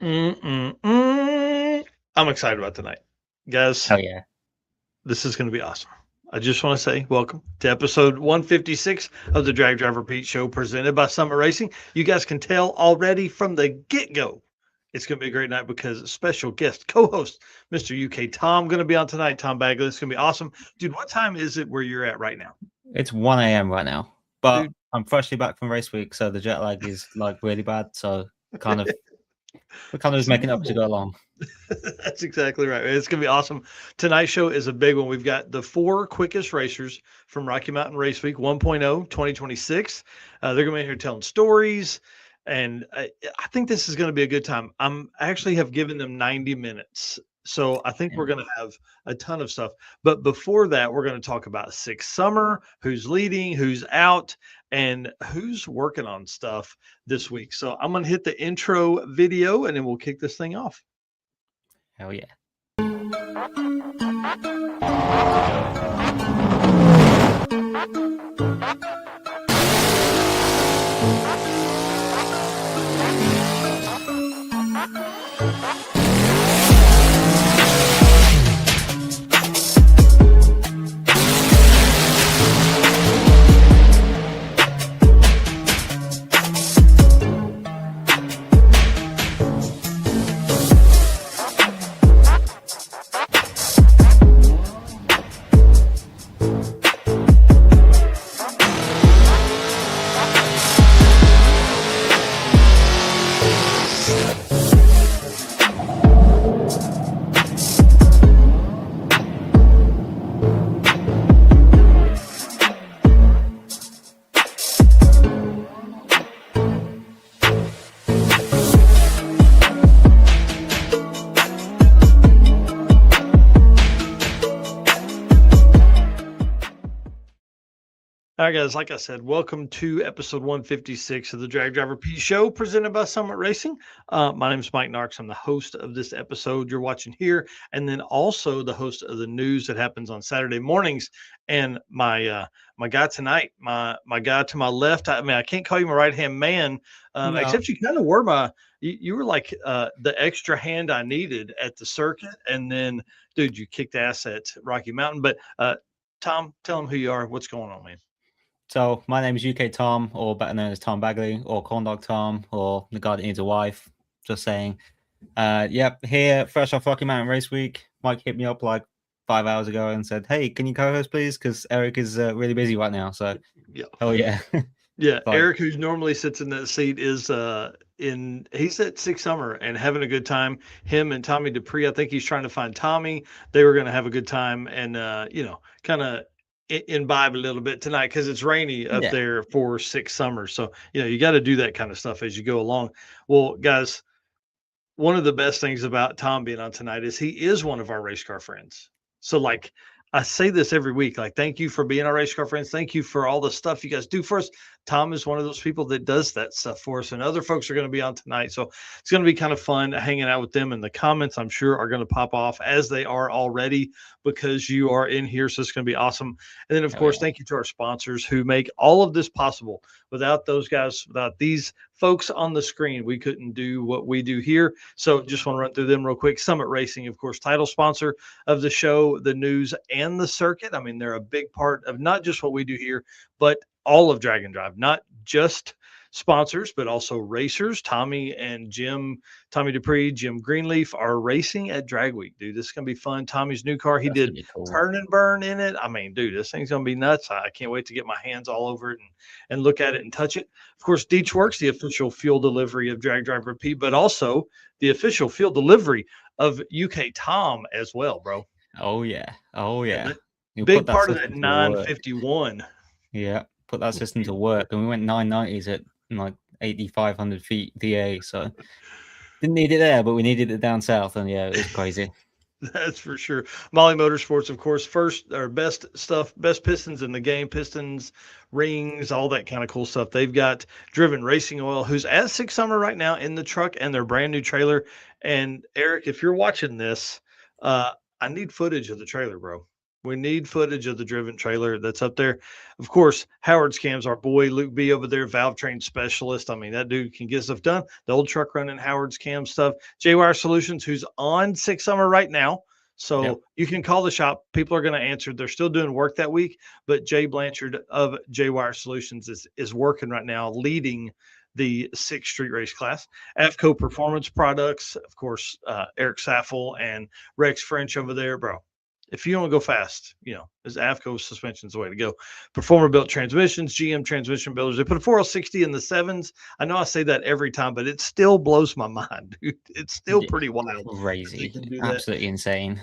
I'm excited about tonight. Guys, Hell yeah. this is going to be awesome. I just want to say welcome to episode 156 of the Drag Driver Pete Show presented by Summit Racing. You guys can tell already from the get-go it's going to be a great night because special guest co-host Mr. UK Tom going to be on tonight. Tom Bagley, it's going to be awesome. Dude, what time is it where you're at right now? It's 1 a.m. right now, but Dude, I'm freshly back from race week, so the jet lag is like really bad. So kind of we're kind of just it's making it up as we normal. go along. That's exactly right. It's going to be awesome. Tonight's show is a big one. We've got the four quickest racers from Rocky Mountain Race Week 1.0 2026. They're going to be here telling stories. And I think this is going to be a good time. I'm actually have given them 90 minutes. So I think Yeah. we're going to have a ton of stuff. But before that, we're going to talk about Six Summer, who's leading, who's out, and who's working on stuff this week. So I'm going to hit the intro video and then we'll kick this thing off. Hell yeah. All right, guys, like I said, welcome to episode 156 of the Drag Driver P Show presented by Summit Racing. My name is Mike Narks. I'm the host of this episode you're watching here, and then also the host of the news that happens on Saturday mornings. And my guy tonight, my guy to my left, I mean, I can't call you my right-hand man, No. except you kind of were you were like the extra hand I needed at the circuit. And then, dude, you kicked ass at Rocky Mountain. But Tom, tell them who you are. What's going on, man? So my name is UK Tom, or better known as Tom Bagley, or Corndog Tom, or the guy that needs a wife. Just saying. Yep, here, fresh off Rocky Mountain Race Week. Mike hit me up like 5 hours ago and said, "Hey, can you co-host, please? Because Eric is really busy right now." So, Yeah. hell yeah. Yeah, Like, Eric, who normally sits in that seat, is he's at Six Summer and having a good time. Him and Tommy Dupree, I think he's trying to find Tommy. They were going to have a good time and kind of imbibe a little bit tonight because it's rainy up yeah. there for Six Summer. So you got to do that kind of stuff as you go along. Well, guys, one of the best things about Tom being on tonight is he is one of our race car friends. So like I say this every week, like thank you for being our race car friends. Thank you for all the stuff you guys do for us. Tom is one of those people that does that stuff for us, and other folks are going to be on tonight. So it's going to be kind of fun hanging out with them. And the comments, I'm sure, are going to pop off as they are already because you are in here. So it's going to be awesome. And then, of Hell course, yeah. thank you to our sponsors who make all of this possible. Without those guys, without these folks on the screen, we couldn't do what we do here. So just want to run through them real quick. Summit Racing, of course, title sponsor of the show, the news, and the circuit. I mean, they're a big part of not just what we do here, but all of Drag and Drive, not just sponsors, but also racers. Tommy Dupree, Jim Greenleaf are racing at Drag Week, dude. This is going to be fun. Tommy's new car, he That's did gonna be cool. turn and burn in it. I mean, dude, this thing's going to be nuts. I can't wait to get my hands all over it and look at it and touch it. Of course, Deech Works, the official fuel delivery of Drag Driver P, but also the official fuel delivery of UK Tom as well, bro. Oh yeah. Oh yeah. You put Big that part of that system to work. 951. Yeah, put that system to work, and we went 990s at like 8,500 feet DA. So didn't need it there, but we needed it down south, and yeah, it was crazy. That's for sure. Molly Motorsports, of course, first or best stuff, best pistons in the game, pistons, rings, all that kind of cool stuff. They've got Driven Racing Oil, who's at Six Summer right now in the truck and their brand new trailer. And Eric, if you're watching this, I need footage of the trailer, bro. We need footage of the driven trailer that's up there. Of course, Howard's Cam's our boy Luke B over there, valve train specialist. I mean, that dude can get stuff done. The old truck running Howard's Cam stuff. J-Wire Solutions, who's on Six Summer right now. Yep. So you can call the shop. People are going to answer. They're still doing work that week, but Jay Blanchard of J-Wire Solutions is working right now, leading the 6th Street Race class. AFCO Performance Products, of course, Eric Saffel and Rex French over there, bro. If you want to go fast, is AFCO suspension's the way to go. Performer built transmissions, GM transmission builders. They put a 4L60 in the 7s. I know I say that every time, but it still blows my mind, dude. It's still pretty wild. Crazy. Absolutely insane.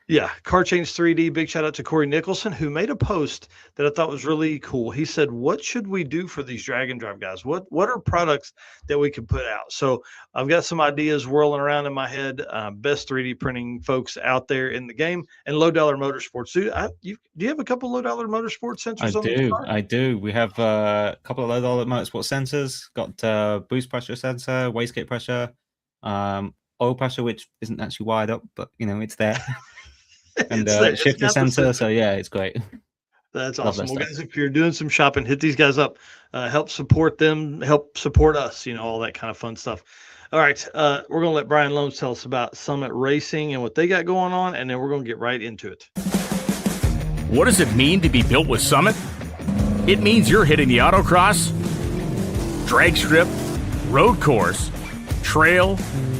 Yeah, Car Change 3D. Big shout out to Corey Nicholson, who made a post that I thought was really cool. He said, "What should we do for these drag and drive guys? What are products that we can put out?" So I've got some ideas whirling around in my head. Best 3D printing folks out there in the game, and Low Dollar Motorsports. Do you have a couple Low Dollar Motorsports sensors? I do. We have a couple of Low Dollar Motorsport sensors. Got boost pressure sensor, wastegate pressure, oil pressure, which isn't actually wired up, but it's there. And shifter sensor. So yeah, it's great. That's awesome. Well, guys, if you're doing some shopping, hit these guys up. Help support them. Help support us. All that kind of fun stuff. All right, we're gonna let Brian Loans tell us about Summit Racing and what they got going on, and then we're gonna get right into it. What does it mean to be built with Summit? It means you're hitting the autocross, drag strip, road course, trail,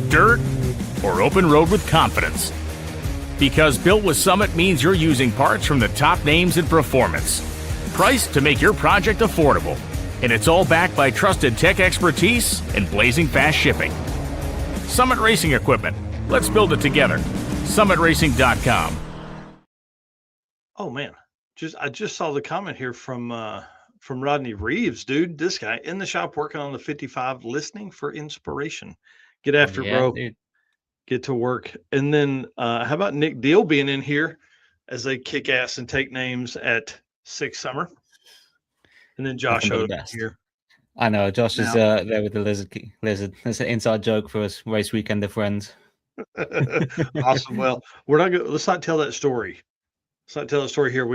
dirt, or open road with confidence. Because built with Summit means you're using parts from the top names in performance, priced to make your project affordable. And it's all backed by trusted tech expertise and blazing fast shipping. Summit Racing Equipment. Let's build it together. SummitRacing.com. Oh man, I just saw the comment here from Rodney Reeves, dude. This guy in the shop working on the 55, listening for inspiration. Get after it, bro. Dude. Get to work. And then how about Nick Deal being in here as they kick ass and take names at 6 Summer? And then Josh here. I know Josh is there with the lizard. That's an inside joke for us race weekend of friends. Awesome. Well, let's not tell that story. Let's not tell the story here.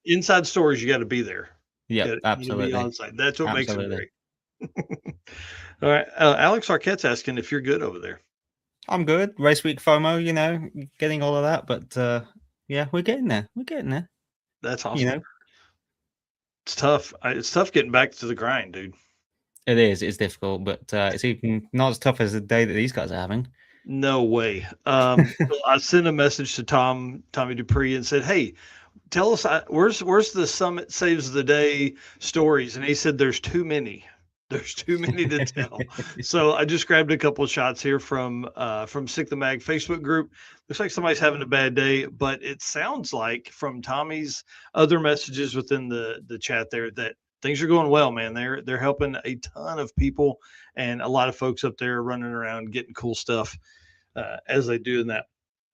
Inside stories, you got to be there. Yeah, absolutely. Be on site. That's what makes it great. All right. Alex Arquette's asking if you're good over there. I'm good. Race week FOMO, getting all of that, but yeah, we're getting there. That's awesome. It's tough. It's tough getting back to the grind, dude. It is. It's difficult, but it's even not as tough as the day that these guys are having. No way. I sent a message to Tommy Dupree and said, "Hey, tell us where's the Summit Saves the Day stories?" And he said, "There's too many. There's too many to tell." So I just grabbed a couple of shots here from Sick the Mag Facebook group. Looks like somebody's having a bad day, but it sounds like from Tommy's other messages within the chat there that things are going well, man. They're helping a ton of people and a lot of folks up there running around getting cool stuff as they do in that.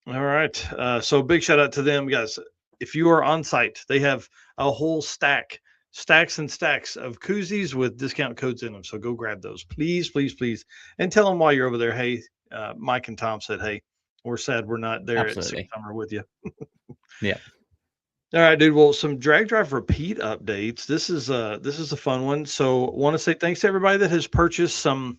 All right. So big shout out to them, guys. If you are on site, they have a whole stacks and stacks of koozies with discount codes in them. So go grab those, please, please, please. And tell them while you're over there, hey, Mike and Tom said, hey, we're sad we're not there at 6 Summer with you. Yeah. All right, dude. Well, some drag drive repeat updates. This is a fun one. So want to say thanks to everybody that has purchased some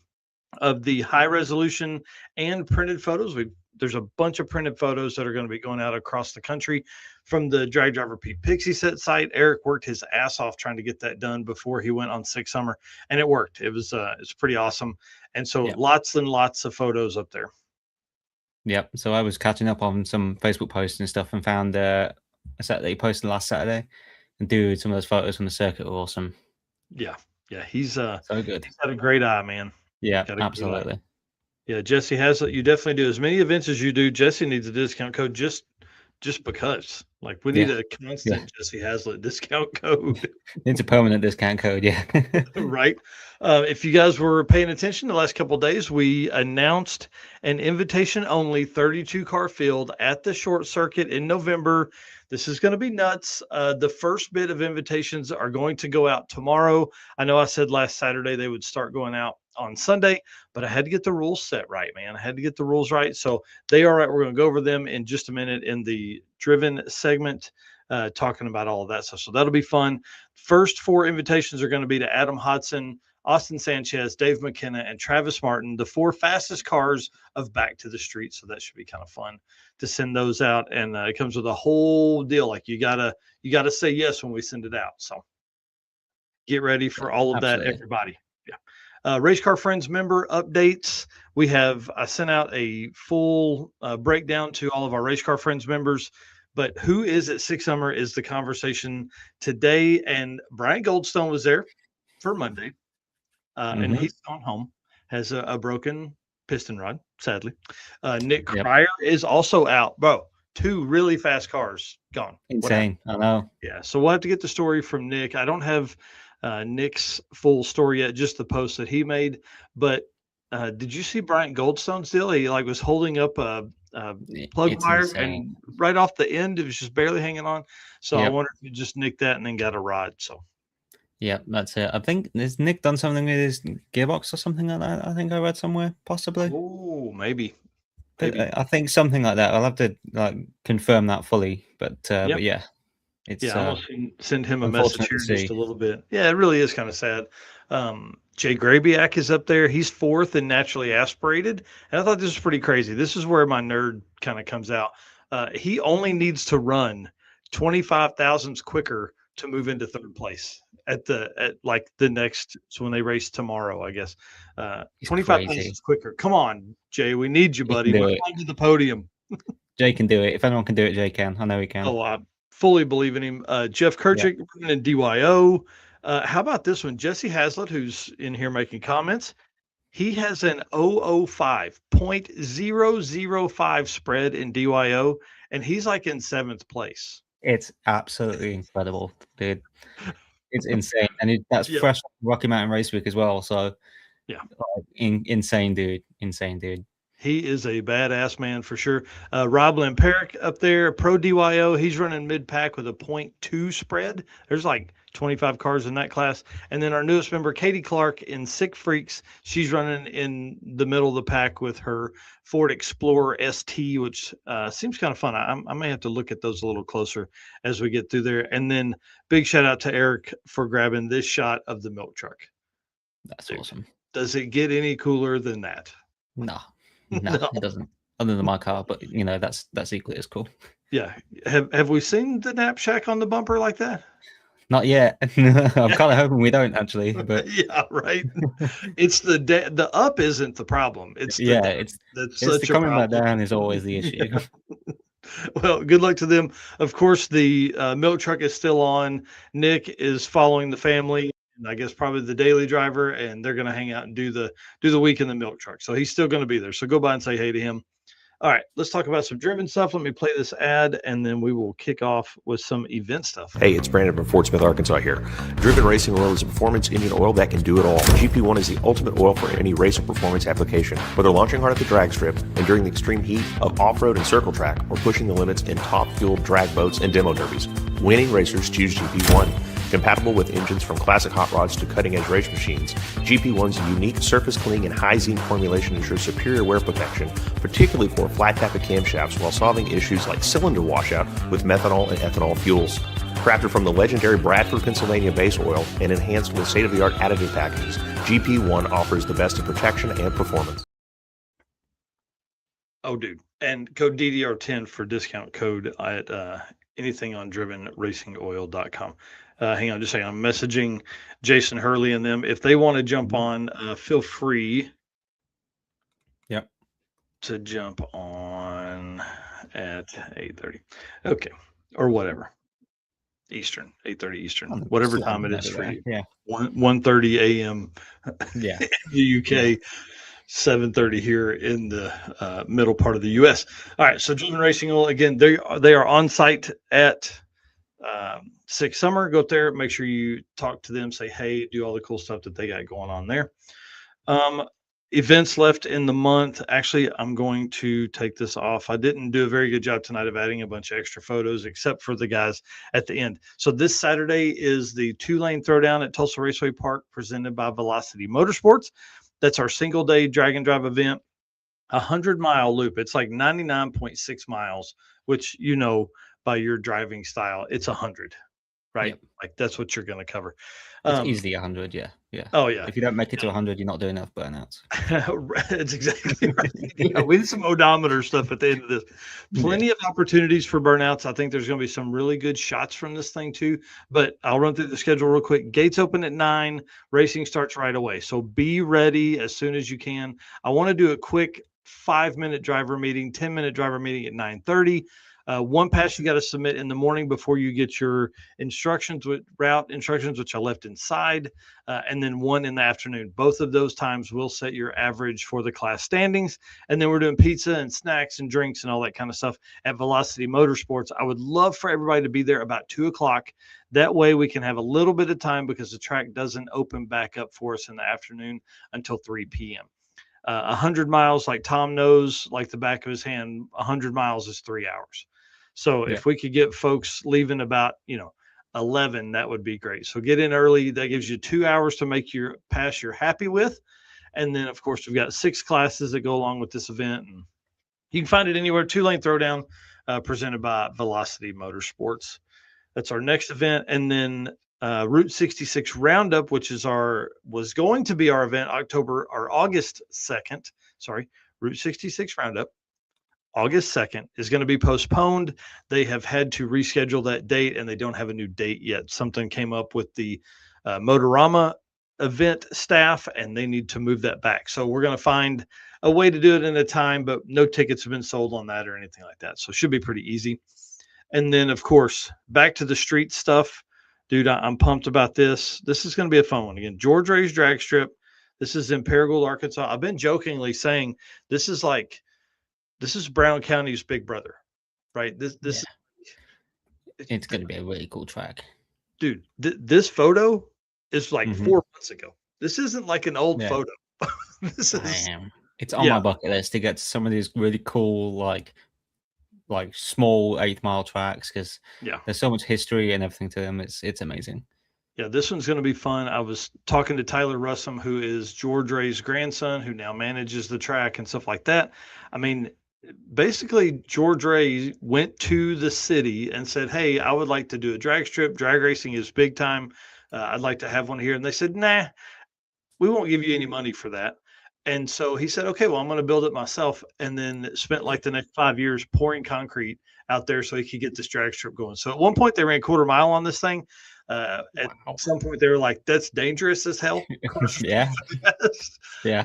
of the high resolution and printed photos. There's a bunch of printed photos that are going to be going out across the country from the Drag Drive Repeat Pixie Set site. Eric worked his ass off trying to get that done before he went on 6 Summer, and it worked. It's pretty awesome. And so lots and lots of photos up there. Yep. So I was catching up on some Facebook posts and stuff and found a set that he posted last Saturday, and dude, some of those photos from the circuit were awesome. Yeah. He's so good. He's got a great eye, man. Yeah, absolutely. Yeah, Jesse Haslett, you definitely do. As many events as you do, Jesse needs a discount code just because. Like, we need a constant Jesse Haslett discount code. It's a permanent discount code, yeah. Right. If you guys were paying attention the last couple of days, we announced an invitation-only 32-car field at the short circuit in November. This is going to be nuts. The first bit of invitations are going to go out tomorrow. I know I said last Saturday they would start going out on Sunday, but I had to get the rules set right, man. I had to get the rules right. So they are right. We're going to go over them in just a minute in the driven segment, talking about all of that stuff. So that'll be fun. First 4 invitations are going to be to Adam Hodson, Austin Sanchez, Dave McKenna, and Travis Martin, the 4 fastest cars of Back to the Street. So that should be kind of fun to send those out. And it comes with a whole deal. Like you gotta say yes when we send it out. So get ready for all of that, everybody. Yeah. Race Car Friends member updates. I sent out a full breakdown to all of our Race Car Friends members, but who is at Six Summer is the conversation today. And Brian Goldstone was there for Monday, and he's gone home, has a broken piston rod, sadly. Nick Cryer is also out, bro. 2 really fast cars gone. Insane. I know. Yeah. So we'll have to get the story from Nick. I don't have Nick's full story yet, just the post that he made. But did you see Bryant Goldstone's deal? He was holding up a plug wire, and right off the end, it was just barely hanging on. So I wonder if he just nicked that and then got a rod. So yeah, that's it. I think has Nick done something with his gearbox or something like that? I think I read somewhere, possibly. Oh, maybe. I think something like that. I'll have to confirm that fully, but yeah. I'm gonna send him a message here in just a little bit. Yeah, it really is kind of sad. Jay Grabiak is up there. He's 4th in naturally aspirated. And I thought this was pretty crazy. This is where my nerd kind of comes out. He only needs to run 25 thousandths quicker to move into 3rd place at the next. So when they race tomorrow, I guess 25 thousandths quicker. Come on, Jay, we need you, buddy. We're going to the podium. Jay can do it. If anyone can do it, Jay can. I know he can. Oh, I fully believe in him. Jeff Kirchick in DYO. How about this one? Jesse Haslett, who's in here making comments. He has an 005 spread in DYO, and he's like in 7th place. It's absolutely incredible, dude. It's insane. And that's fresh off Rocky Mountain Race Week as well. So, insane, dude. Insane, dude. He is a badass man for sure. Rob Lamperic up there, Pro DYO. He's running mid-pack with a 0.2 spread. There's like 25 cars in that class. And then our newest member, Katie Clark in Sick Freaks. She's running in the middle of the pack with her Ford Explorer ST, which seems kind of fun. I may have to look at those a little closer as we get through there. And then big shout out to Eric for grabbing this shot of the milk truck. That's awesome. Does it get any cooler than that? No. No, it doesn't. Other than my car, but that's equally as cool. Yeah. Have we seen the nap shack on the bumper like that? Not yet. I'm kind of hoping we don't actually. But yeah, right. It's the up isn't the problem. It's the coming back down is always the issue. Well, good luck to them. Of course, the milk truck is still on. Nick is following the family. I guess probably the daily driver, and they're going to hang out and do the week in the milk truck. So he's still going to be there. So go by and say hey to him. All right, let's talk about some driven stuff. Let me play this ad, and then we will kick off with some event stuff. Hey, it's Brandon from Fort Smith, Arkansas here. Driven Racing Oil is a performance engine oil that can do it all. GP1 is the ultimate oil for any race or performance application. Whether launching hard at the drag strip, enduring the extreme heat of off-road and circle track, or pushing the limits in top-fueled drag boats and demo derbies, winning racers choose GP1. Compatible with engines from classic hot rods to cutting-edge race machines, GP1's unique surface cleaning and high zinc formulation ensures superior wear protection, particularly for flat tappet camshafts, while solving issues like cylinder washout with methanol and ethanol fuels. Crafted from the legendary Bradford, Pennsylvania base oil and enhanced with state-of-the-art additive packages, GP1 offers the best in protection and performance. Oh, dude. And code DDR10 for discount code at anything on drivenracingoil.com. Hang on just a second. I'm messaging Jason Hurley and them. If they want to jump on, feel free to jump on at 8:30. Okay. Or whatever. Eastern, 8:30 Eastern, whatever time it is for you. Yeah. 1:30 a.m. Yeah. in the UK. 7:30 here in the middle part of the U.S. All right, so Driven Racing Oil, again, they are on site at Six Summer. Go up there, make sure you talk to them, say hey, do all the cool stuff that they got going on there. Events left in the month. Actually, I'm going to take this off. I didn't do a very good job tonight of adding a bunch of extra photos, except for the guys at the end. So this Saturday is the 2-lane throwdown at Tulsa Raceway Park, presented by Velocity Motorsports. That's our single day drag and drive event. 100-mile loop. It's like 99.6 miles, which, by your driving style, it's 100, right? Yep. Like that's what you're going to cover. It's easily 100. Yeah. Oh yeah. If you don't make it to 100, you're not doing enough burnouts. It's exactly right. Yeah, we need some odometer stuff at the end of this. Plenty of opportunities for burnouts. I think there's going to be some really good shots from this thing too. But I'll run through the schedule real quick. Gates open at 9. Racing starts right away. So be ready as soon as you can. I want to do a quick 5-minute driver meeting, 10-minute driver meeting at 9:30. One pass you got to submit in the morning before you get your route instructions, which I left inside, and then one in the afternoon. Both of those times will set your average for the class standings. And then we're doing pizza and snacks and drinks and all that kind of stuff at Velocity Motorsports. I would love for everybody to be there about 2:00. That way we can have a little bit of time because the track doesn't open back up for us in the afternoon until 3 p.m. 100 miles, like Tom knows, like the back of his hand, 100 miles is 3 hours. So if we could get folks leaving about, 11, that would be great. So get in early. That gives you 2 hours to make your pass you're happy with. And then, of course, we've got 6 classes that go along with this event. And you can find it anywhere. 2-lane throwdown presented by Velocity Motorsports. That's our next event. And then Route 66 Roundup, which was going to be our event August 2nd. Sorry, Route 66 Roundup. August 2nd is going to be postponed. They have had to reschedule that date, and they don't have a new date yet. Something came up with the Motorama event staff, and they need to move that back. So we're going to find a way to do it in a time, but no tickets have been sold on that or anything like that. So it should be pretty easy. And then, of course, back to the street stuff. Dude, I'm pumped about this. This is going to be a fun one. Again, George Ray's Drag Strip. This is in Paragould, Arkansas. I've been jokingly saying this is Brown County's Big Brother, right? It's going to be a really cool track. Dude, this photo is like 4 months ago. This isn't like an old photo. It's on my bucket list to get to some of these really cool, like small 8-mile tracks, because there's so much history and everything to them. It's amazing. Yeah, this one's going to be fun. I was talking to Tyler Russum, who is George Ray's grandson, who now manages the track and stuff like that. I mean, basically, George Ray went to the city and said, "Hey, I would like to do a drag strip. Drag racing is big time. I'd like to have one here." And they said, "Nah, we won't give you any money for that." And so he said, "Okay, well, I'm going to build it myself." And then spent like the next 5 years pouring concrete out there so he could get this drag strip going. So at one point they ran 1/4 mile on this thing. At some point they were like, "That's dangerous as hell." Yeah.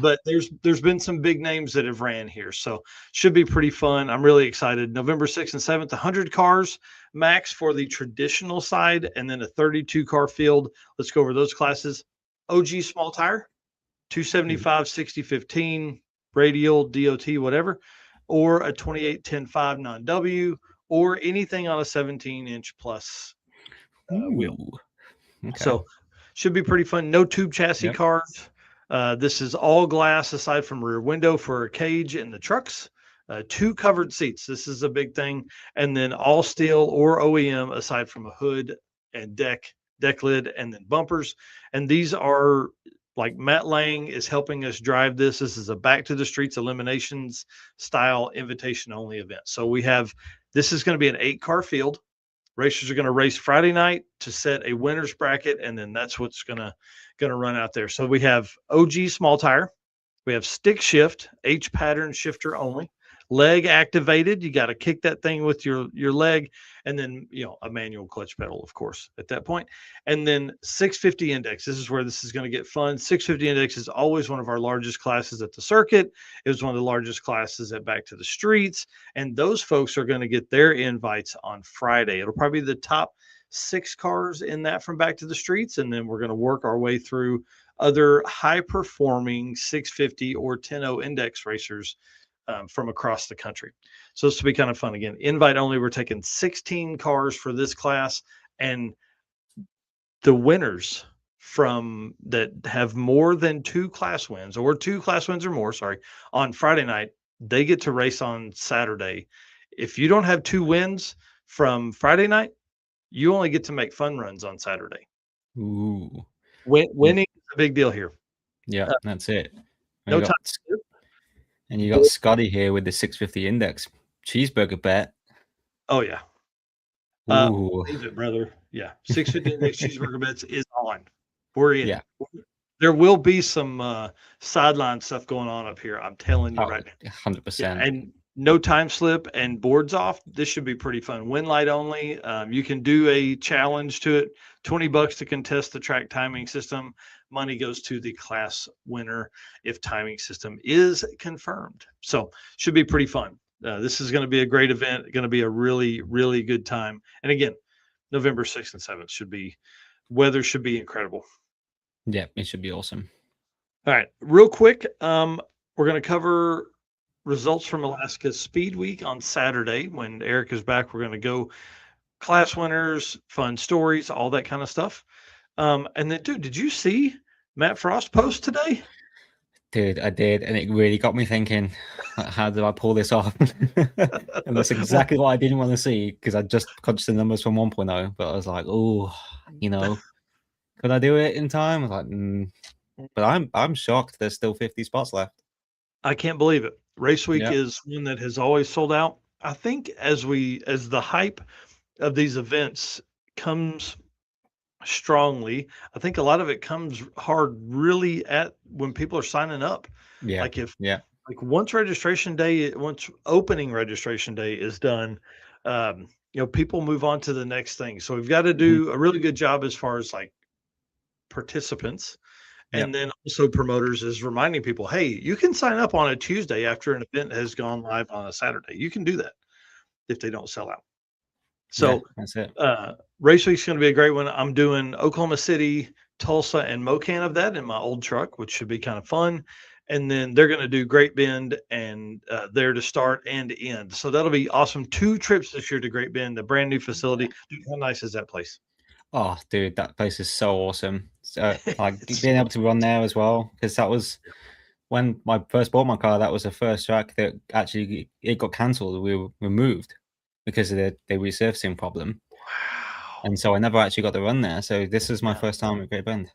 But there's been some big names that have ran here, so should be pretty fun. I'm really excited. November 6th and 7th, 100 cars max for the traditional side, and then a 32-car field. Let's go over those classes. OG small tire, 275 6015 radial DOT whatever, or a 28 10.5 non-W, or anything on a 17-inch plus wheel. Okay. So should be pretty fun. No tube chassis cars. This is all glass aside from rear window for a cage in the trucks. 2 covered seats. This is a big thing. And then all steel or OEM aside from a hood and deck lid, and then bumpers. And these are, like, Matt Lang is helping us drive this. This is a back to the streets eliminations style invitation only event. So this is going to be an 8-car field. Racers are going to race Friday night to set a winner's bracket, and then that's what's going to run out there. So we have OG small tire. We have stick shift, H pattern shifter only. Leg activated. You got to kick that thing with your leg, and then a manual clutch pedal, of course, at that point. And then 650 index. This is where this is going to get fun. 650 index is always one of our largest classes at the circuit. It was one of the largest classes at Back to the Streets, and those folks are going to get their invites on Friday. It'll probably be the top 6 cars in that from Back to the Streets, and then we're going to work our way through other high performing 650 or 10.0 index racers from across the country. So this will be kind of fun. Again, invite only. We're taking 16 cars for this class, and the winners from that have more than 2 class wins, or 2 class wins or more, on Friday night, they get to race on Saturday. If you don't have 2 wins from Friday night, you only get to make fun runs on Saturday. Ooh. Winning is a big deal here. Yeah, that's it. No time. And you got Scotty here with the 650 index cheeseburger bet. Oh yeah. Ooh. Leave it, brother. Yeah. 650 index cheeseburger bets is on. We're in. Yeah. There will be some sideline stuff going on up here. I'm telling you right now. 100%. Yeah, and no time slip and boards off. This should be pretty fun. Win light only. You can do a challenge to it. $20 to contest the track timing system. Money goes to the class winner if timing system is confirmed. So should be pretty fun. This is going to be a great event. Going to be a really, really good time. And again, November 6th and 7th weather should be incredible. Yeah, it should be awesome. All right, real quick, we're going to cover results from Alaska Speed Week on Saturday. When Eric is back, we're going to go class winners, fun stories, all that kind of stuff. And then, dude, did you see Matt Frost post today? Dude, I did, and it really got me thinking, how did I pull this off? And that's exactly what I didn't want to see, because I just crunched the numbers from 1.0, but I was like, oh, could I do it in time? I was like, but I'm shocked there's still 50 spots left. I can't believe it. Race Week is one that has always sold out. I think as the hype of these events comes strongly, I think a lot of it comes hard really at when people are signing up. Yeah. Like once opening registration day is done, people move on to the next thing. So we've got to do a really good job as far as like participants. And then also promoters is reminding people, hey, you can sign up on a Tuesday after an event has gone live on a Saturday. You can do that if they don't sell out. So that's it. Race Week's going to be a great one. I'm doing Oklahoma City, Tulsa, and Mocan of that in my old truck, which should be kind of fun. And then they're going to do Great Bend and there to start and to end. So that'll be awesome. 2 trips this year to Great Bend, the brand new facility. Dude, how nice is that place? Oh, dude, that place is so awesome. Like being able to run there as well, because that was when I first bought my car. That was the first track that actually it got cancelled. We were removed because of the resurfacing problem. Wow! And so I never actually got to run there. So this is my first time at Great Bend.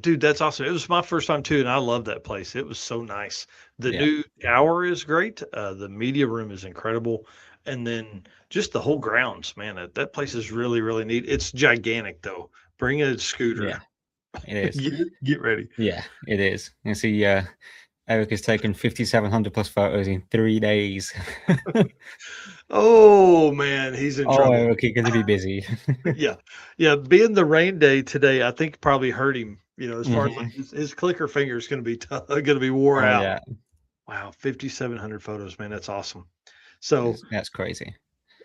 Dude, that's awesome. It was my first time too, and I love that place. It was so nice. The Yeah. new shower is great. The media room is incredible. And then just the whole grounds, man, that place is really, really neat. It's gigantic though. Bring a scooter. Yeah, it is. Get ready. Yeah, it is. You see, Eric has taken 5,700 plus photos in 3 days. Oh man, he's in trouble. Eric, you're going to be busy. Yeah. Being the rain day today, I think probably hurt him. As far as like his clicker finger is going to be wore out. Yeah. Wow, 5,700 photos, man. That's awesome. So that's crazy.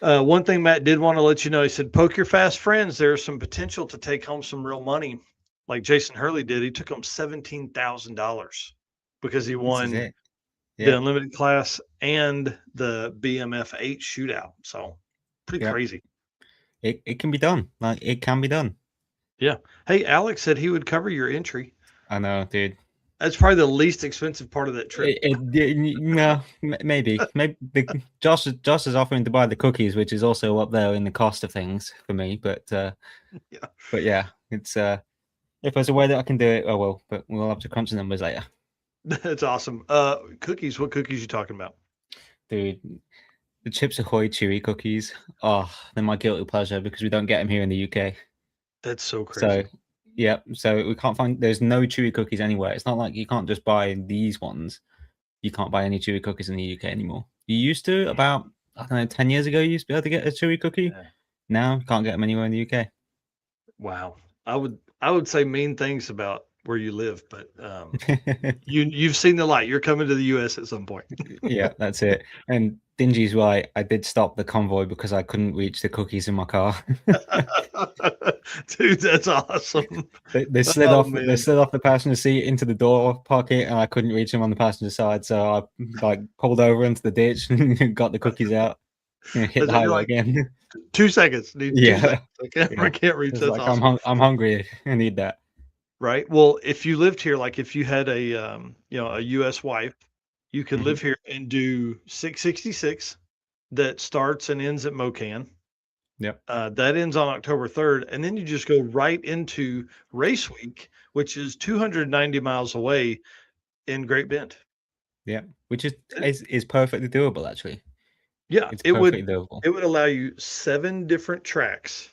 One thing Matt did want to let you know, he said, poke your fast friends. There's some potential to take home some real money. Like Jason Hurley did. He took home $17,000 because he won the unlimited class and the BMF 8 shootout. So pretty crazy. It can be done. Like it can be done. Yeah. Hey, Alex said he would cover your entry. I know, dude. That's probably the least expensive part of that trip. No, maybe. Josh is offering to buy the cookies, which is also up there in the cost of things for me. But yeah, it's if there's a way that I can do it, I will. But we'll have to crunch the numbers later. That's awesome. Cookies. What cookies you talking about, dude? The Chips Ahoy chewy cookies. Oh, they're my guilty pleasure because we don't get them here in the UK. That's so crazy. So we can't find. There's no chewy cookies anywhere. It's not like you can't just buy these ones. You can't buy any chewy cookies in the UK anymore. You used to about 10 years ago. You used to be able to get a chewy cookie. Yeah. Now you can't get them anywhere in the UK. Wow, I would say mean things about where you live, but you've seen the light. You're coming to the US at some point. Yeah, that's it. And Dingy's right. I did stop the convoy because I couldn't reach the cookies in my car. Dude, that's awesome. They slid off. Man. They slid off the passenger seat into the door pocket, and I couldn't reach them on the passenger side. So I pulled over into the ditch and got the cookies out. And hit the highway again. 2 seconds. Yeah, I can't reach. That's like, awesome. I'm hungry. I need that. Right. Well, if you lived here, like if you had a a U.S. wife, you could live here and do 666 that starts and ends at Mocan. Yep. That ends on October 3rd, and then you just go right into Race Week, which is 290 miles away. in Great Bend. Yeah, which is perfectly doable actually. Yeah, It's it perfectly would doable. it would allow you 7 different tracks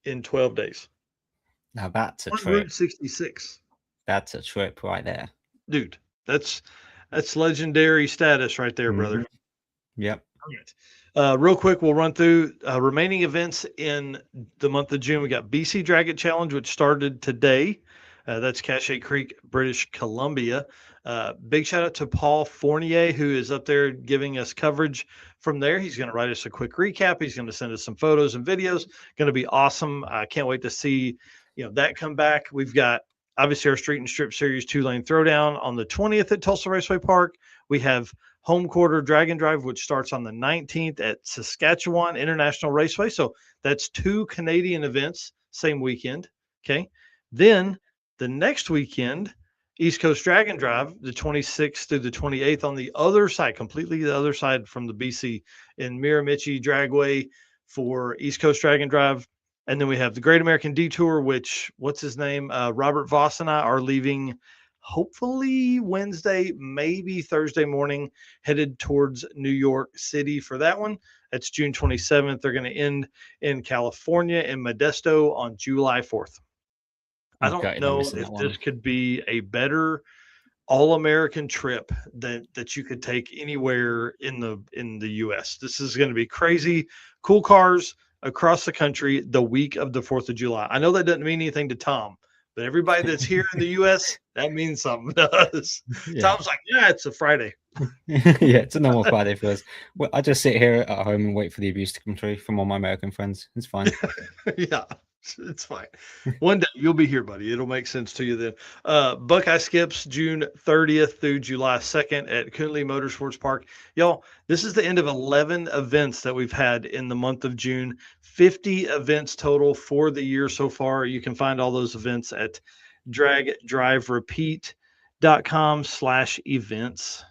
in 12 days Now that's a on trip. Route 66. That's a trip right there. Dude, that's legendary status right there, brother. Mhm. Yep. All right. Real quick, we'll run through remaining events in the month of June. We got BC Drag It Challenge, which started today. That's Cache Creek, British Columbia. Big shout out to Paul Fournier, who is up there giving us coverage from there. He's going to write us a quick recap. He's going to send us some photos and videos. Going to be awesome. I can't wait to see that come back. We've got obviously our Street and Strip Series 2-lane throwdown on the 20th at Tulsa Raceway Park. We have Home Quarter Dragon Drive, which starts on the 19th at Saskatchewan International Raceway. So that's 2 Canadian events, same weekend. Okay. Then the next weekend, East Coast Dragon Drive, the 26th through the 28th on the other side, completely the other side from the BC in Miramichi Dragway for East Coast Dragon Drive. And then we have the Great American Detour, which, what's his name? Robert Voss and I are leaving hopefully Wednesday, maybe Thursday morning, headed towards New York City for that one. That's June 27th. They're going to end in California in Modesto on July 4th. I don't know if this could be a better all-American trip that you could take anywhere in the US. This is going to be crazy. Cool cars across the country the week of the 4th of July. I know that doesn't mean anything to Tom, but everybody that's here in the US, that means something to us. Yeah. Tom's like, yeah, it's a Friday. Yeah, it's a normal Friday for us. Well, I just sit here at home and wait for the abuse to come through from all my American friends. It's fine. Yeah, it's fine. One day you'll be here, buddy. It'll make sense to you then. Buckeye Skips, June 30th through July 2nd at Coonley Motorsports Park. Y'all, this is the end of 11 events that we've had in the month of June. 50 events total for the year so far. You can find all those events at dragdriverepeat.com/events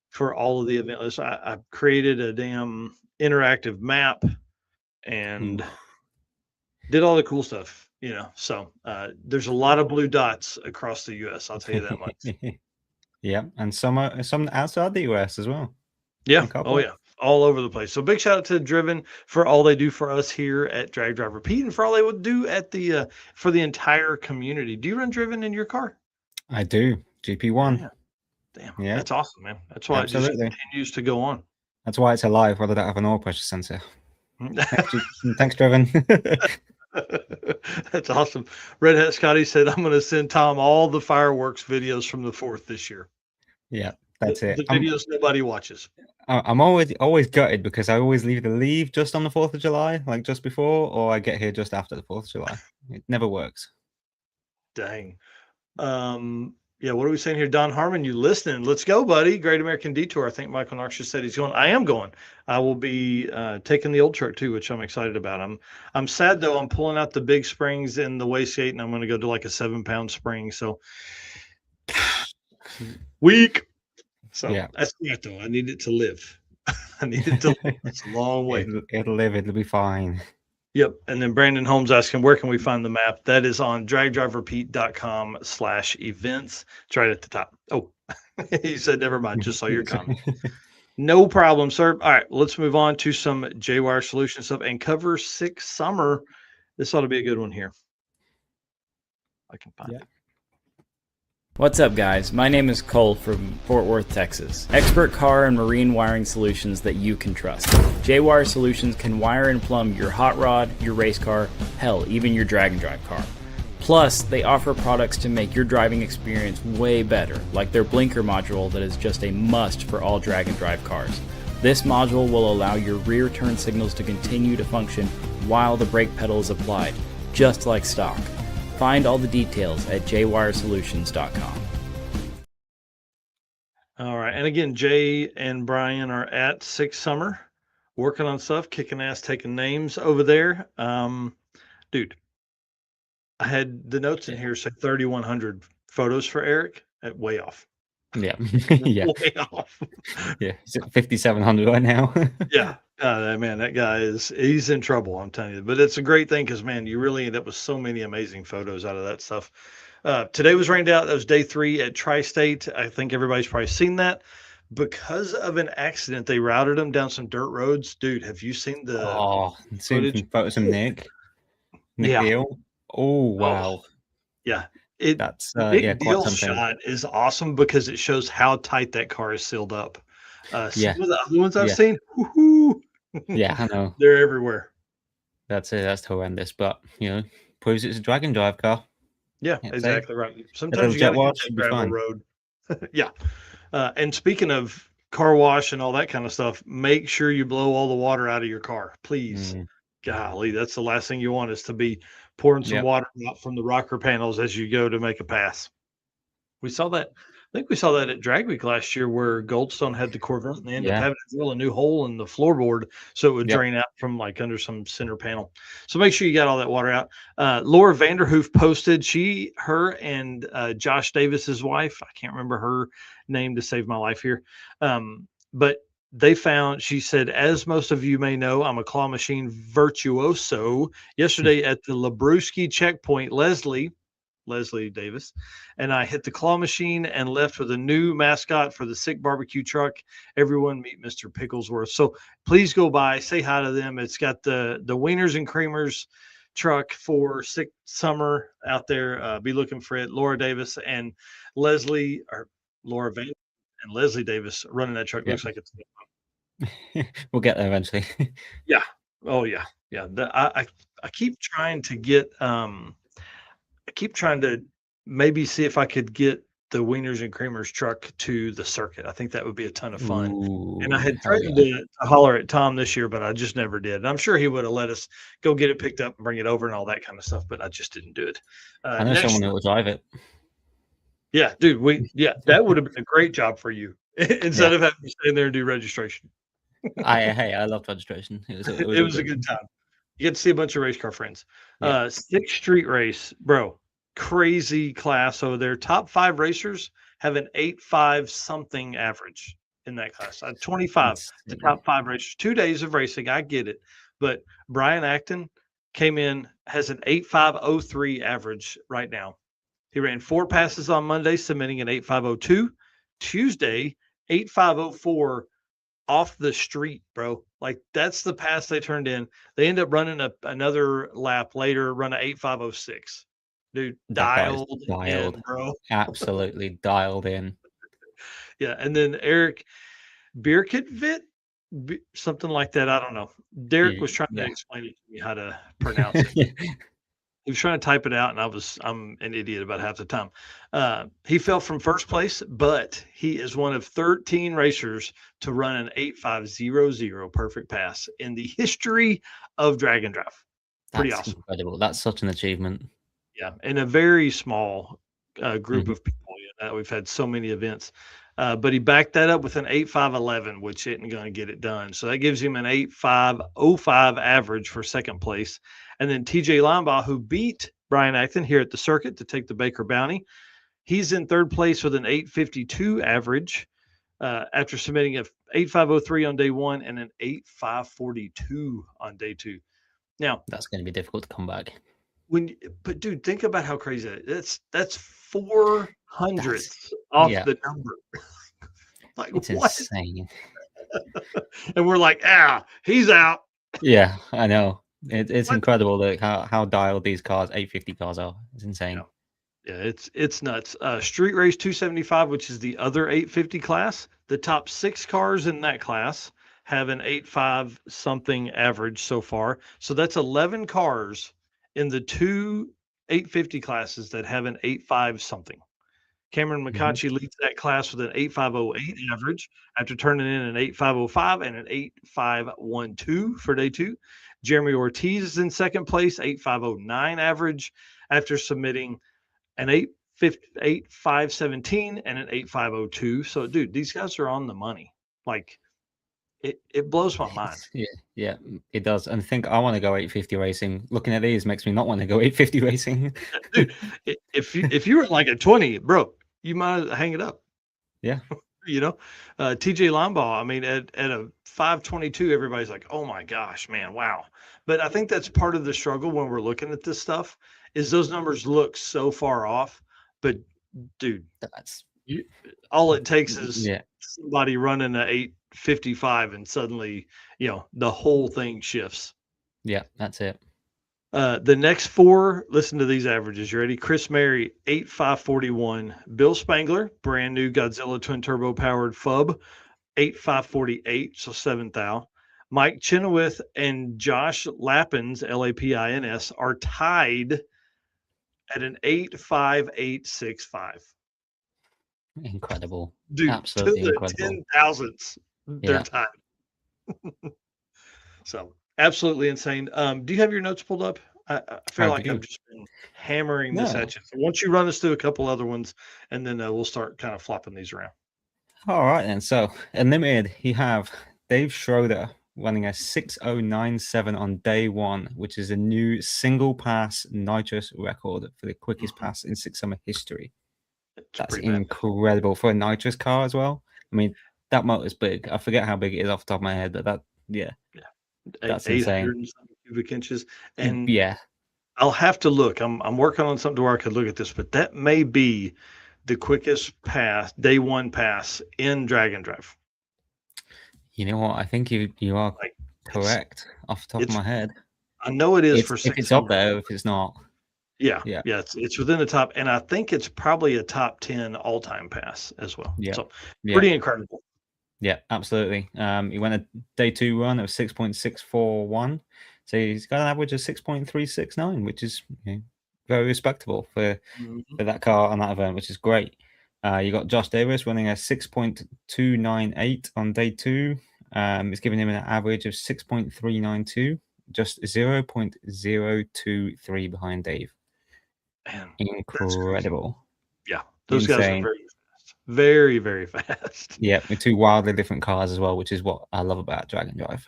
for all of the event lists. I created a damn interactive map and did all the cool stuff, So there's a lot of blue dots across the U.S. I'll tell you that much. Yeah, and some outside the U.S. as well. Yeah. Oh yeah, all over the place. So big shout out to Driven for all they do for us here at Drag Drive Repeat and for all they would do at the for the entire community. Do you run Driven in your car? I do. GP1. Yeah. Damn. Yeah. That's awesome, man. That's why it just continues to go on. That's why it's alive, whether they have an oil pressure sensor. Thanks, Driven. That's awesome. Red Hat Scotty said, I'm going to send Tom all the fireworks videos from the 4th this year. Yeah, that's it. The videos nobody watches. I'm always gutted because I always leave just on the 4th of July, like just before, or I get here just after the 4th of July. It never works. Dang. Yeah, what are we saying here? Don Harmon, you listening? Let's go, buddy. Great American Detour. I think Michael Knox just said he's going. I am going. I will be taking the old truck too, which I'm excited about. I'm sad though. I'm pulling out the big springs in the wastegate, and I'm going to go to like a 7-pound spring. So weak. So yeah, that's not though. I need it to live. I need it to live. It's a long way. It'll live. It'll be fine. Yep. And then Brandon Holmes asking, where can we find the map? That is on dragdriverepeat.com/events. It's right at the top. Oh, he said, never mind. Just saw your comment. No problem, sir. All right. Let's move on to some J-Wire solution stuff and cover 6 summer. This ought to be a good one here. I can find it. What's up, guys? My name is Cole from Fort Worth, Texas. Expert car and marine wiring solutions that you can trust. J-Wire Solutions can wire and plumb your hot rod, your race car, hell, even your drag and drive car. Plus, they offer products to make your driving experience way better, like their blinker module that is just a must for all drag and drive cars. This module will allow your rear turn signals to continue to function while the brake pedal is applied, just like stock. Find all the details at jwiresolutions.com. All right. And again, Jay and Brian are at 6 Summer working on stuff, kicking ass, taking names over there. Dude, I had the notes in here say 3,100 photos for Eric. Way off. Yeah. Yeah. Way off. Yeah. He's at 5,700 right now. Yeah. Man, that guy he's in trouble, I'm telling you. But it's a great thing because, man, you really end up with so many amazing photos out of that stuff. Today was rained out. That was day 3 at Tri-State. I think everybody's probably seen that. Because of an accident, they routed them down some dirt roads. Dude, have you seen the Oh, seeing footage? some photos of Nick Yeah. Deal. Oh wow, Yeah. that's Nick quite Deal's something. shot is awesome because it shows how tight that car is sealed up. Yeah, Some of the other ones I've yeah. seen, whoo-hoo, Yeah, I know. they're everywhere. That's horrendous, but proves it's a drag and drive car. Yeah, Can't say. exactly right. A Sometimes little you jet got to hit wash that should be gravel fine. road. Yeah. And speaking of car wash and all that kind of stuff, make sure you blow all the water out of your car, please. Mm, Golly, that's the last thing you want is to be pouring some Yep. water out from the rocker panels as you go to make a pass. We saw that. I think we saw that at Drag Week last year where Goldstone had the Corvette and they ended up Yeah. having to drill a new hole in the floorboard so it would Yep. drain out from like under some center panel. So make sure you got all that water out. Laura Vanderhoof posted, her and Josh Davis's wife, I can't remember her name to save my life here. But they found, she said, as most of you may know, I'm a claw machine virtuoso. Yesterday at the Labruski checkpoint, Leslie Davis, and I hit the claw machine and left with a new mascot for the Sick Barbecue truck. Everyone meet Mr. Picklesworth. So please go by, say hi to them. It's got the Wieners and Creamers truck for Sick Summer out there. Be looking for it. Laura Davis and Laura Van and Leslie Davis running that truck. Yep. Looks like it's We'll get there eventually. yeah. Oh yeah. Yeah. I keep trying to get I keep trying to maybe see if I could get the Wieners and Creamers truck to the circuit. I think that would be a ton of fun. And I had Hell threatened yeah. to holler at Tom this year, but I just never did. And I'm sure he would have let us go get it picked up and bring it over and all that kind of stuff, but I just didn't do it. I know Next someone year- who will drive it. yeah, dude, that would have been a great job for you instead of having to stay there and do registration. I loved registration. It was It was a good time. You get to see a bunch of race car friends. Yeah. 6th Street race, bro. Crazy class over there. Top 5 racers have an 8.5 something average in that class. 25, the top 5 racers. 2 days of racing. I get it. But Brian Acton came in, has an 8.503 average right now. He ran 4 passes on Monday, submitting an 8.502. Tuesday, 8.504 off the street, bro. Like that's the pass they turned in. They end up running another lap later, run a 8.506. Dude, That guy's dialed in, bro. Absolutely dialed in. Yeah, and then Eric Birkitvit, something like that. I don't know. Derek was trying to explain it to me how to pronounce it. He was trying to type it out, and I'm an idiot about half the time. He fell from first place, but he is one of 13 racers to run an 8.500 perfect pass in the history of drag and drive. Pretty That's awesome. incredible. That's such an achievement. Yeah, in a very small group of people. We've had so many events. But he backed that up with an 8.511, which isn't going to get it done. So that gives him an 8.505 average for second place. And then TJ Limbaugh, who beat Brian Acton here at the circuit to take the Baker Bounty, he's in third place with an 8.52 average after submitting a 8.503 on day 1 and an 8.542 on day 2. Now that's going to be difficult to come back. But dude, think about how crazy that is. That's 400 off the number. Like it's what? Insane. And we're like, he's out. Yeah, I know. It's incredible that how dialed these cars, 850 cars are. It's insane. Yeah, it's nuts. Street Race 275, which is the other 850 class. The top 6 cars in that class have an 8.5 something average so far. So that's 11 cars in the 2 850 classes that have an 8.5 something. Cameron McCaughey leads that class with an 8.508 average after turning in an 8.505 and an 8.512 for day 2. Jeremy Ortiz is in second place, 8.509 average after submitting an 8.517 and an 8.502. So, dude, these guys are on the money. Like, it blows my mind. Yeah, it does. And I think I want to go 850 racing. Looking at these makes me not want to go 850 racing. Dude, if you were like a 20, bro, you might hang it up. Yeah. TJ Limbaugh, I mean, at a 522, everybody's like, oh my gosh, man, wow. But I think that's part of the struggle when we're looking at this stuff is those numbers look so far off. but dude, That's all it takes is yeah, somebody running a 855 and suddenly, the whole thing shifts. yeah, that's it. The next four, listen to these averages. You ready? Chris Mary, 8.541. Bill Spangler, brand new Godzilla twin turbo powered FUB, 8.548, so 7th thou. Mike Chenoweth and Josh Lappins, Lapins, are tied at an 8.5865. Incredible. Dude, to Absolutely the incredible. 10,000ths, they're Yeah. tied. So absolutely insane. Do you have your notes pulled up? I feel I like do. I've just been hammering this No. at you. So once you run us through a couple other ones, and then we'll start kind of flopping these around. All right then. So unlimited, you have Dave Schroeder running a 6097 on day one, which is a new single pass nitrous record for the quickest pass in Six Summer history. It's That's pretty bad. incredible for a nitrous car as well. I mean, that motor's big. I forget how big it is off the top of my head, but that's 800 insane. and something cubic inches. And Yeah, I'll have to look. I'm working on something to where I could look at this, but that may be the quickest pass, day one pass in Drag and Drive. you know what? I think you are Like, correct off the top of it's- my head. I know it is It's, for if 6 it's up there, if it's not, Yeah. Yeah. It's within the top, and I think it's probably a top 10 all-time pass as well. Yeah. So yeah, pretty incredible. yeah, absolutely. He went a day two run of 6.641, so he's got an average of 6.369, which is very respectable for that car on that event, which is great. You got Josh Davis running a 6.298 on day two. It's giving him an average of 6.392, just 0.023 behind Dave. Man, Incredible. yeah, those guys are Insane. very fast. Very, very fast. Yeah, with two wildly different cars as well, which is what I love about Drag and Drive.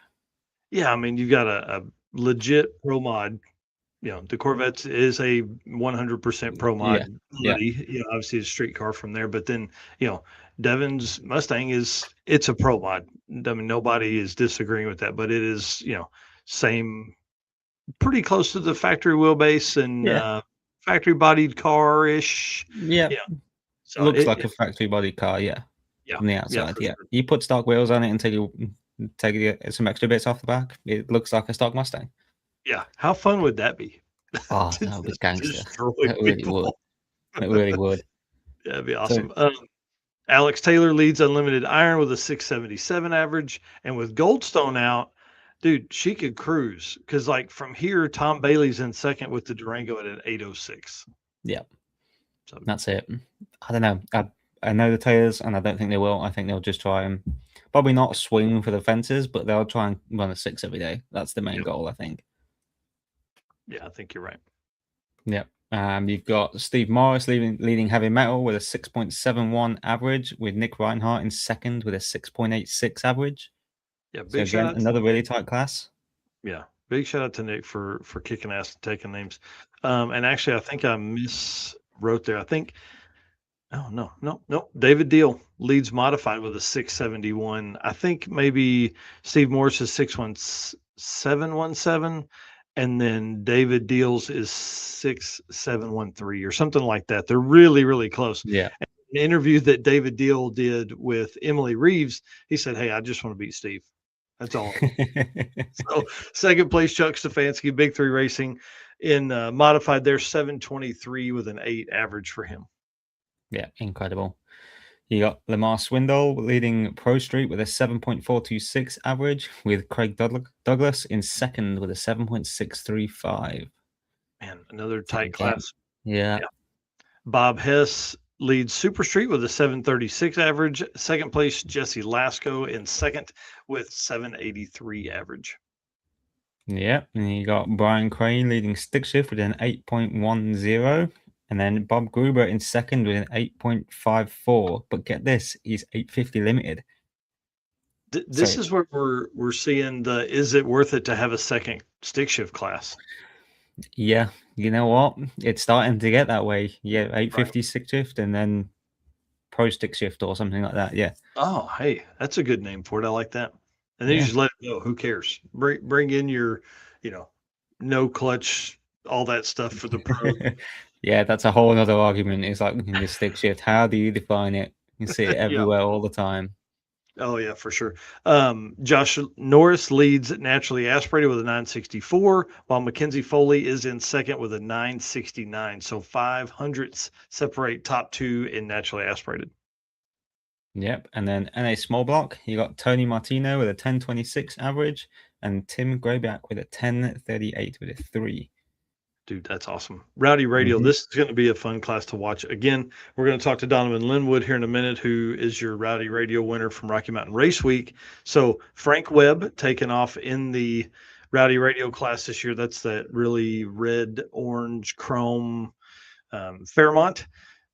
Yeah, I mean, you've got a legit pro mod. The Corvette is a 100% pro mod. Yeah. Obviously, it's a street car from there. But then, Devin's Mustang it's a pro mod. I mean, nobody is disagreeing with that. But it is, same, pretty close to the factory wheelbase and factory bodied car ish. Yeah. So looks like a factory body car, from the outside. for sure. You put stock wheels on it and take some extra bits off the back. It looks like a stock Mustang. Yeah, how fun would that be? Oh, that would be gangster. Destroy It really people. would. It really would. Yeah, that'd be awesome. Alex Taylor leads Unlimited Iron with a 677 average, and with Goldstone out, dude, she could cruise because from here, Tom Bailey's in second with the Durango at an 806. Yeah, so that's it. I don't know. I know the Taylors, and I don't think they will. I think they'll just try and probably not swing for the fences, but they'll try and run a 6 every day. That's the main goal, I think. Yeah, I think you're right. Yep. You've got Steve Morris leading heavy metal with a 6.71 average, with Nick Reinhardt in second with a 6.86 average. Yeah, big shout out. Another really tight class. Yeah, big shout out to Nick for kicking ass and taking names. And actually, I think I miswrote there. I think. Oh no. David Deal leads modified with a 671. I think maybe Steve Morris is 61717. And then David Deals is 6713 or something like that. They're really, really close. Yeah. And an interview that David Deal did with Emily Reeves, he said, "Hey, I just want to beat Steve. That's all." So second place, Chuck Stefanski, Big Three Racing in modified. They're 723 with an 8 average for him. Yeah, incredible. You got Lamar Swindle leading Pro Street with a 7.426 average, with Craig Douglas in second with a 7.635. Man, another tight class. Yeah. Bob Hess leads Super Street with a 736 average. Second place, Jesse Lasco in second with 783 average. Yeah, and you got Brian Crane leading Stick Shift with an 8.10. And then Bob Gruber in second with an 8.54. But get this, he's 850 limited. This is where we're seeing the is it worth it to have a second stick shift class? Yeah, you know what? It's starting to get that way. Yeah, 850 stick shift and then pro stick shift or something like that. Yeah. Oh, hey, that's a good name for it. I like that. And then you just let it go. Who cares? Bring in your, no clutch, all that stuff for the pro. Yeah, that's a whole other argument. It's like in the stick shift. How do you define it? You see it Yeah. everywhere all the time. Oh yeah, for sure. Josh Norris leads naturally aspirated with a 964, while Mackenzie Foley is in second with a 969. So 500ths separate top two in naturally aspirated. Yep. And then NA small block, you got Tony Martino with a 1026 average and Tim Grabiak with a 1038 with a 3. Dude, that's awesome. Rowdy Radio, this is going to be a fun class to watch. Again, we're going to talk to Donovan Linwood here in a minute, who is your Rowdy Radio winner from Rocky Mountain Race Week. So Frank Webb taking off in the Rowdy Radio class this year. That's that really red, orange, chrome Fairmont,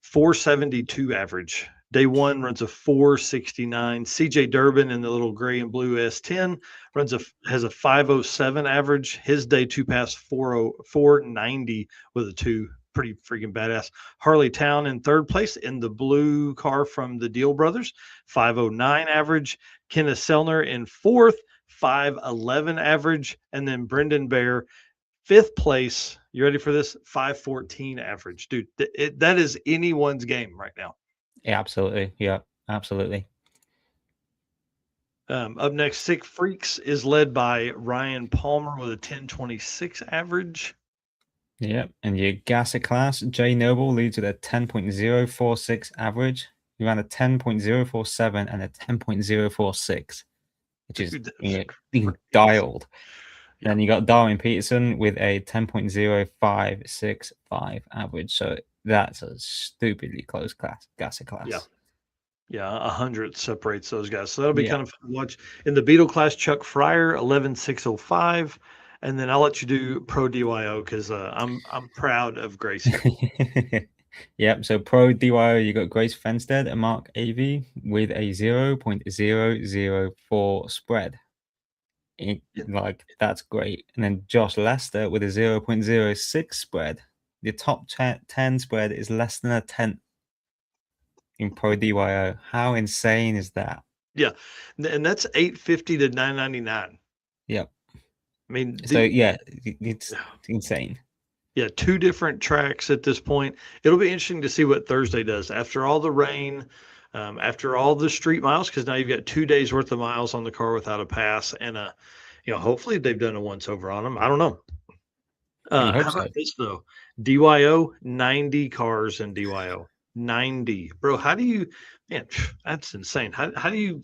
472 average. Day one runs a 469. CJ Durbin in the little gray and blue S10 has a 507 average. His day two pass 490 with a 2. Pretty freaking badass. Harley Town in third place in the blue car from the Deal Brothers, 509 average. Kenneth Selner in fourth, 511 average. And then Brendan Bear, fifth place. You ready for this? 514 average. Dude, that is anyone's game right now. Yeah, absolutely. Yeah, absolutely. Up next, Sick Freaks is led by Ryan Palmer with a 1026 average. Yep. And your Gasset class, Jay Noble leads with a 10.046 average. You ran a 10.047 and a 10.046, which is being dialed. Yeah. Then you got Darwin Peterson with a 10.0565 average. So that's a stupidly close Gasset class. Yeah. Yeah, 100 separates those guys. So that'll be kind of fun to watch. In the Beetle class, Chuck Fryer, 11.605. And then I'll let you do Pro DYO because I'm proud of Gracie. Yep. So Pro DYO, you got Grace Fenstead and Mark AV with a 0.004 spread. Like, that's great. And then Josh Lester with a 0.06 spread. The top 10 spread is less than a 10th in Pro DYO. How insane is that? Yeah. And that's 850 to 999. Yep. I mean, it's insane. Yeah, 2 different tracks at this point. It'll be interesting to see what Thursday does after all the rain, after all the street miles, because now you've got 2 days worth of miles on the car without a pass, and hopefully they've done a once over on them. I don't know. How about this though? DYO, 90 cars in DYO. 90, bro. How do you, man, that's insane. How do you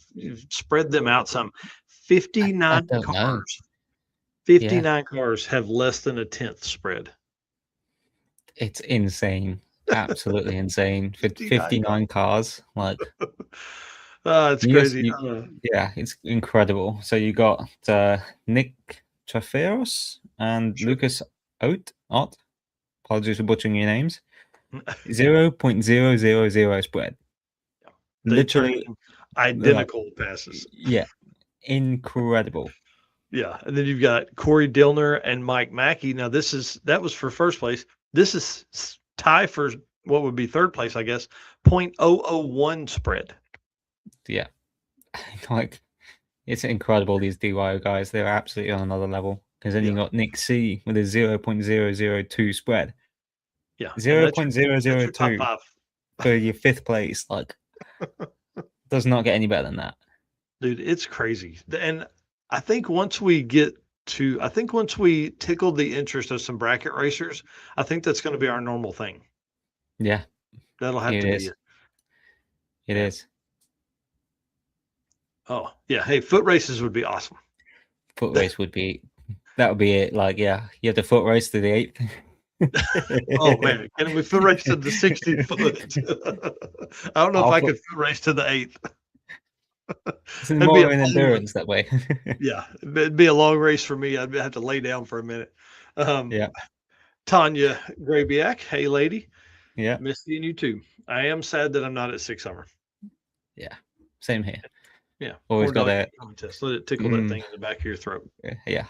spread them out some? 59 cars. 59 cars have less than a 10th spread. It's insane. Absolutely insane. 59 cars. Like, it's crazy. Yeah, it's incredible. So you got Nick Traferos and Lucas Ott. Apologies for butchering your names. 0.000 spread. Yeah. Literally identical passes. Yeah. Incredible. Yeah. And then you've got Corey Dillner and Mike Mackey. Now that was for first place. This is tie for what would be third place, I guess. 0.001 spread. Yeah. Like, it's incredible, these DYO guys. They're absolutely on another level. Because then you got Nick C with a 0.002 spread. Yeah. 0.002 for your fifth place. Like, does not get any better than that. Dude, it's crazy. And I think once we tickle the interest of some bracket racers, I think that's going to be our normal thing. Yeah. That'll have to be it. It is. Oh, yeah. Hey, foot races would be awesome. Foot race that would be it. Like, yeah, you have the foot race to the 8th. Oh man, can we foot race to the 60 foot? I don't know if I could foot race to the 8th. It's more of an endurance that way. Yeah, it'd be a long race for me. I'd have to lay down for a minute. Tanya Grabiak, hey lady. Yeah, miss seeing you too. I am sad that I'm not at Six Summer. Yeah, same here. Yeah, always got that. Let it tickle that thing in the back of your throat. Yeah.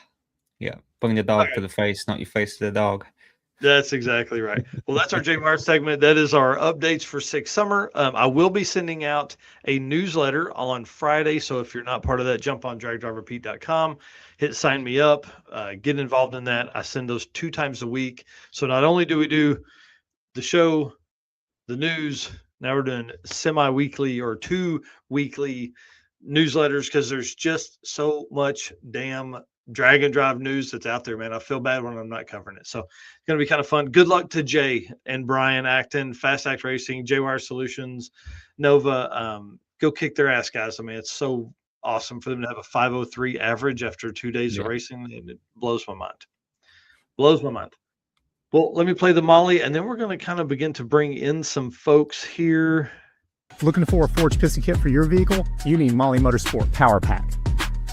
Bring the dog to the face, not your face to the dog. That's exactly right. Well, that's our JMR segment. That is our updates for Six Summer. I will be sending out a newsletter on Friday. So if you're not part of that, jump on dragdriverpete.com, hit sign me up, get involved in that. I send those 2 times a week. So not only do we do the show, the news. Now we're doing semi-weekly or 2 weekly newsletters because there's just so much damn drag and drive news that's out there, man. I feel bad when I'm not covering it. So it's going to be kind of fun. Good luck to Jay and Brian Acton, Fast Act Racing, J-Wire Solutions, Nova. Go kick their ass, guys. I mean, it's so awesome for them to have a 503 average after 2 days of racing, and it blows my mind. Blows my mind. Well, let me play the Molly, and then we're going to kind of begin to bring in some folks here. If looking for a forged piston kit for your vehicle, you need Molly Motorsport Power Pack.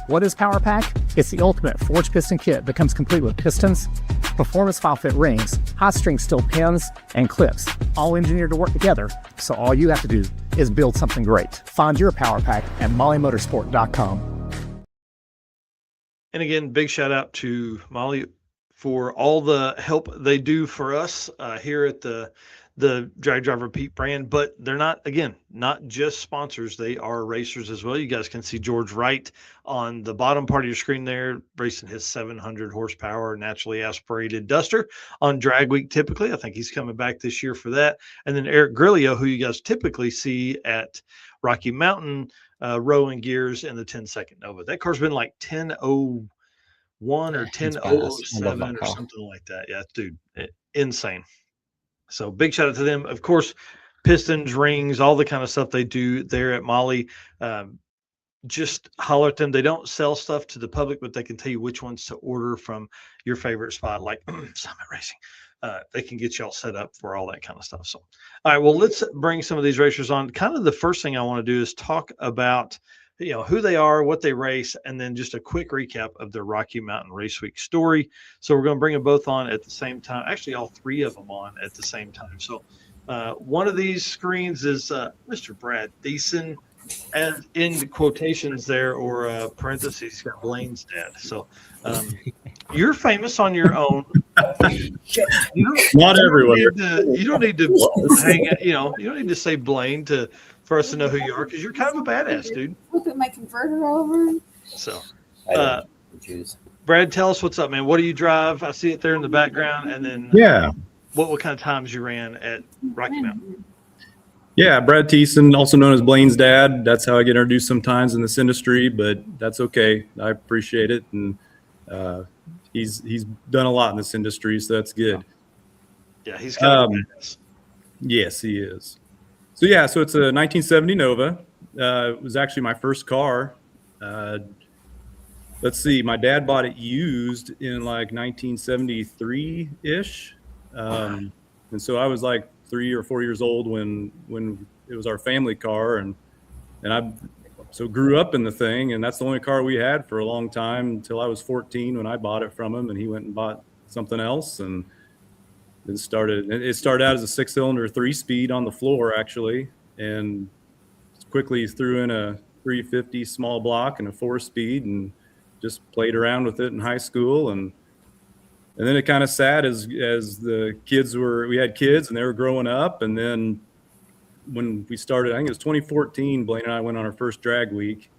What is Power Pack? It's the ultimate forged piston kit that comes complete with pistons, performance file fit rings, hot string steel pins, and clips, all engineered to work together, so all you have to do is build something great. Find your Power Pack at mollymotorsport.com. And again, big shout out to Molly for all the help they do for us here at the Drag Driver Pete brand. But they're not just sponsors. They are racers as well. You guys can see George Wright on the bottom part of your screen there, racing his 700 horsepower naturally aspirated Duster on Drag Week typically. I think he's coming back this year for that. And then Eric Grillo, who you guys typically see at Rocky Mountain rowing gears in the 10-second Nova. That car's been like 10:01 or 10:07 or something like that. Yeah, dude, insane. So big shout out to them. Of course, pistons, rings, all the kind of stuff they do there at Molly. Just holler at them. They don't sell stuff to the public, but they can tell you which ones to order from your favorite spot, like Summit Racing. They can get you all set up for all that kind of stuff. So, all right, well, let's bring some of these racers on. Kind of the first thing I want to do is talk about who they are, what they race, and then just a quick recap of their Rocky Mountain Race Week story. So we're going to bring them both on at the same time. Actually, all three of them on at the same time. So one of these screens is Mr. Brad Thiessen, and in quotations there or parentheses, got Blaine's dad. So you're famous on your own. Not everywhere. You don't need to hang it. You don't need to say Blaine for us to know who you are, because you're kind of a badass, dude. Look at my converter over. So, Brad, tell us what's up, man. What do you drive? I see it there in the background. And then, what kind of times you ran at Rocky Mountain? Yeah, Brad Thiessen, also known as Blaine's dad. That's how I get introduced sometimes in this industry, but that's okay. I appreciate it, and he's done a lot in this industry, so that's good. Yeah, he's kind of badass. Yes, he is. So it's a 1970 Nova. It was actually my first car. Let's see, my dad bought it used in like 1973-ish. And so I was like 3 or 4 years old when it was our family car, and I grew up in the thing, and that's the only car we had for a long time until I was 14 when I bought it from him, and he went and bought something else, and it started out as a 6-cylinder 3-speed on the floor actually, and quickly threw in a 350 small block and a 4-speed and just played around with it in high school, and then it kind of sat as the kids we had kids and they were growing up. And then when we started, I think it was 2014, Blaine and I went on our first drag week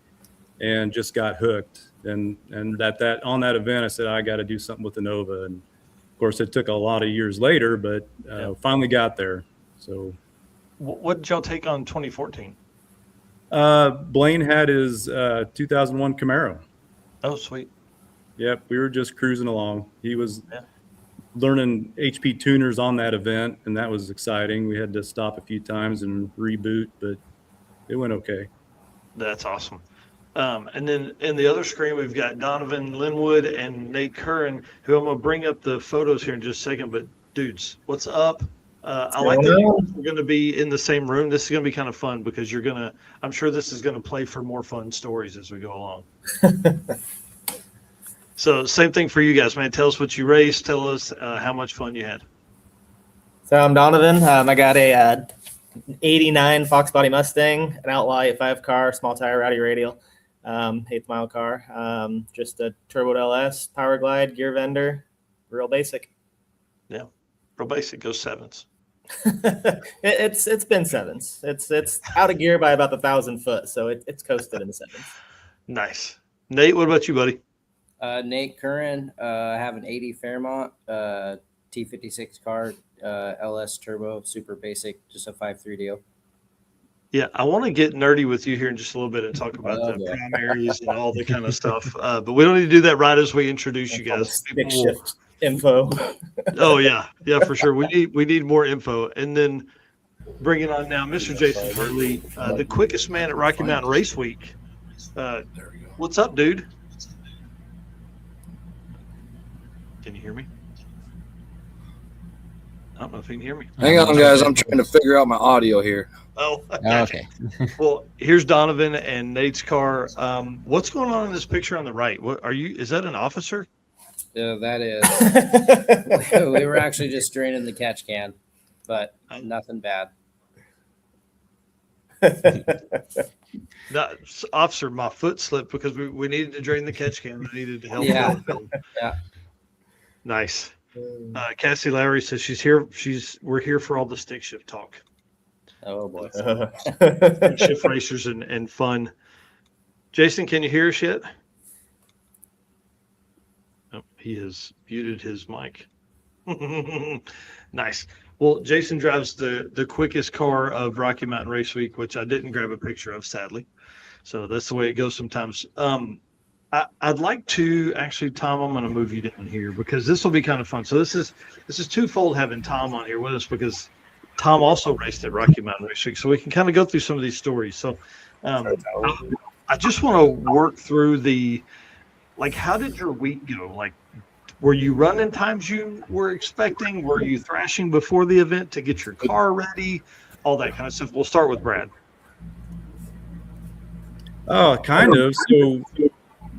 and just got hooked. And on that event, I said, I got to do something with the Nova. And of course it took a lot of years later, but finally got there. So what did y'all take on 2014? Blaine had his 2001 Camaro. Oh, sweet. Yep, we were just cruising along. He was learning HP tuners on that event, and that was exciting. We had to stop a few times and reboot, but it went okay. That's awesome. And then in the other screen, we've got Donovan Linwood and Nate Curran, who I'm going to bring up the photos here in just a second. But dudes, what's up? I like that we're going to be in the same room. This is going to be kind of fun because I'm sure this is going to play for more fun stories as we go along. So same thing for you guys, man. Tell us what you raced. Tell us how much fun you had. So I'm Donovan. I got a 89 Fox Body Mustang, an Outlaw 85 car, small tire, rowdy radial, 8th mile car. Just a turbo LS, power glide, gear vendor, real basic. Yeah, real basic. Goes 7s. It's been 7s. It's out of gear by about 1,000 foot, so it's coasted in the 7s. Nice. Nate, what about you, buddy? Nate Curran. I have an 80 Fairmont T56 car, LS turbo, super basic, just a 5.3 deal. Yeah, I want to get nerdy with you here in just a little bit and talk about Oh, the boy. primaries and all the kind of stuff. But we don't need to do that right as we introduce you All the guys. stick People will- shift info. Oh yeah, for sure. We need more info. And then bringing on now Mr. Jason Hurley, the quickest man at Rocky Mountain Race Week. What's up, dude? Can you hear me? I don't know if you can hear me. Hang on, guys. I'm trying to figure out my audio here. Oh, Okay. Well, here's Donovan and Nate's car. What's going on in this picture on the right? What are you? Is that an officer? Yeah, that is. We were actually just draining the catch can, but nothing bad. No, officer, my foot slipped because we needed to drain the catch can. I needed to help. Yeah. Yeah. Nice. Cassie Lowry says she's here. We're here for all the stick shift talk. Oh boy. Stick shift racers and fun. Jason, can you hear us yet? Oh, he has muted his mic. Nice. Well, Jason drives the quickest car of Rocky Mountain Race Week, which I didn't grab a picture of, sadly. So that's the way it goes sometimes. I'd like to actually, Tom, I'm going to move you down here because this will be kind of fun. So this is twofold having Tom on here with us because Tom also raced at Rocky Mountain Race Week. So we can kind of go through some of these stories. So I just want to work through how did your week go? Like, were you running times you were expecting? Were you thrashing before the event to get your car ready? All that kind of stuff. We'll start with Brad. Oh, kind of. So,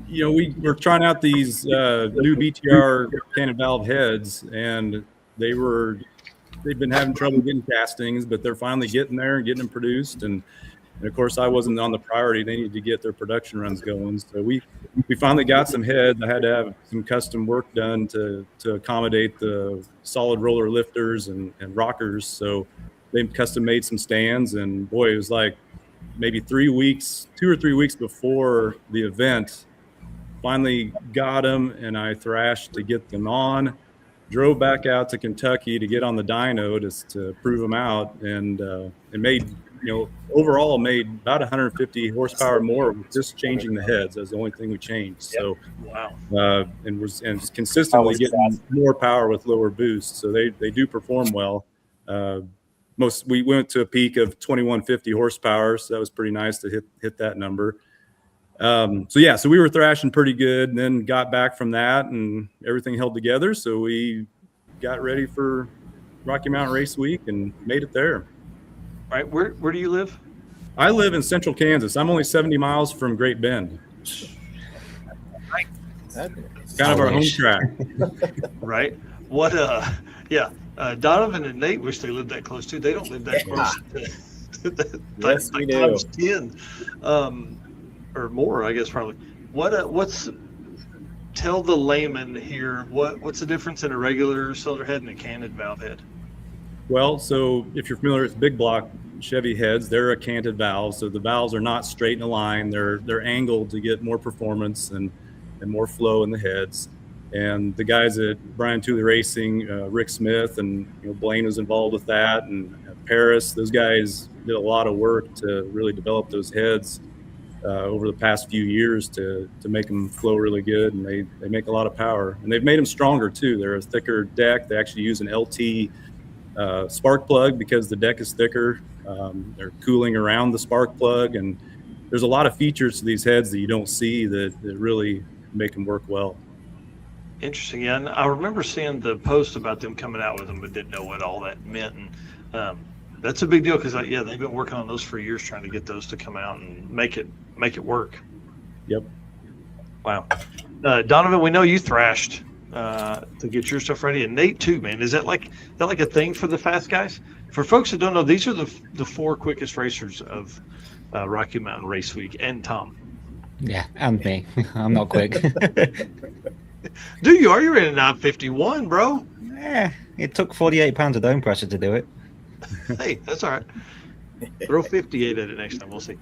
we were trying out these new BTR cannon valve heads, and they've been having trouble getting castings, but they're finally getting there and getting them produced. And of course, I wasn't on the priority. They needed to get their production runs going. So we finally got some heads. I had to have some custom work done to accommodate the solid roller lifters and rockers. So they custom made some stands, and boy, it was like maybe 2 or 3 weeks before the event. Finally got them, and I thrashed to get them on. Drove back out to Kentucky to get on the dyno to prove them out, and it made overall made about 150 horsepower more with just changing the heads. That's the only thing we changed. So wow, and was consistently getting more power with lower boost. So they do perform well. We went to a peak of 2150 horsepower, so that was pretty nice to hit that number. So we were thrashing pretty good, and then got back from that, and everything held together. So we got ready for Rocky Mountain Race Week and made it there. All right, where do you live? I live in central Kansas. I'm only 70 miles from Great Bend. It's kind of our home track. Right. What? Donovan and Nate wish they lived that close too. They don't live that close. Yes, we do. Times 10. Or more, I guess, probably. Tell the layman here, what's the difference in a regular cylinder head and a canted valve head? Well, so if you're familiar with big block Chevy heads, they're a canted valve. So the valves are not straight in a line. They're angled to get more performance and more flow in the heads. And the guys at Brian Tooley Racing, Rick Smith, and Blaine was involved with that, and Paris, those guys did a lot of work to really develop those heads over the past few years to make them flow really good, and they make a lot of power, and they've made them stronger too. They're a thicker deck. They actually use an LT spark plug because the deck is thicker. They're cooling around the spark plug, and there's a lot of features to these heads that you don't see that really make them work well. Interesting. Yeah, and I remember seeing the post about them coming out with them, but didn't know what all that meant. And that's a big deal because they've been working on those for years, trying to get those to come out and make it work. Yep. Wow. Donovan, we know you thrashed to get your stuff ready, and Nate too, man. Is that like a thing for the fast guys? For folks that don't know, these are the four quickest racers of Rocky Mountain Race Week, and Tom. Yeah, and me. I'm not quick. Dude, you're in a 951, bro. Yeah, it took 48 pounds of dome pressure to do it. Hey, that's all right. Throw 58 at it next time. We'll see.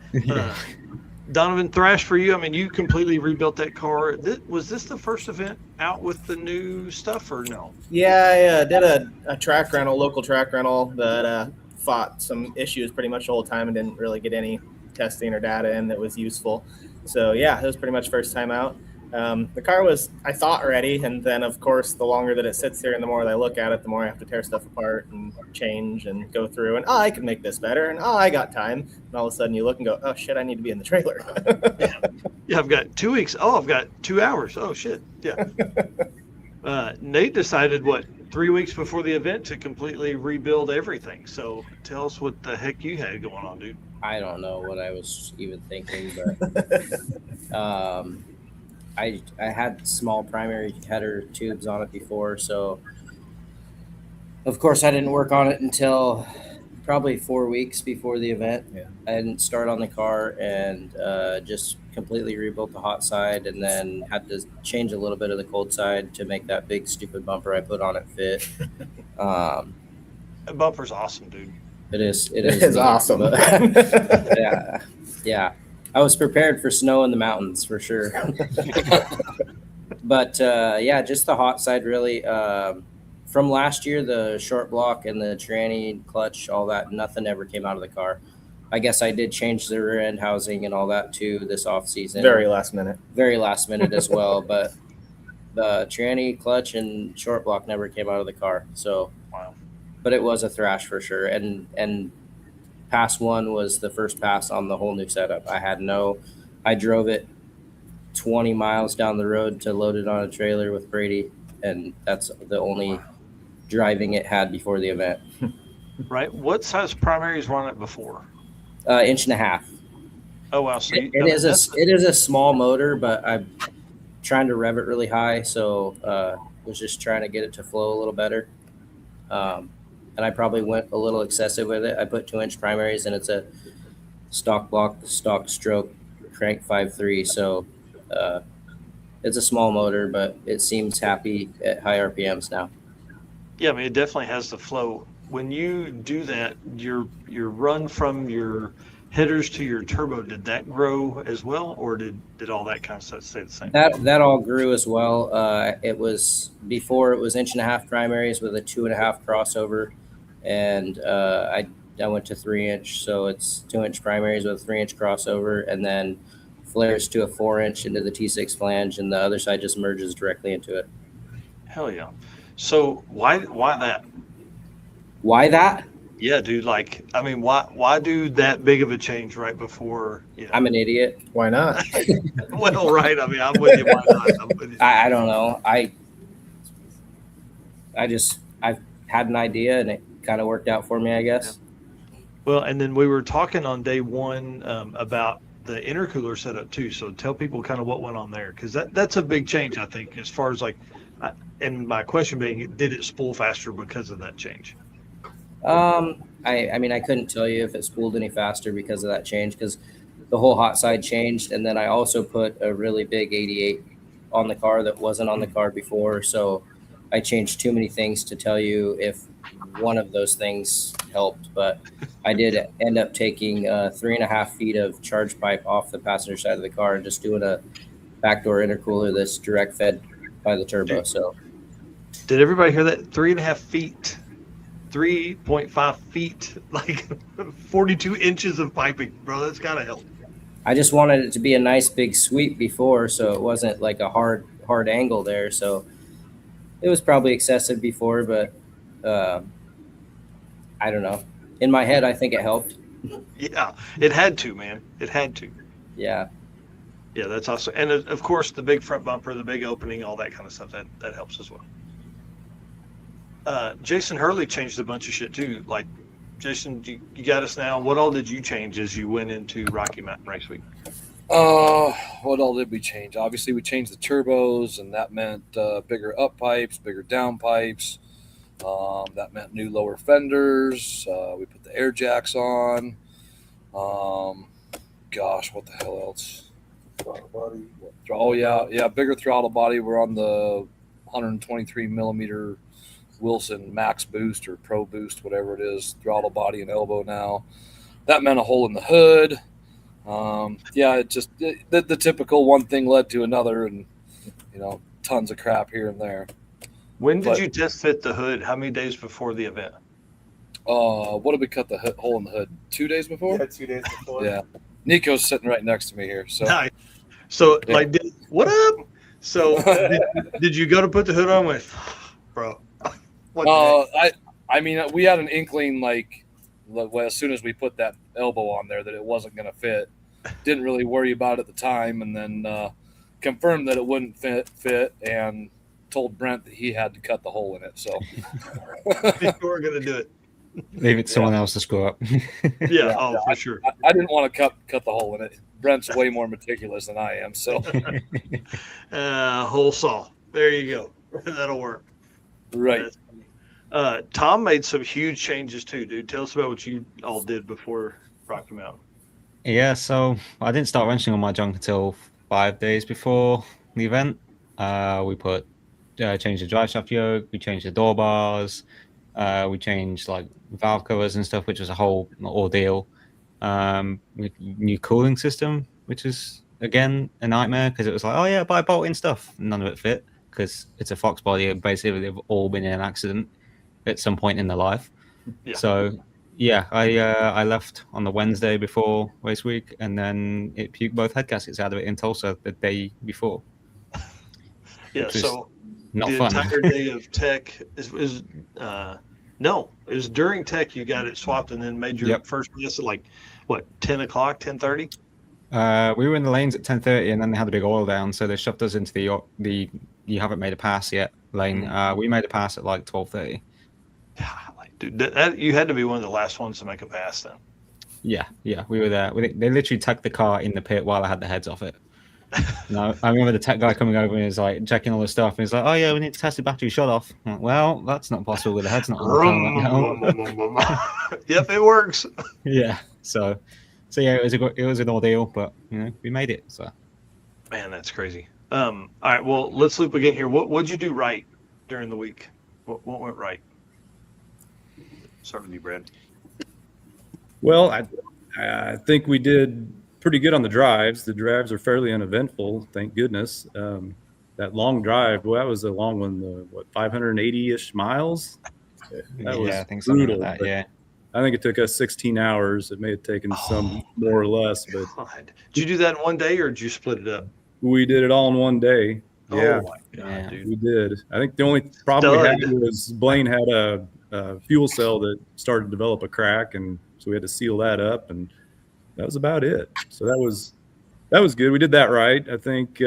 Donovan, Thrash for you. I mean, you completely rebuilt that car. Was this the first event out with the new stuff or no? Yeah, I did a track rental, local track rental that fought some issues pretty much the whole time and didn't really get any testing or data in that was useful. So yeah, it was pretty much first time out. The car was, I thought, ready, and then of course, the longer that it sits there and the more that I look at it, the more I have to tear stuff apart and change and go through. And I can make this better, and I got time. And all of a sudden, you look and go, oh shit, I need to be in the trailer. Yeah, I've got 2 weeks. Oh, I've got 2 hours. Oh shit. Yeah. Nate decided 3 weeks before the event to completely rebuild everything. So tell us what the heck you had going on, dude. I don't know what I was even thinking, but I had small primary header tubes on it before, so of course I didn't work on it until probably 4 weeks before the event. Yeah. I didn't start on the car and just completely rebuilt the hot side, and then had to change a little bit of the cold side to make that big stupid bumper I put on it fit. That bumper's awesome, dude. It is It's awesome. Yeah. I was prepared for snow in the mountains for sure. But yeah, just the hot side really. From last year, the short block and the tranny clutch, all that, nothing ever came out of the car. I guess I did change the rear end housing and all that too this off season. Very last minute as well. But the tranny, clutch, and short block never came out of the car. So, wow. But it was a thrash for sure. And pass one was the first pass on the whole new setup. I drove it 20 miles down the road to load it on a trailer with Brady, and that's the only driving it had before the event. Right. What size primaries were on it before? 1.5 inches. Oh wow! So it is a small motor, but I'm trying to rev it really high, so was just trying to get it to flow a little better. And I probably went a little excessive with it. I put 2-inch primaries, and it's a stock block, stock stroke, crank 5.3. So it's a small motor, but it seems happy at high RPMs now. Yeah, I mean, it definitely has the flow. When you do that, your run from your headers to your turbo, did that grow as well, or did all that kind of stuff stay the same? That all grew as well. It was before it was 1.5 primaries with a 2.5 crossover, and I went to 3-inch, so it's 2-inch primaries with a 3-inch crossover, and then flares to a 4-inch into the T6 flange, and the other side just merges directly into it. Hell yeah! So why that? Why that? Yeah, dude. Like, I mean, why do that big of a change right before? You know? I'm an idiot. Why not? Well, right. I mean, I'm with you. Why not? I'm with you. I don't know. I had an idea, and it kind of worked out for me, I guess. Yeah. Well, and then we were talking on day one about the intercooler setup too. So tell people kind of what went on there, because that's a big change, I think, as far as like. And my question being, did it spool faster because of that change? I mean, I couldn't tell you if it spooled any faster because of that change, because the whole hot side changed, and then I also put a really big 88 on the car that wasn't on the car before. So I changed too many things to tell you if one of those things helped, but I did end up taking 3.5 feet of charge pipe off the passenger side of the car and just doing a backdoor intercooler that's direct fed by the turbo. So did everybody hear that? 3.5 feet, 3.5 feet, like 42 inches of piping, bro. That's gotta help. I just wanted it to be a nice big sweep before, so it wasn't like a hard angle there. So it was probably excessive before, but I don't know. In my head, I think it helped. Yeah, it had to, man. It had to. Yeah. Yeah, that's awesome. And of course, the big front bumper, the big opening, all that kind of stuff, that helps as well. Jason Hurley changed a bunch of shit too. Like, Jason, you got us now. What all did you change as you went into Rocky Mountain Race Week? What all did we change? Obviously, we changed the turbos, and that meant bigger up pipes, bigger down pipes. That meant new lower fenders. We put the air jacks on. Gosh, what the hell else? Throttle body. Oh yeah, bigger throttle body. We're on the 123 millimeter Wilson Max Boost or Pro Boost, whatever it is, throttle body and elbow now. That meant a hole in the hood. Yeah, it just the typical one thing led to another, and tons of crap here and there. When did But- you test fit the hood? How many days before the event? What did we cut the hole in the hood? 2 days before? Yeah, 2 days before. Yeah. Nico's sitting right next to me here. So Nice. So, Yeah. like, what up? So, did you go to put the hood on? And went, bro. What the heck? I mean, we had an inkling like as soon as we put that elbow on there that it wasn't going to fit. Didn't really worry about it at the time, and then confirmed that it wouldn't fit, and told Brent that he had to cut the hole in it. So You were going to do it. Leave it to someone else to screw up. Yeah. Oh, for sure. I didn't want to cut the hole in it. Brent's way more meticulous than I am. So Hole saw. There you go. That'll work. right. Tom made some huge changes too, dude. Tell us about what you all did before Rocky Mountain. Yeah, so I didn't start wrenching on my junk until 5 days before the event. We changed the drive shaft yoke, we changed the door bars, we changed like valve covers and stuff, which was a whole ordeal. New cooling system, which is again a nightmare because it was like, oh yeah, buy bolt-in stuff. None of it fit because it's a Fox body. And basically, they've all been in an accident at some point in their life. Yeah. So yeah, I left on the Wednesday before race week, and then it puked both head gaskets out of it in Tulsa the day before. Yeah. Which was So not the fun. entire day of tech no, it was during tech you got it swapped and then made your Yep. first pass at like what 10 o'clock, 10:30. We were in the lanes at 10:30, and then they had a big oil down, so they shoved us into the you haven't made a pass yet lane. We made a pass at like 12:30. Like, dude, that you had to be one of the last ones to make a pass then. Yeah, we were there. They literally tucked the car in the pit while I had the heads off it. No, I remember the tech guy coming over and he's like checking all the stuff. And he's like, "Oh yeah, we need to test the battery shut off." I'm like, well, that's not possible with the head's not on the car right now. Yep, it works. Yeah. So yeah, it was an ordeal, but we made it. So Man, that's crazy. All right, well, let's loop again here. What'd you do right during the week? What went right? Start with you, Brad. Well, I think we did pretty good on the drives. The drives are fairly uneventful, thank goodness. That long drive, well, that was a long one, 580-ish miles? That was I think something brutal. like that. Yeah. I think it took us 16 hours. It may have taken some more or less, but God. Did you do that in one day or did you split it up? we did it all in one day. Yeah, Oh my God, Yeah. dude. we did. I think the only problem we had Stud. was Blaine had a fuel cell that started to develop a crack, and so we had to seal that up, and that was about it. So that was good. We did that right. I think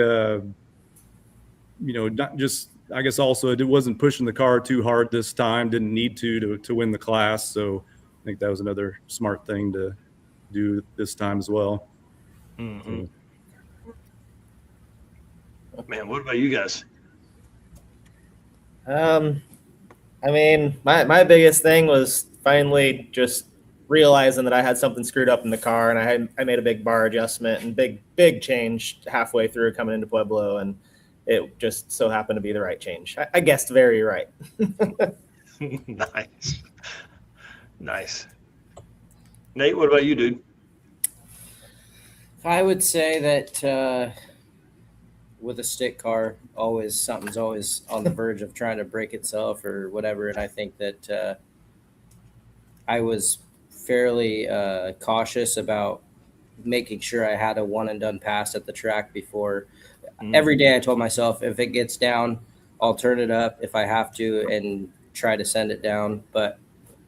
not just. I guess also it wasn't pushing the car too hard this time. Didn't need to win the class. So I think that was another smart thing to do this time as well. Mm-hmm. Man, what about you guys? I mean, my biggest thing was finally just realizing that I had something screwed up in the car, and I made a big bar adjustment and big change halfway through coming into Pueblo, and it just so happened to be the right change. I guessed very right. Nice. Nate, what about you, dude? I would say that with a stick car, something's always on the verge of trying to break itself or whatever. And I think that I was fairly cautious about making sure I had a one and done pass at the track before. Every day I told myself, if it gets down, I'll turn it up if I have to and try to send it down. But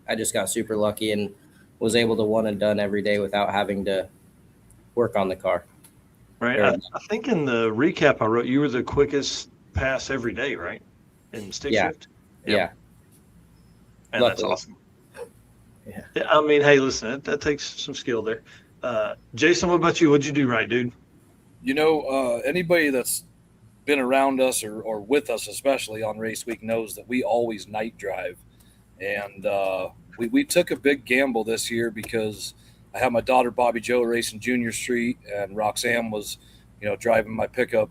I just got super lucky and was able to one and done every day without having to work on the car. Right. I think in the recap I wrote, you were the quickest pass every day, right? In stick shift. Yeah. And that's Luckily. awesome. Yeah. I mean, hey, listen, that takes some skill there. Jason, what about you? What'd you do right, dude? Anybody that's been around us or with us, especially on race week, knows that we always night drive. And we took a big gamble this year because I had my daughter Bobby Joe racing Junior Street, and Roxanne was, driving my pickup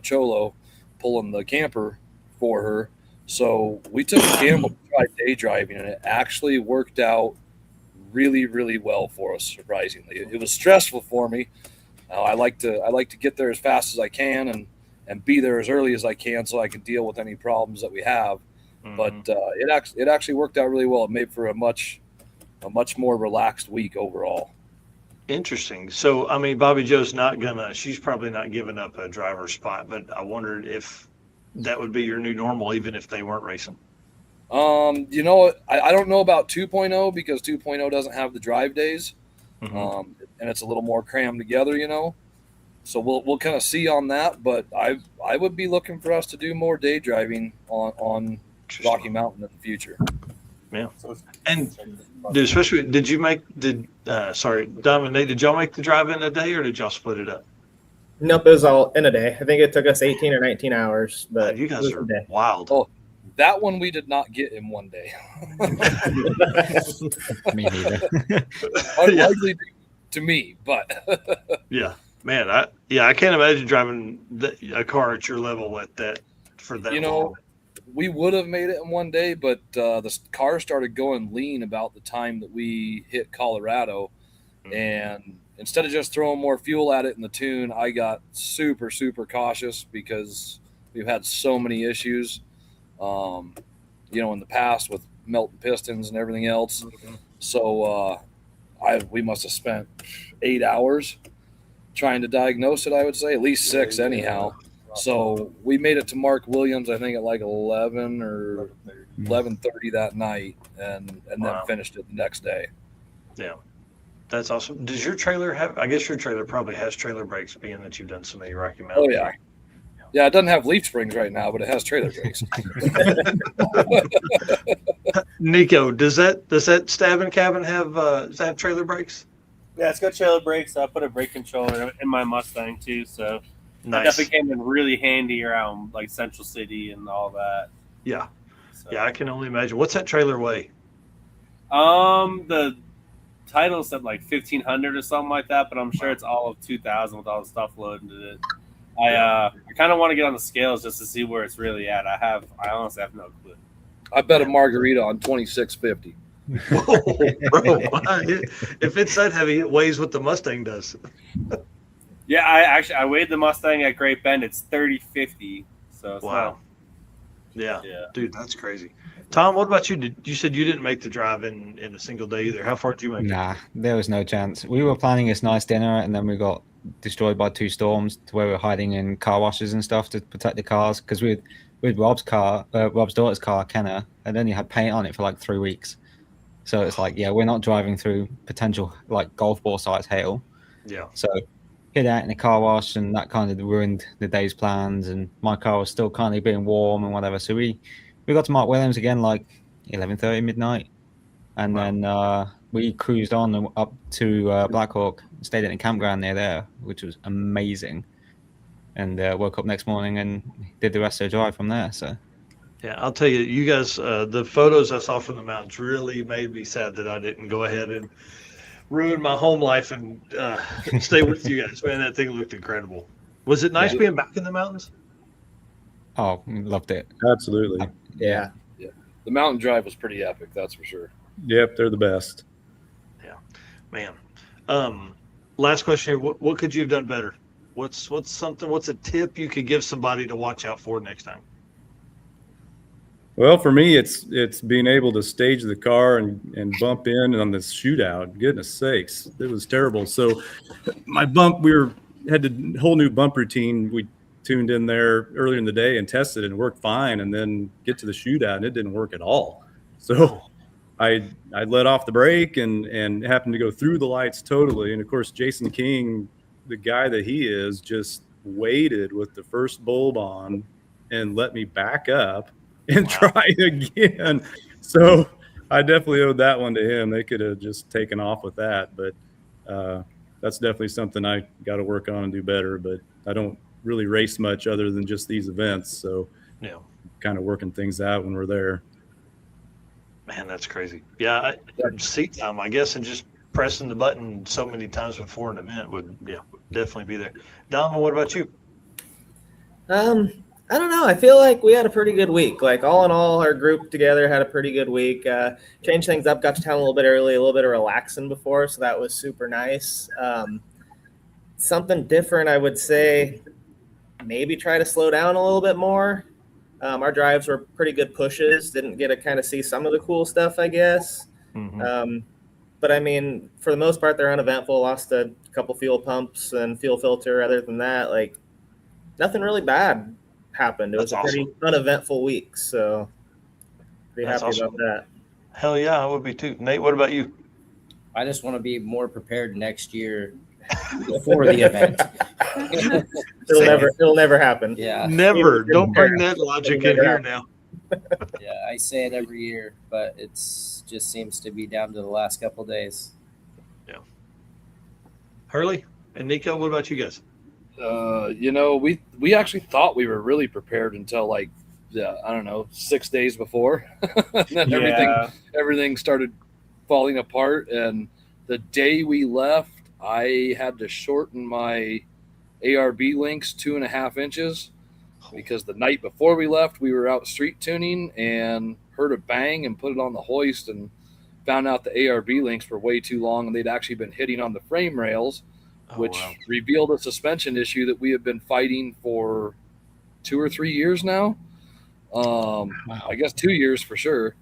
Cholo, pulling the camper for her. So we took a gamble to try day driving, and it actually worked out really, really well for us. Surprisingly, it was stressful for me. I like to get there as fast as I can and be there as early as I can so I can deal with any problems that we have. But it actually worked out really well. It made for a much more relaxed week overall. Interesting. So, I mean, Bobby Joe's she's probably not giving up a driver's spot, but I wondered if that would be your new normal, even if they weren't racing. You know, I don't know about 2.0 because 2.0 doesn't have the drive days, and it's a little more crammed together, you know. So we'll kind of see on that, but I would be looking for us to do more day driving on Rocky Mountain in the future. Yeah. And especially, sorry, Dom and Nate, did y'all make the drive in a day or did y'all split it up? Nope, it was all in a day. I think it took us 18 or 19 hours, but you guys are wild. Oh, that one we did not get in one day. Me neither. Unlikely to me, but yeah, man, I can't imagine driving a car at your level at that for that. You know, we would have made it in one day, but the car started going lean about the time that we hit Colorado, and instead of just throwing more fuel at it in the tune, I got super, super cautious because we've had so many issues, you know, in the past with melting pistons and everything else. So we must have spent 8 hours trying to diagnose it, I would say, at least 6 anyhow. So we made it to Mark Williams, I think, at like 11 or 11:30 that night, and then finished it the next day. Yeah. That's awesome. Does your trailer have? I guess your trailer probably has trailer brakes, being that you've done so many Rocky Mountain. Oh yeah, yeah. It doesn't have leaf springs right now, but it has trailer brakes. Nico, does that stabbing cabin have does that have trailer brakes? Yeah, it's got trailer brakes. I put a brake controller in my Mustang too, so nice. It definitely came in really handy around like Central City and all that. Yeah, so. Yeah, I can only imagine. What's that trailer weigh? The title said like 1,500 or something like that, but I'm sure it's all of 2,000 with all the stuff loaded into it. I kind of want to get on the scales just to see where it's really at. I honestly have no clue. I bet a margarita on 2650. Whoa, bro! If it's that heavy, it weighs what the Mustang does. Yeah, I weighed the Mustang at Great Bend. It's 3050. So it's wow. Yeah, dude, that's crazy. Tom, what about you? You said you didn't make the drive in a single day either. How far did you make it? Nah, there was no chance. We were planning this nice dinner, and then we got destroyed by 2 storms to where we were hiding in car washes and stuff to protect the cars. Because with Rob's daughter's car, Kenna, and only had paint on it for like 3 weeks. So it's like, yeah, we're not driving through potential like golf ball size hail. Yeah. So hid out in the car wash, and that kind of ruined the day's plans. And my car was still kind of being warm and whatever. So we got to Mark Williams again like 11:30 midnight, and then we cruised on up to Blackhawk, stayed in a campground near there, which was amazing. And woke up next morning and did the rest of the drive from there. So. Yeah, I'll tell you, you guys, the photos I saw from the mountains really made me sad that I didn't go ahead and ruin my home life and stay with you guys. Man, that thing looked incredible. Was it nice being back in the mountains? Oh, loved it. Absolutely. Yeah. The mountain drive was pretty epic, that's for sure. Yep, they're the best. Yeah, man. Last question here: what could you have done better? What's a tip you could give somebody to watch out for next time? Well, for me, it's being able to stage the car and bump in on this shootout. Goodness sakes, it was terrible. So my bump, had a whole new bump routine. We tuned in there earlier in the day and tested it and worked fine, and then get to the shootout and it didn't work at all. So I let off the brake and happened to go through the lights totally. And of course, Jason King, the guy that he is, just waited with the first bulb on and let me back up and try again. So I definitely owed that one to him. They could have just taken off with that, but that's definitely something I got to work on and do better. But I don't really race much other than just these events, so kind of working things out when we're there. Man, that's crazy. Yeah, seat time, I guess, and just pressing the button so many times before an event would definitely be there. Dom, what about you? I don't know. I feel like we had a pretty good week. Like all in all, our group together had a pretty good week. Changed things up, got to town a little bit early, a little bit of relaxing before, so that was super nice. Something different, I would say, maybe try to slow down a little bit more. Our drives were pretty good pushes. Didn't get to kind of see some of the cool stuff, I guess. But I mean, for the most part, they're uneventful. Lost a couple fuel pumps and fuel filter. Other than that, like nothing really bad happened. It was a pretty uneventful week, so pretty happy about that. Hell yeah, I would be too. Nate, what about you? I just want to be more prepared next year before the event. It'll never happen. Yeah, Never. Don't bring that logic in here now. Yeah, I say it every year, but it's just seems to be down to the last couple of days. Yeah. Hurley and Nico, what about you guys? We actually thought we were really prepared until like I don't know, 6 days before. And then everything started falling apart. And the day we left, I had to shorten my ARB links 2.5 inches because the night before we left, we were out street tuning and heard a bang and put it on the hoist and found out the ARB links were way too long and they'd actually been hitting on the frame rails, which revealed a suspension issue that we have been fighting for 2 or 3 years now. I guess 2 years for sure.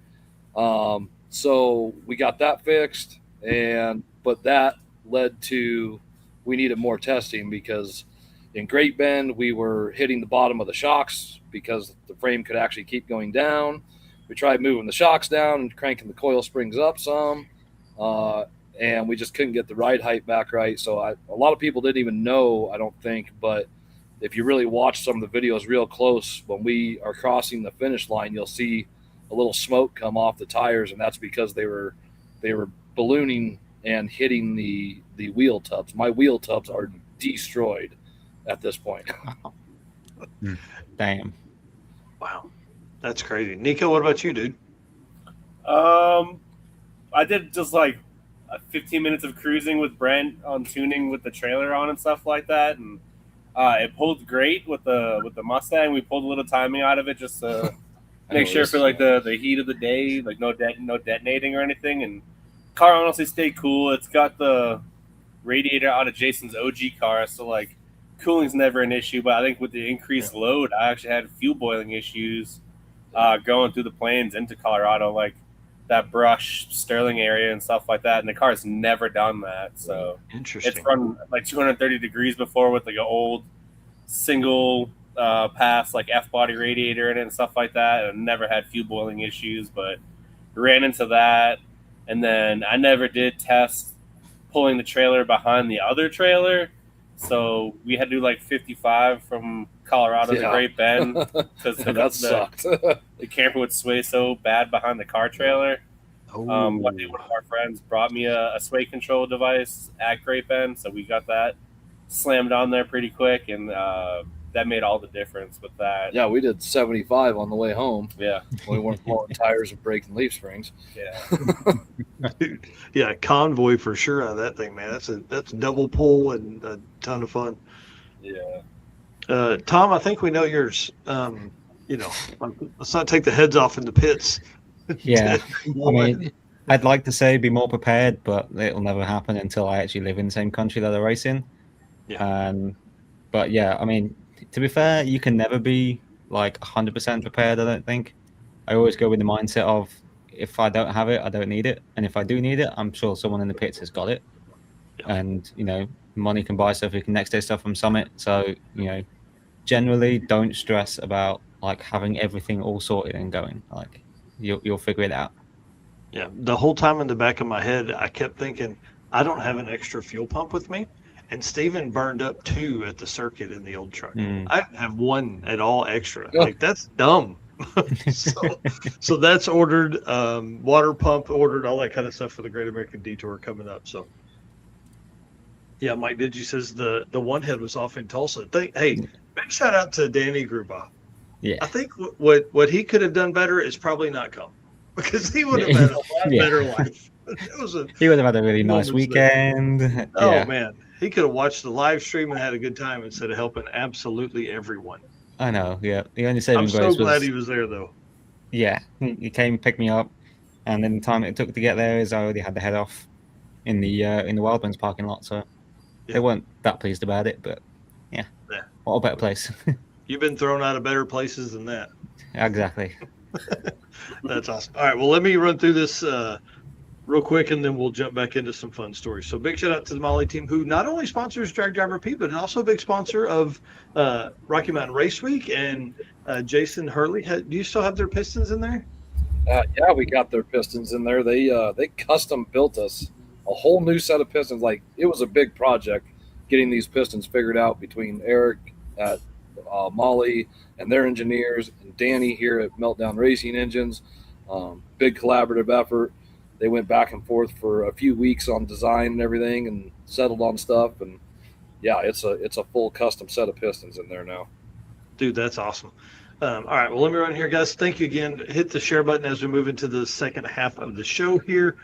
So we got that fixed, but that led to we needed more testing because in Great Bend we were hitting the bottom of the shocks because the frame could actually keep going down. We tried moving the shocks down and cranking the coil springs up some, and we just couldn't get the ride height back right. So a lot of people didn't even know, I don't think, but if you really watch some of the videos real close, when we are crossing the finish line, you'll see a little smoke come off the tires, and that's because they were ballooning and hitting the wheel tubs. My wheel tubs are destroyed at this point. Damn. Wow. That's crazy. Nico, what about you, dude? I did just like 15 minutes of cruising with Brent on tuning with the trailer on and stuff like that, and it pulled great with the Mustang. We pulled a little timing out of it just to make sure for like the heat of the day, like no detonating or anything. And car honestly stayed cool. It's got the radiator out of Jason's OG car, so like cooling's never an issue. But I think with the increased load, I actually had fuel boiling issues going through the plains into Colorado, like that brush Sterling area and stuff like that. And the car's never done that. So interesting. It's run like 230 degrees before with like an old single pass like F-body radiator in it and stuff like that, and never had fuel boiling issues, but ran into that. And then I never did test pulling the trailer behind the other trailer, so we had to do like 55 from Colorado to Great Bend because that sucked. The camper would sway so bad behind the car trailer. One day one of our friends brought me a sway control device at Great Bend, so we got that slammed on there pretty quick, and that made all the difference with that. Yeah, we did 75 on the way home. Yeah. We weren't blowing tires and breaking leaf springs. Yeah. Yeah, convoy for sure on that thing, man. That's double pull and a ton of fun. Yeah. Tom, I think we know yours. Let's not take the heads off in the pits. Yeah. I mean, I'd like to say be more prepared, but it'll never happen until I actually live in the same country that I race in. Yeah. But yeah, I mean, to be fair, you can never be like 100% prepared, I don't think. I always go with the mindset of if I don't have it, I don't need it. And if I do need it, I'm sure someone in the pits has got it. Yeah. And, money can buy stuff. You can next day stuff from Summit. So, generally don't stress about like having everything all sorted and going. Like you'll figure it out. Yeah. The whole time in the back of my head, I kept thinking, I don't have an extra fuel pump with me. And Steven burned up 2 at the circuit in the old truck. I didn't have 1 at all extra. Like, that's dumb. so that's ordered, water pump ordered, all that kind of stuff for the Great American Detour coming up. So, yeah, Mike Digi says the one head was off in Tulsa. Hey, big shout out to Danny Gruba. Yeah. I think what he could have done better is probably not come, because he would have had a lot better life. He would have had a really nice weekend. Oh, man. He could have watched the live stream and had a good time instead of helping absolutely everyone. I know. Yeah, the only saving I'm so grace glad was he was there, though. yeah. He came, picked me up, and then the time it took to get there is I already had to head off in the Wildlands parking lot. So they Yeah. weren't that pleased about it, but yeah, Yeah. what a better place. You've been thrown out of better places than that. Exactly. That's awesome. All right, well, let me run through this real quick, and then we'll jump back into some fun stories. So big shout out to the Molly team, who not only sponsors Drag Driver Pete, but also a big sponsor of Rocky Mountain Race Week. And Jason Hurley, do you still have their pistons in there? Yeah, we got their pistons in there. They custom built us a whole new set of pistons. Like, it was a big project getting these pistons figured out between Eric at Molly and their engineers and Danny here at Meltdown Racing Engines. Big collaborative effort. They went back and forth for a few weeks on design and everything and settled on stuff. And yeah, it's a full custom set of pistons in there now. Dude, that's awesome. All right, well, let me run here, guys. Thank you again. Hit the share button as we move into the second half of the show here.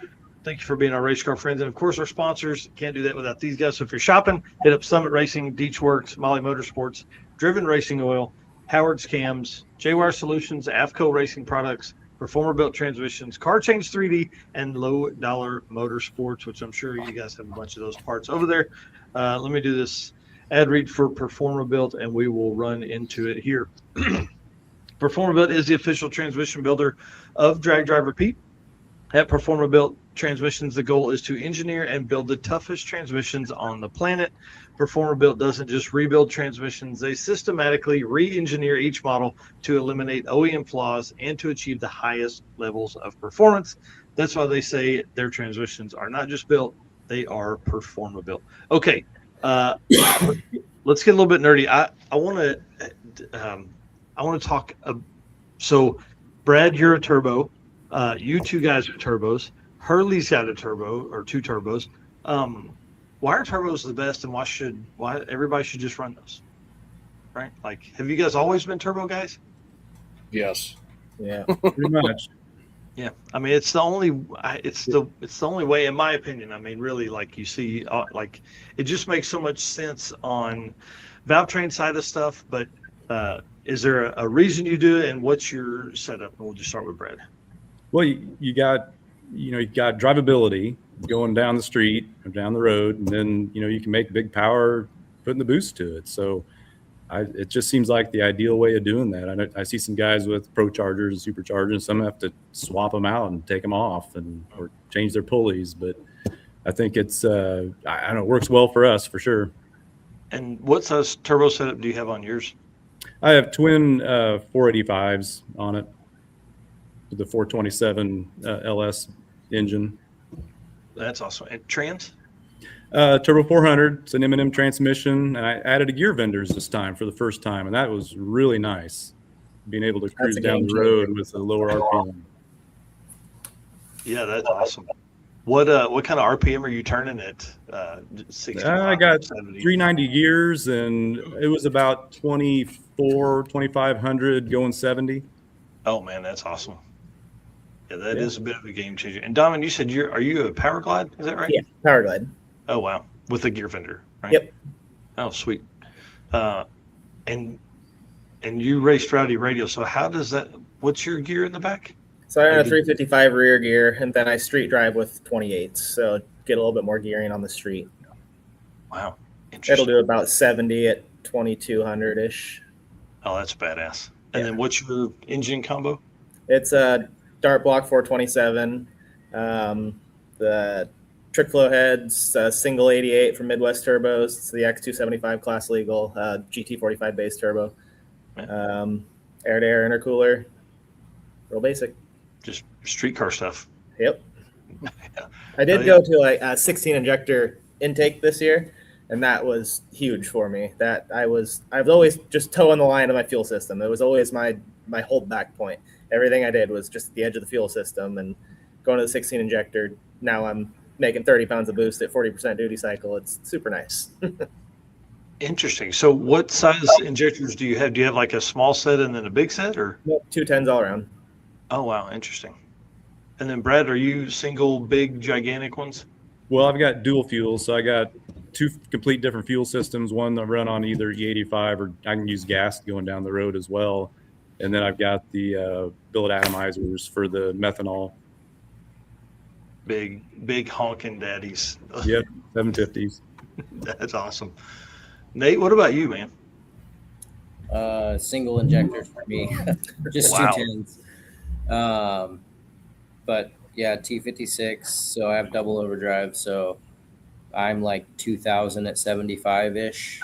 Thank you for being our race car friends. And, of course, our sponsors. Can't do that without these guys. So if you're shopping, hit up Summit Racing, Deech Works, Molly Motorsports, Driven Racing Oil, Howard's Cams, JWire Solutions, AFCO Racing Products, Performer Built Transmissions, Car Change 3D, and Low Dollar Motorsports, which I'm sure you guys have a bunch of those parts over there. Let me do this ad read for Performer Built, and we will run into it here. Performer Built is the official transmission builder of Drag Driver Pete. At Performer Built Transmissions, the goal is to engineer and build the toughest transmissions on the planet. Performer Built doesn't just rebuild transmissions, they systematically re-engineer each model to eliminate OEM flaws and to achieve the highest levels of performance. That's why they say their transmissions are not just built, they are Performer Built. Okay, let's get a little bit nerdy. I want to talk. So, Brad, you're a turbo. You two guys are turbos. Hurley's got a turbo or two turbos. Why are turbos the best, and why everybody should just run those? Right? Like, have you guys always been turbo guys? Yes. Yeah. Pretty much. Yeah, I mean, it's the only way, in my opinion. I mean, really, like, you see, like, it just makes so much sense on valve train side of stuff. But is there a reason you do it, and what's your setup? And we'll just start with Brad. Well, you got drivability going down the street or down the road, and then you can make big power putting the boost to it. So it just seems like the ideal way of doing that. I see some guys with Pro Chargers and Superchargers, and some have to swap them out and take them off or change their pulleys. But I think it's I don't know, it works well for us for sure. And what size turbo setup do you have on yours? I have twin 485s on it with the 427 LS engine. That's awesome. And trans? Turbo 400. It's an M&M transmission, and I added a gear vendors this time for the first time, and that was really nice. Being able to cruise down the road with a lower RPM. Yeah, that's awesome. What kind of RPM are you turning at? 65, I got 70? 390 gears, and it was about 2,500 going 70. Oh man, that's awesome. Yeah, that is a bit of a game changer. And Domin, you said are you a Power Glide? Is that right? Yeah, Power Glide. Oh wow, with a gear vendor, right? Yep. Oh sweet. And you race Rowdy Radio. So how does that? What's your gear in the back? So I run a 355 rear gear, and then I street drive with 28s, so get a little bit more gearing on the street. Wow, it'll do about 70 at 2200 ish. Oh, that's badass. And then what's your engine combo? It's a Dart Block 427. The trick flow heads, single 88 from Midwest Turbos. It's the X275 class legal, GT45 base turbo. Air-to-air intercooler. Real basic. Just street car stuff. Yep. I did go to a 16 injector intake this year, and that was huge for me. That I was always just toeing the line of my fuel system. It was always my holdback point. Everything I did was just at the edge of the fuel system, and going to the 16 injector, now I'm making 30 pounds of boost at 40% duty cycle. It's super nice. Interesting. So what size injectors do you have? Do you have like a small set and then a big set, or? Nope, 210s all around. Oh, wow. Interesting. And then Brad, are you single, big, gigantic ones? Well, I've got dual fuel, so I got two complete different fuel systems. One that run on either E85 or I can use gas going down the road as well. And then I've got the billet atomizers for the methanol. Big honking daddies. Yep, 750s. That's awesome. Nate, what about you, man? Single injectors for me, just Wow. 210s. But yeah, T56. So I have double overdrive. So I'm like 2,000 at 75 ish.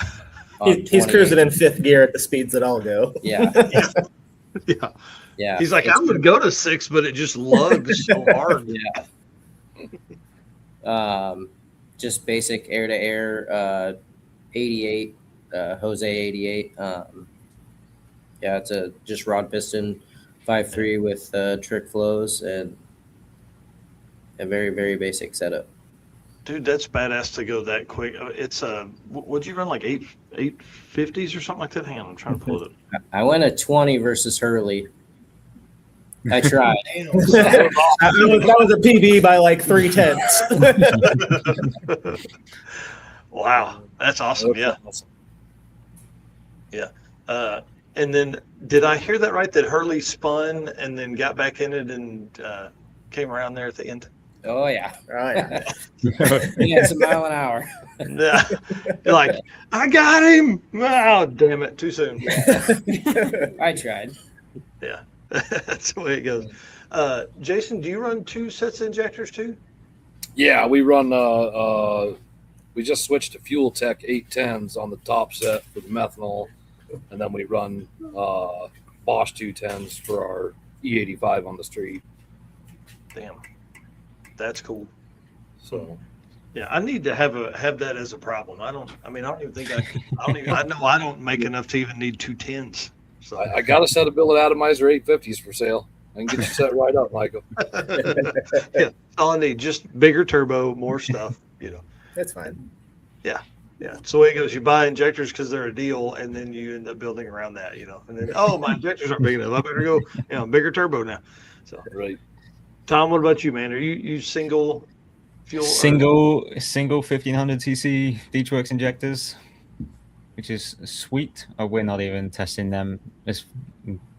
He's cruising in fifth gear at the speeds that I'll go. Yeah. Yeah. Yeah. He's like, I would go to 6, but it just lugs so hard. Yeah. Just basic air to air, 88, Jose 88. Yeah, it's a just rod piston 5.3 with trick flows and a very, very basic setup. Dude, that's badass to go that quick. It's what'd you run, like 850s or something like that? Hang on, I'm trying to pull it up. I went a 20 versus Hurley. I tried. That was a PB by like 3/10. Wow, that's awesome. Yeah. Yeah. And then did I hear that right? That Hurley spun and then got back in it and came around there at the end? Oh, yeah. Oh, yeah. Yeah, it's a mile an hour. Yeah. You're like, I got him. Oh, damn it. Too soon. I tried. Yeah. That's the way it goes. Jason, do you run 2 sets of injectors too? Yeah, we run. We just switched to Fuel Tech 810s on the top set for the methanol, and then we run Bosch 210s for our E85 on the street. Damn, that's cool. So, yeah, I need to have that as a problem. I don't even think I can. I know I don't make enough to even need 2 10s. So I got a set of billet atomizer 850s for sale. I can get you set right up, Michael. Yeah, all I need, just bigger turbo, more stuff. That's fine. Yeah. So the way it goes, you buy injectors because they're a deal, and then you end up building around that. And then my injectors aren't big enough. I better go, bigger turbo now. So right. Tom, what about you, man? Are you single fuel? Single 1500cc Beachworks injectors, which is sweet. We're not even testing them as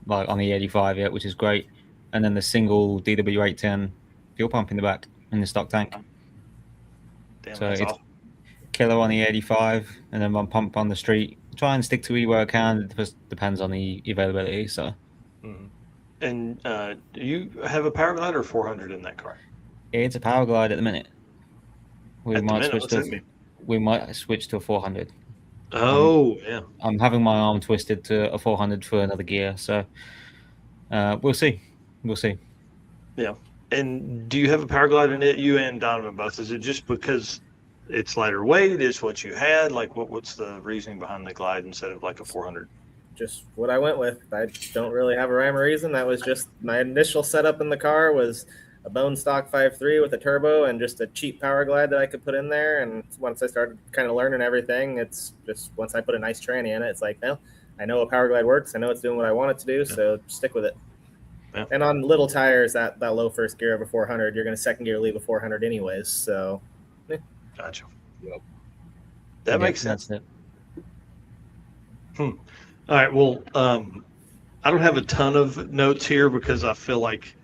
like on the 85 yet, which is great. And then the single DW810 fuel pump in the back in the stock tank. Damn, so that's it's awesome. killer on the 85, and then one pump on the street. Try and stick to E where I can. It just depends on the availability. So. Mm-hmm. And do you have a power glide or 400 in that car? It's a power glide at the minute. We might switch to a 400. Oh, yeah. I'm having my arm twisted to a 400 for another gear, so we'll see. Yeah. And do you have a power glide in it? You and Donovan both. Is it just because it's lighter weight? Is what you had? Like, what's the reasoning behind the glide instead of like a 400? Just what I went with. I don't really have a rhyme or reason. That was just my initial setup in the car was a bone stock 5.3 with a turbo and just a cheap power glide that I could put in there. And once I started kind of learning everything, it's just once I put a nice tranny in it, it's like, well, I know a power glide works. I know it's doing what I want it to do, so stick with it. Yeah. And on little tires, that low first gear of a 400, you're going to second gear leave a 400 anyways. So, yeah. Gotcha. Yep. That makes sense. All right. Well, I don't have a ton of notes here because I feel like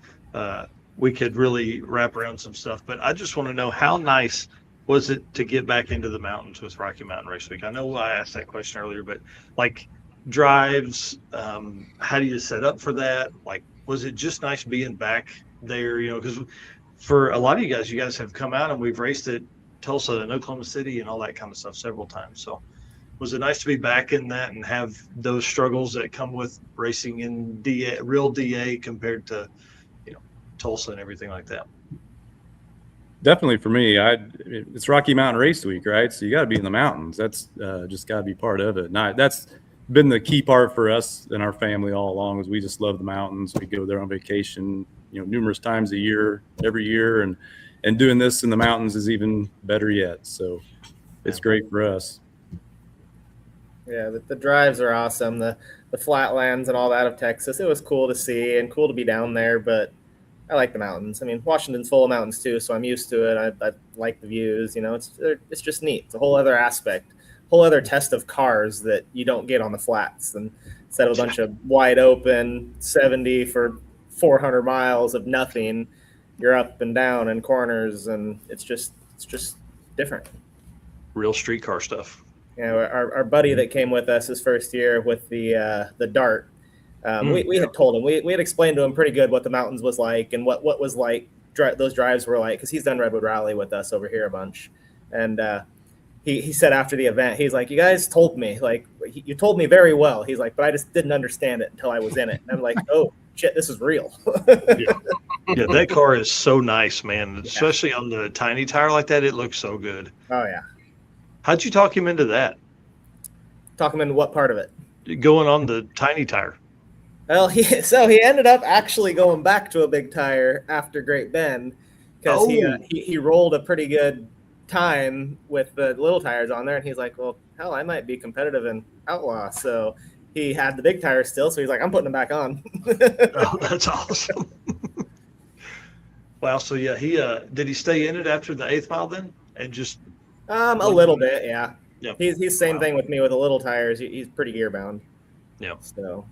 we could really wrap around some stuff. But I just want to know, how nice was it to get back into the mountains with Rocky Mountain Race Week? I know I asked that question earlier, but like drives, how do you set up for that? Like, was it just nice being back there? Because for a lot of you guys have come out and we've raced at Tulsa and Oklahoma City and all that kind of stuff several times. So was it nice to be back in that and have those struggles that come with racing in real DA compared to, Tulsa and everything like that? Definitely for me, it's Rocky Mountain Race Week, right? So you got to be in the mountains. That's just got to be part of it. And that's been the key part for us and our family all along, is we just love the mountains. We go there on vacation, numerous times a year, every year, and doing this in the mountains is even better yet. So it's great for us. Yeah, the drives are awesome. The flatlands and all that of Texas, it was cool to see and cool to be down there. But I like the mountains. I mean, Washington's full of mountains too, so I'm used to it. I like the views. You know, it's just neat. It's a whole other aspect, whole other test of cars that you don't get on the flats. And instead of a bunch of wide open 70 for 400 miles of nothing, you're up and down and corners, and it's just different. Real street car stuff. You know, our buddy that came with us his first year with the Dart. We had told him, we had explained to him pretty good what the mountains was like and what was like those drives were like, because he's done Redwood Rally with us over here a bunch. And he said after the event, he's like, you guys told me, like, you told me very well. He's like, but I just didn't understand it until I was in it. And I'm like, oh shit, this is real. Yeah, that car is so nice, man. Especially on the tiny tire like that, it looks so good. Oh yeah. How'd you talk him into that? Talk him into what part of it? Going on the tiny tire. Well, he ended up actually going back to a big tire after Great Bend because he rolled a pretty good time with the little tires on there, and he's like, well, hell, I might be competitive in Outlaw. So he had the big tires still, so he's like, I'm putting them back on. Oh, that's awesome. Wow. So yeah, he did he stay in it after the 8th mile then, and just a little bit, yeah. Yeah. He's same thing with me with the little tires. He's pretty gear bound. Yeah. So.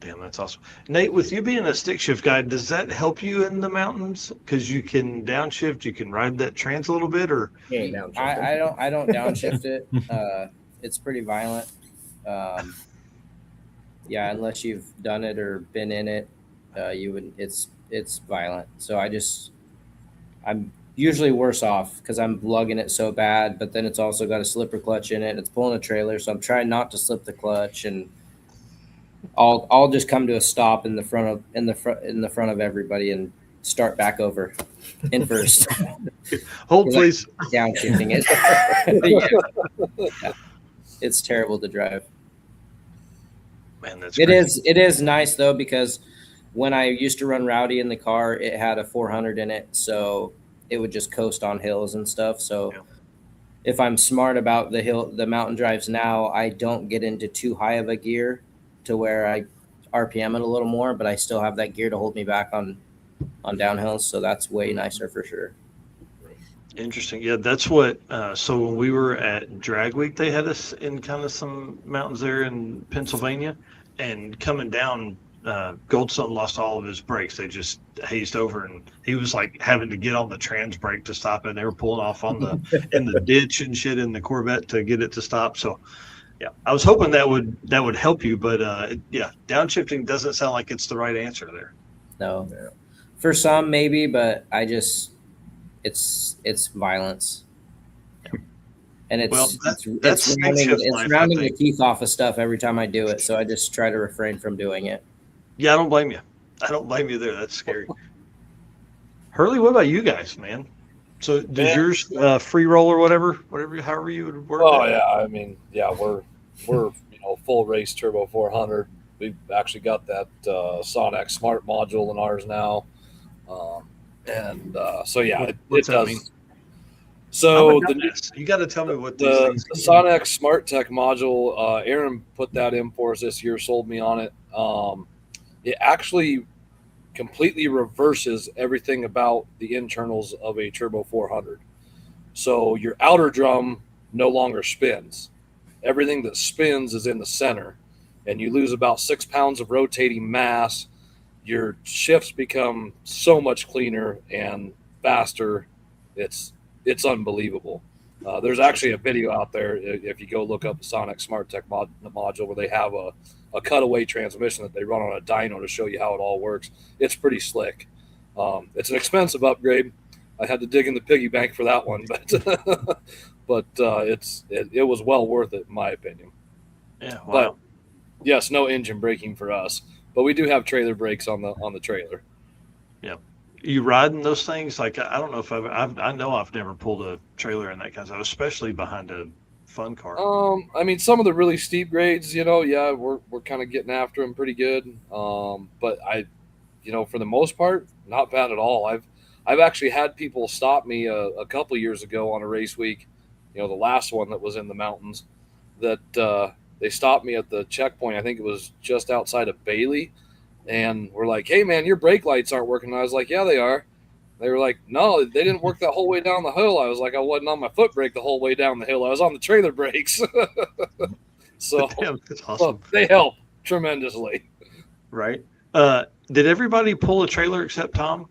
Damn, that's awesome. Nate, with you being a stick shift guy, does that help you in the mountains? Because you can downshift, you can ride that trans a little bit, or I don't downshift it. It's pretty violent. Yeah, unless you've done it or been in it, you would. It's violent. So I'm usually worse off because I'm lugging it so bad. But then it's also got a slipper clutch in it. It's pulling a trailer, so I'm trying not to slip the clutch and. I'll just come to a stop in the front of everybody and start back over in first. Hold please. Downshifting it. Yeah. It's terrible to drive. Man, that's it is nice though, because when I used to run Rowdy in the car, it had a 400 in it, so it would just coast on hills and stuff. So if I'm smart about the mountain drives now, I don't get into too high of a gear to where I RPM it a little more, but I still have that gear to hold me back on downhills. So that's way nicer for sure. Interesting. Yeah, that's what. So when we were at Drag Week, they had us in kind of some mountains there in Pennsylvania, and coming down, Goldstone lost all of his brakes. They just hazed over, and he was like having to get on the trans brake to stop it. And they were pulling off on in the ditch and shit in the Corvette to get it to stop. So. Yeah, I was hoping that would help you, but downshifting doesn't sound like it's the right answer there. No, for some maybe, but it's violence, and it's rounding the teeth off of stuff every time I do it. So I just try to refrain from doing it. Yeah, I don't blame you. I don't blame you there. That's scary. Hurley, what about you guys, man? So does yours free roll or whatever, however you would work? Oh yeah, I mean, yeah, we're full race turbo 400. We've actually got that Sonic Smart module in ours now, so yeah, it does. Mean? So you got to tell me what the Sonic Smart Tech module. Aaron put that in for us this year. Sold me on it. It actually completely reverses everything about the internals of a turbo 400. So your outer drum no longer spins. Everything that spins is in the center, and you lose about 6 pounds of rotating mass. Your shifts become so much cleaner and faster. It's unbelievable. There's actually a video out there if you go look up the Sonic Smart Tech module where they have a cutaway transmission that they run on a dyno to show you how it all works. It's pretty slick. It's an expensive upgrade. I had to dig in the piggy bank for that one, but it was well worth it in my opinion. Yeah, wow. But yes, no engine braking for us, but we do have trailer brakes on the trailer. Yeah. You riding those things? Like, I don't know if I know I've never pulled a trailer in that kind of stuff, especially behind a fun car. I mean, some of the really steep grades, yeah, we're kind of getting after them pretty good. But for the most part, not bad at all. I've actually had people stop me a couple years ago on a race week, the last one that was in the mountains, that they stopped me at the checkpoint. I think it was just outside of Bailey. And we're like, hey, man, your brake lights aren't working. And I was like, yeah, they are. They were like, no, they didn't work that whole way down the hill. I was like, I wasn't on my foot brake the whole way down the hill. I was on the trailer brakes. So Damn, that's awesome. they help tremendously. Right. Did everybody pull a trailer except Tom?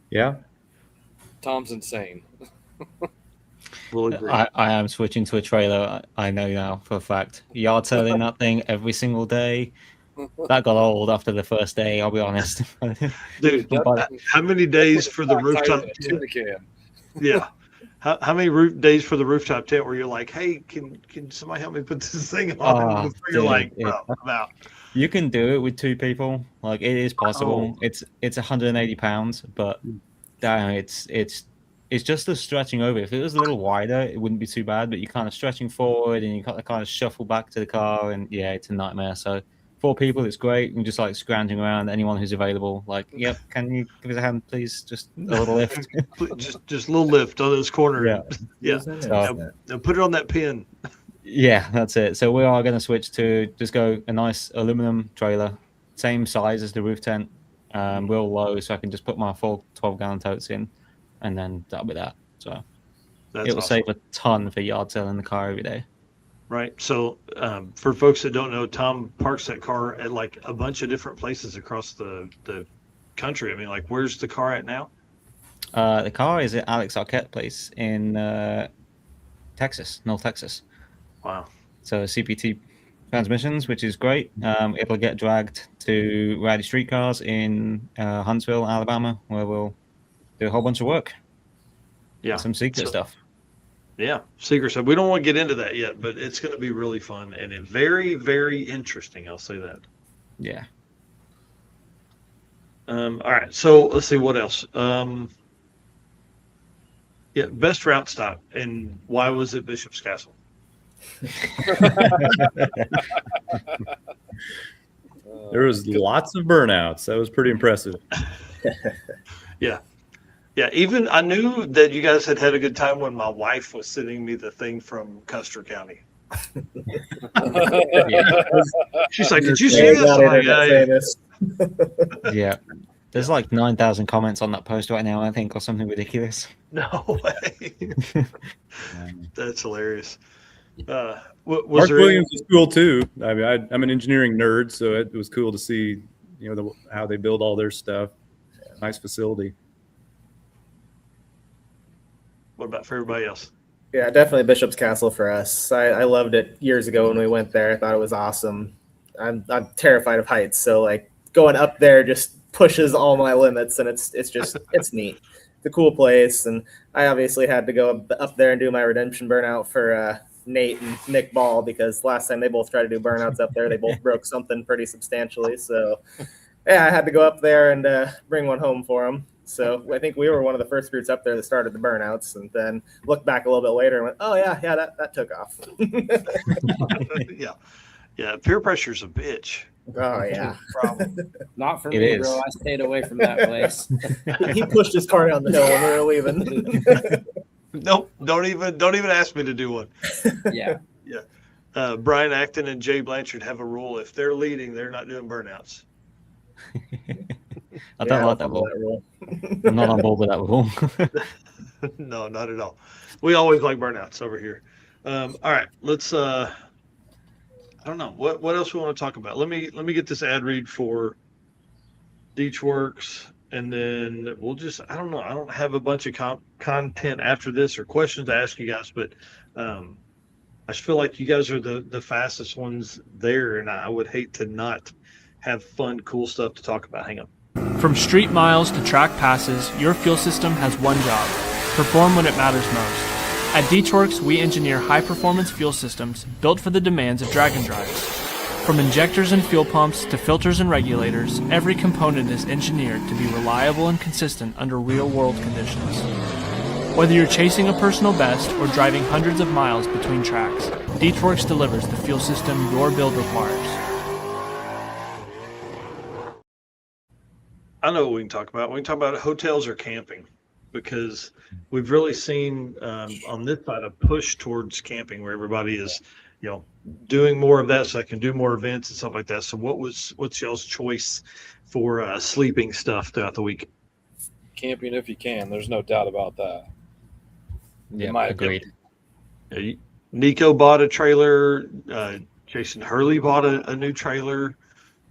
Yeah. Tom's insane. We'll agree. I am switching to a trailer. I know now for a fact. Yard selling that thing every single day. That got old after the first day, I'll be honest. Dude, how many days for the rooftop tent? Yeah. How many days for the rooftop tent where you're like, hey, can somebody help me put this thing on? You're like, bro, I'm out. You can do it with 2 people. Like, it is possible. It's 180 pounds, but it's just the stretching over. If it was a little wider, it wouldn't be too bad, but you're kind of stretching forward and you kind of shuffle back to the car, and yeah, it's a nightmare. So 4 people, it's great. And just like scrounging around, anyone who's available, like, yep, can you give us a hand, please? Just a little lift. just a little lift on this corner. Yeah. Now put it on that pin. Yeah, that's it. So we are going to switch to just go a nice aluminum trailer, same size as the roof tent, real low, so I can just put my full 12-gallon totes in, and then that'll be that. So it will save a ton for yard selling the car every day. Right. So for folks that don't know, Tom parks that car at like a bunch of different places across the country. I mean, like, where's the car at now? The car is at Alex Arquette place in Texas, North Texas. Wow. So CPT transmissions, which is great. It'll get dragged to Rowdy Street Cars in Huntsville, Alabama, where we'll do a whole bunch of work. Yeah. Some secret stuff. Yeah, secret stuff. We don't want to get into that yet, but it's going to be really fun and very, very interesting. I'll say that. Yeah. All right. So let's see what else. Yeah, best route stop, and why was it Bishop's Castle? There was lots of burnouts. That was pretty impressive. Yeah. Yeah, even I knew that you guys had a good time when my wife was sending me the thing from Custer County. She's like, "Did you see this?" Yeah. There's like 9,000 comments on that post right now, I think, or something ridiculous. No way. That's hilarious. Mark Williams was cool too. I mean, I'm an engineering nerd, so it was cool to see, how they build all their stuff. Nice facility. What about for everybody else? Yeah, definitely Bishop's Castle for us. I loved it years ago when we went there. I thought it was awesome. I'm terrified of heights, so like going up there just pushes all my limits, and it's neat. It's a cool place, and I obviously had to go up there and do my redemption burnout for Nate and Nick Ball, because last time they both tried to do burnouts up there, they both broke something pretty substantially. So yeah, I had to go up there and bring one home for them. So I think we were one of the first groups up there that started the burnouts, and then looked back a little bit later and went, oh yeah, that took off. Yeah. Peer pressure's a bitch. Oh yeah. Problem. Not for me, bro. I stayed away from that place. He pushed his car down the hill when we were leaving. Nope. Don't even ask me to do one. Yeah. Yeah. Brian Acton and Jay Blanchard have a rule: if they're leading, they're not doing burnouts. I don't like that rule. I'm not on board with that rule. No, not at all. We always like burnouts over here. All right, let's. I don't know what else we want to talk about. Let me get this ad read for Deechworks, and then we'll just. I don't know. I don't have a bunch of content after this or questions to ask you guys, but I just feel like you guys are the fastest ones there, and I would hate to not have fun, cool stuff to talk about. Hang on. From street miles to track passes, your fuel system has one job: perform when it matters most. At Deechworks, we engineer high-performance fuel systems built for the demands of drag and drives. From injectors and fuel pumps to filters and regulators, every component is engineered to be reliable and consistent under real-world conditions. Whether you're chasing a personal best or driving hundreds of miles between tracks, Deechworks delivers the fuel system your build requires. I know what we can talk about. We can talk about hotels or camping, because we've really seen on this side a push towards camping, where everybody is, doing more of that so I can do more events and stuff like that. So what's y'all's choice for sleeping stuff throughout the week? Camping if you can. There's no doubt about that. Yeah, my agreed. Nico bought a trailer. Jason Hurley bought a new trailer,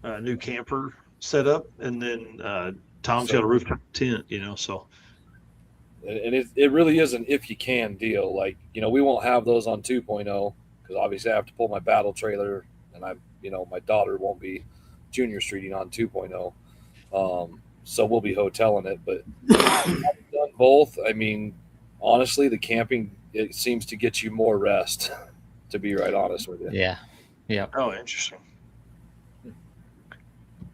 a new camper setup, and then Tom's got a rooftop tent. So. And it really is an if you can deal. Like, we won't have those on 2.0 because obviously I have to pull my battle trailer, and my daughter won't be junior streeting on 2.0. So we'll be hoteling it. But I've done both. I mean, honestly, the camping, it seems to get you more rest, to be right honest with you. Yeah. Yeah. Oh, interesting.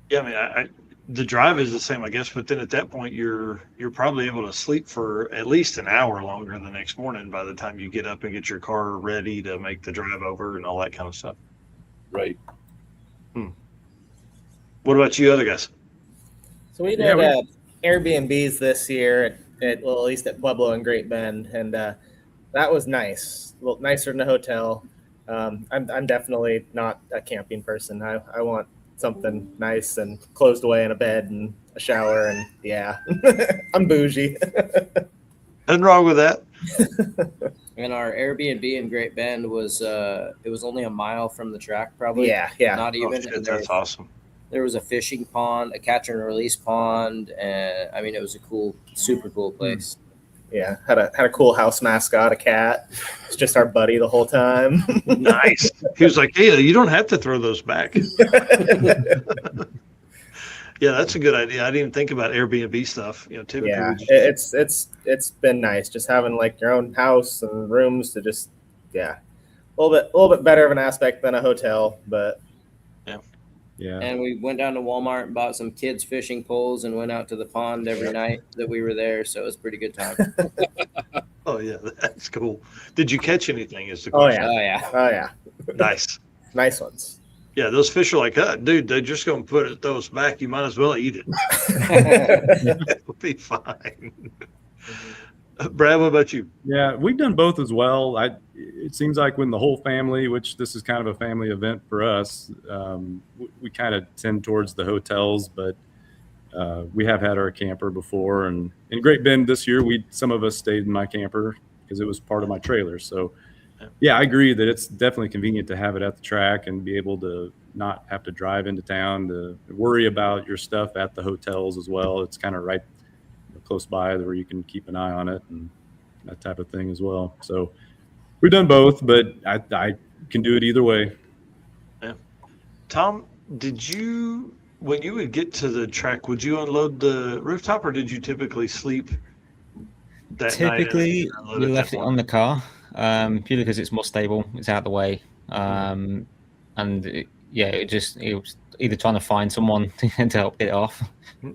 Yeah, I mean, the drive is the same, I guess, but then at that point, you're probably able to sleep for at least an hour longer the next morning by the time you get up and get your car ready to make the drive over and all that kind of stuff. Right. What about you other guys? So we did Airbnbs this year at least at Pueblo and Great Bend, and that was nice. A little nicer than a hotel. I'm definitely not a camping person. I want something nice and closed away in a bed and a shower, and yeah, I'm bougie. Nothing wrong with that. And our Airbnb in Great Bend was it was only a mile from the track, probably. Yeah. Not even. Oh, shit, that's awesome. There was a fishing pond, a catch and release pond, and I mean, it was a super cool place. Yeah, had a cool house mascot, a cat. It's just our buddy the whole time. Nice. He was like, "Hey, you don't have to throw those back." Yeah, that's a good idea. I didn't even think about Airbnb stuff. Typically, it's been nice just having like your own house and rooms to just a little bit better of an aspect than a hotel, but yeah. And we went down to Walmart and bought some kids fishing poles and went out to the pond every night that we were there. So it was a pretty good time. Oh yeah, that's cool. Did you catch anything? Is the question? Oh yeah. Nice ones. Yeah, those fish are like, dude, they're just gonna put those back. You might as well eat it. It'll be fine. Brad, what about you? Yeah, we've done both as well. It seems like when the whole family, which this is kind of a family event for us, we kind of tend towards the hotels, but we have had our camper before. And in Great Bend this year, some of us stayed in my camper because it was part of my trailer. So, yeah, I agree that it's definitely convenient to have it at the track and be able to not have to drive into town to worry about your stuff at the hotels as well. It's kind of right close by where you can keep an eye on it and that type of thing as well. So we've done both, but I can do it either way. Yeah. Tom, when you would get to the track, would you unload the rooftop or did you typically sleep that night? Typically, we left it on the car purely because it's more stable. It's out of the way. It was either trying to find someone to help get it off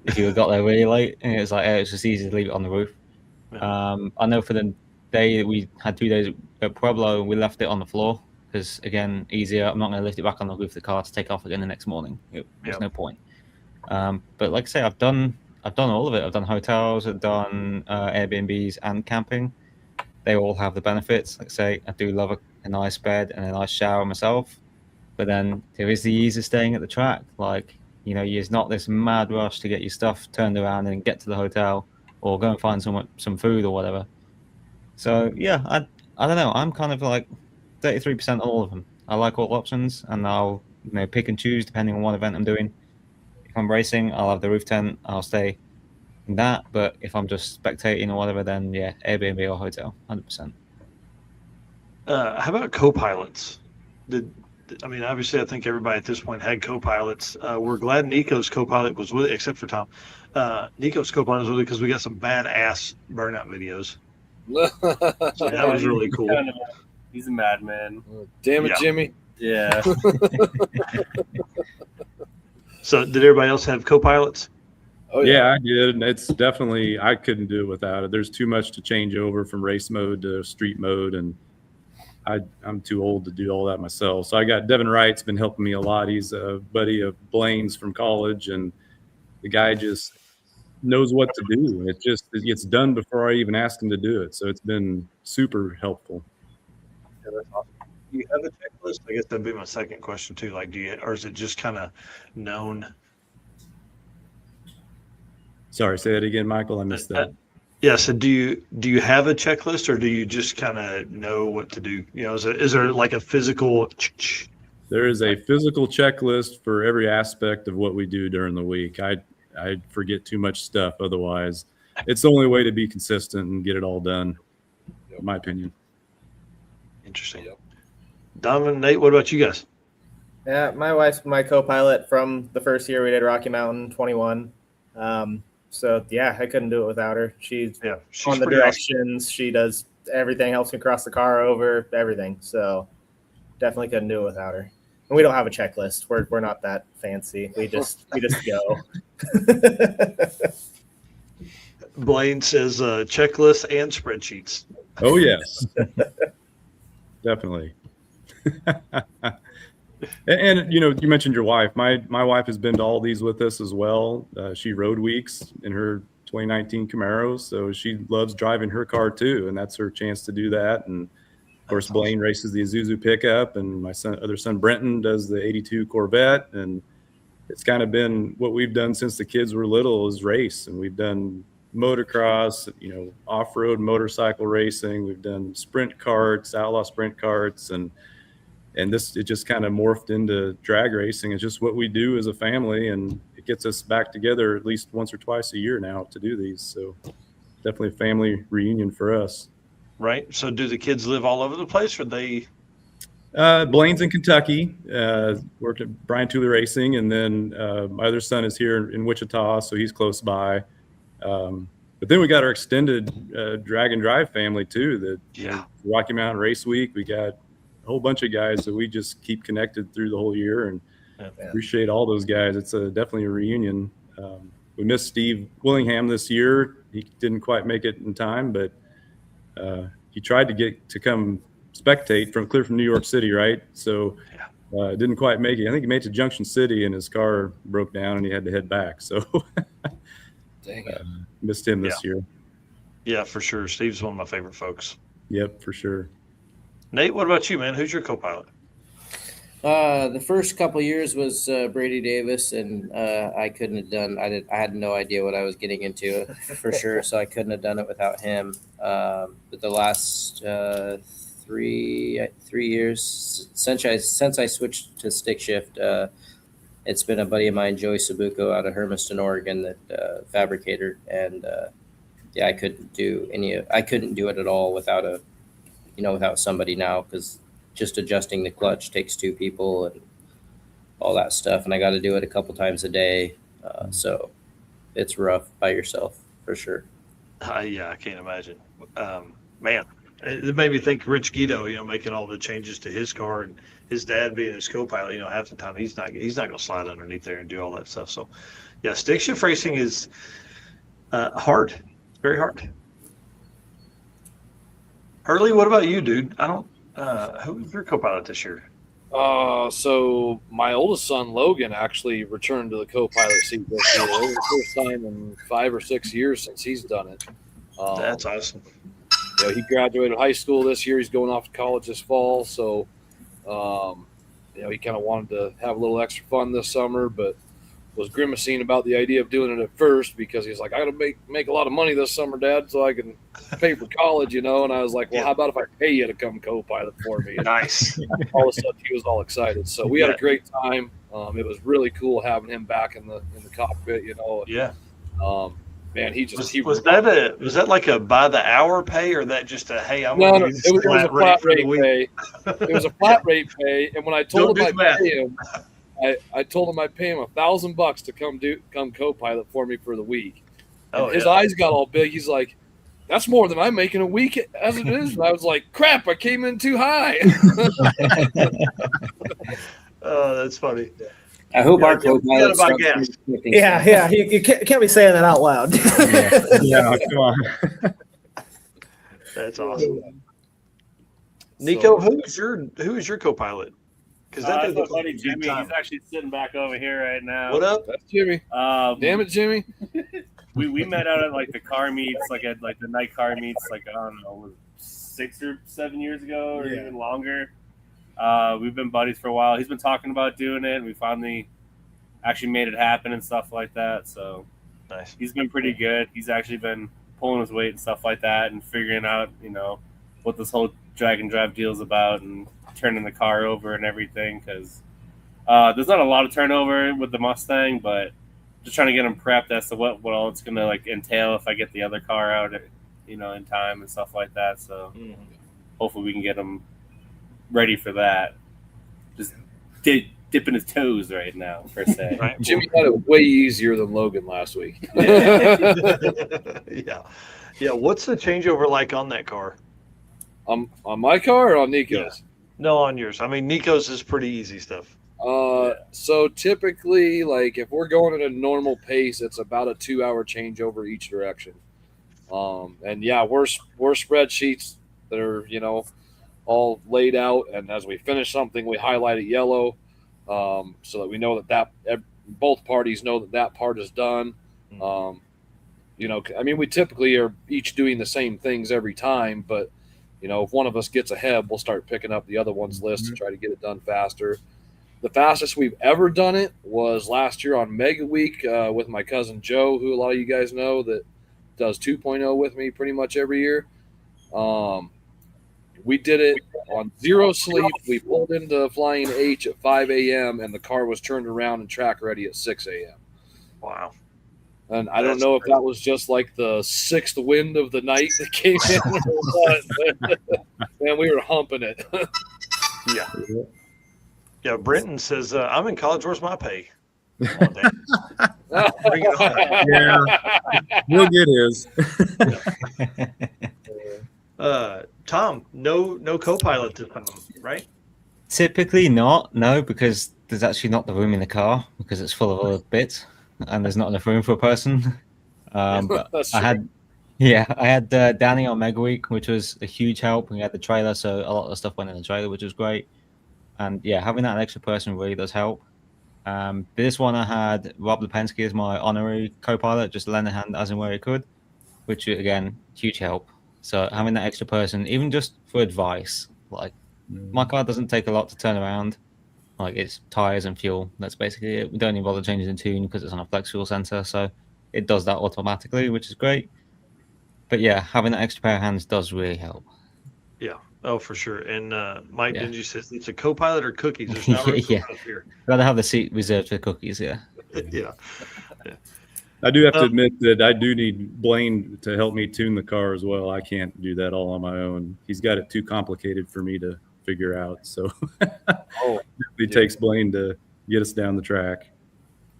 if you got there really late, and it was like it's just easy to leave it on the roof. I know for the day that we had 2 days at Pueblo, we left it on the floor because again, easier. I'm not going to lift it back on the roof of the car to take off again the next morning. There's no point. But like I say, I've done all of it. I've done hotels, I've done Airbnbs and camping. They all have the benefits. Like I say, I do love a nice bed and a nice shower myself. But then there is the ease of staying at the track. Like, there's not this mad rush to get your stuff turned around and get to the hotel or go and find some food or whatever. So, yeah, I don't know. I'm kind of like 33% on all of them. I like all options, and I'll pick and choose depending on what event I'm doing. If I'm racing, I'll have the roof tent. I'll stay in that. But if I'm just spectating or whatever, then, yeah, Airbnb or hotel, 100%. How about co-pilots? Obviously, I think everybody at this point had co-pilots. We're glad Nico's co-pilot was with it, except for Tom. Nico's co-pilot was with it because we got some badass burnout videos. So that was really cool. He's a madman. Damn it, Jimmy. Yeah. So did everybody else have co-pilots? Oh yeah, I did. And it's definitely, I couldn't do it without it. There's too much to change over from race mode to street mode, and I'm too old to do all that myself. So I got Devin Wright's been helping me a lot. He's a buddy of Blaine's from college, and the guy just knows what to do. It gets done before I even ask him to do it. So it's been super helpful. Yeah, that's awesome. Do you have a checklist? I guess that'd be my second question too. Like, do you, or is it just kind of known? Sorry, say that again, Michael. I missed that. Yeah. So do you have a checklist, or do you just kind of know what to do? You know, is there like a physical? There is a physical checklist for every aspect of what we do during the week. I forget too much stuff otherwise. It's the only way to be consistent and get it all done, in my opinion. Interesting. Donovan, Nate, what about you guys? Yeah, my wife's my co-pilot from the first year we did Rocky Mountain 21. So yeah, I couldn't do it without her. She's on the directions. Awesome. She does everything, helps me cross the car over, everything. So definitely couldn't do it without her. And we don't have a checklist. We're not that fancy. We just go. Blaine says checklists and spreadsheets. Oh yes, definitely. And you know, you mentioned your wife. My wife has been to all these with us as well. She rode weeks in her 2019 Camaro, so she loves driving her car too, and that's her chance to do that. And of course, Blaine races the Isuzu pickup, and my other son Brenton does the '82 Corvette. And it's kind of been what we've done since the kids were little is race, and we've done motocross, you know, off-road motorcycle racing. We've done sprint karts, outlaw sprint karts, and it just kind of morphed into drag racing. It's just what we do as a family, and it gets us back together at least once or twice a year now to do these. So definitely a family reunion for us. Right. So do the kids live all over the place, or they? Blaine's in Kentucky, worked at Brian Tooley Racing, and then my other son is here in Wichita, so he's close by. But then we got our extended drag and drive family too. Rocky Mountain Race Week, we got a whole bunch of guys that we just keep connected through the whole year, and appreciate all those guys. It's definitely a reunion. We missed Steve Willingham this year. He didn't quite make it in time, but he tried to get to come spectate clear from New York City, right? So didn't quite make it. I think he made it to Junction City and his car broke down and he had to head back. So dang it. Missed him this year. Yeah, for sure. Steve's one of my favorite folks. Yep, for sure. Nate, what about you, man? Who's your co-pilot? The first couple years was Brady Davis, and I couldn't have done. I had no idea what I was getting into for sure, so I couldn't have done it without him. But the last 3 years since I switched to stick shift, it's been a buddy of mine, Joey Sabuco, out of Hermiston, Oregon, that fabricator, and I couldn't do it at all without without somebody now, because just adjusting the clutch takes two people and all that stuff. And I got to do it a couple times a day. So it's rough by yourself for sure. Yeah, I can't imagine. Man, it made me think Rich Guido, making all the changes to his car, and his dad being his co-pilot, half the time he's not going to slide underneath there and do all that stuff. So yeah, stick shift racing is hard. It's very hard. Hurley, what about you, dude? Who's your co-pilot this year? So my oldest son, Logan, actually returned to the co-pilot seat this year. It was the first time in 5 or 6 years since he's done it. That's awesome. He graduated high school this year. He's going off to college this fall. So, he kind of wanted to have a little extra fun this summer, but was grimacing about the idea of doing it at first because he's like, I got to make a lot of money this summer, Dad, so I can pay for college, And I was like, well, how about if I pay you to come co-pilot for me? And nice. All of a sudden, he was all excited. So we had a great time. It was really cool having him back in the cockpit. Yeah. Man, was that like a by the hour pay, or that just a hey? No, it was a flat rate pay. It was a flat rate pay, and when I told him I'd pay him. I told him I'd pay him $1,000 to come co-pilot for me for the week. And his eyes got all big. He's like, "That's more than I make in a week as it is." And I was like, "Crap! I came in too high." Oh, that's funny. I hope our co-pilot. Yeah. You can't be saying that out loud. Yeah, come on. That's awesome. Nico, who is your co-pilot? Because that's my buddy Jimmy. He's actually sitting back over here right now. What up? That's Jimmy. Damn it, Jimmy. we met out at like the car meets, at the night car meets, I don't know, 6 or 7 years ago, or even longer. We've been buddies for a while. He's been talking about doing it, and we finally actually made it happen and stuff like that. So Nice. he's been pretty good. He's actually been pulling his weight and stuff like that, and figuring out, what this whole drag and drive deal is about, and turning the car over and everything. Because there's not a lot of turnover with the Mustang, but just trying to get him prepped as to what all it's gonna entail if I get the other car out, in time and stuff like that. So hopefully we can get him ready for that. Just dipping his toes right now, per se. Right. Jimmy had it way easier than Logan last week. Yeah. What's the changeover like on that car? On my car or on Nico's? No, on yours. I mean, Nico's is pretty easy stuff. So typically, like if we're going at a normal pace, it's about a 2-hour changeover each direction. And yeah, we're spreadsheets that are all laid out, and as we finish something, we highlight it yellow, so that we know that both parties know that part is done. I mean, we typically are each doing the same things every time, but if one of us gets ahead, we'll start picking up the other one's list to try to get it done faster. The fastest we've ever done it was last year on Mega Week with my cousin Joe, who a lot of you guys know that does 2.0 with me pretty much every year. We did it on zero sleep. We pulled into Flying H at 5 a.m. and the car was turned around and track ready at 6 a.m. Wow. And I don't know if that was just like the sixth wind of the night that came in or what. Man, we were humping it. Yeah. Yeah, Brenton says, I'm in college. Where's my pay? Come on, Dan. Bring it on. Yeah, we'll get his. Tom, no co-pilot this time, right? Typically not, no, because there's actually not the room in the car because it's full of other bits and there's not enough room for a person. But I had Danny on Mega Week, which was a huge help. We had the trailer, so a lot of the stuff went in the trailer, which was great. And yeah, having that extra person really does help. This one I had Rob Lipensky as my honorary co-pilot, just lend a hand as and where he could, which again, huge help. So having that extra person, even just for advice, like my car doesn't take a lot to turn around. Like it's tires and fuel. That's basically it. We don't even bother changing the tune because it's on a flex fuel sensor. So it does that automatically, which is great. But yeah, having that extra pair of hands does really help. Yeah. Oh, for sure. And Mike, Yeah. didn't you say it's a co-pilot or cookies? There's not room for Yeah. both here. Rather have the seat reserved for cookies, yeah. Yeah. I do have to admit that I do need Blaine to help me tune the car as well. I can't do that all on my own. He's got it too complicated for me to figure out. So it takes Blaine to get us down the track.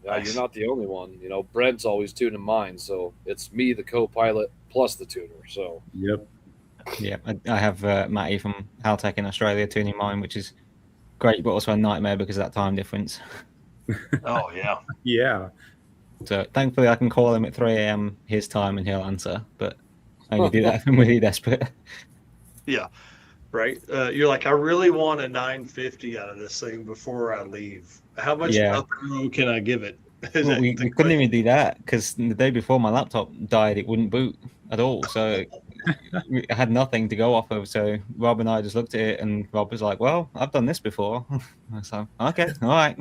Yeah, you're not the only one. Brent's always tuning mine, so it's me, the co-pilot, plus the tuner. So Yep. Yeah, I have Matty from Haltech in Australia tuning mine, which is great, but also a nightmare because of that time difference. Oh, yeah. Yeah. So thankfully I can call him at 3 a.m. his time and he'll answer, but I only do that if I'm really desperate. Yeah. Right. You're like, I really want a 950 out of this thing before I leave. How much upper row can I give it? Well, we couldn't even do that because the day before my laptop died, it wouldn't boot at all. So I had nothing to go off of. So Rob and I just looked at it, and Rob was like, "Well, I've done this before." So okay, all right,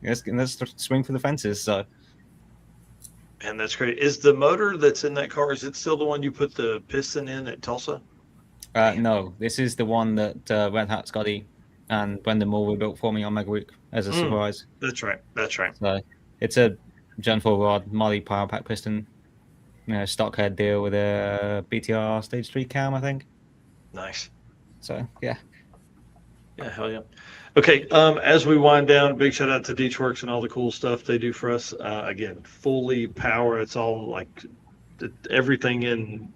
let's swing for the fences. So. And that's great. Is the motor that's in that car, is it still the one you put the piston in at Tulsa? No, this is the one that Red Hat Scotty and Brendan Moore built for me on Mega Week as a surprise. That's right. That's right. So it's a Gen 4 rod Molly power pack piston, stock head deal with a BTR stage 3 cam, I think. Nice. So yeah. Yeah, hell yeah. Okay, as we wind down, big shout out to Deechworks and all the cool stuff they do for us. Again, fully power. It's all like everything in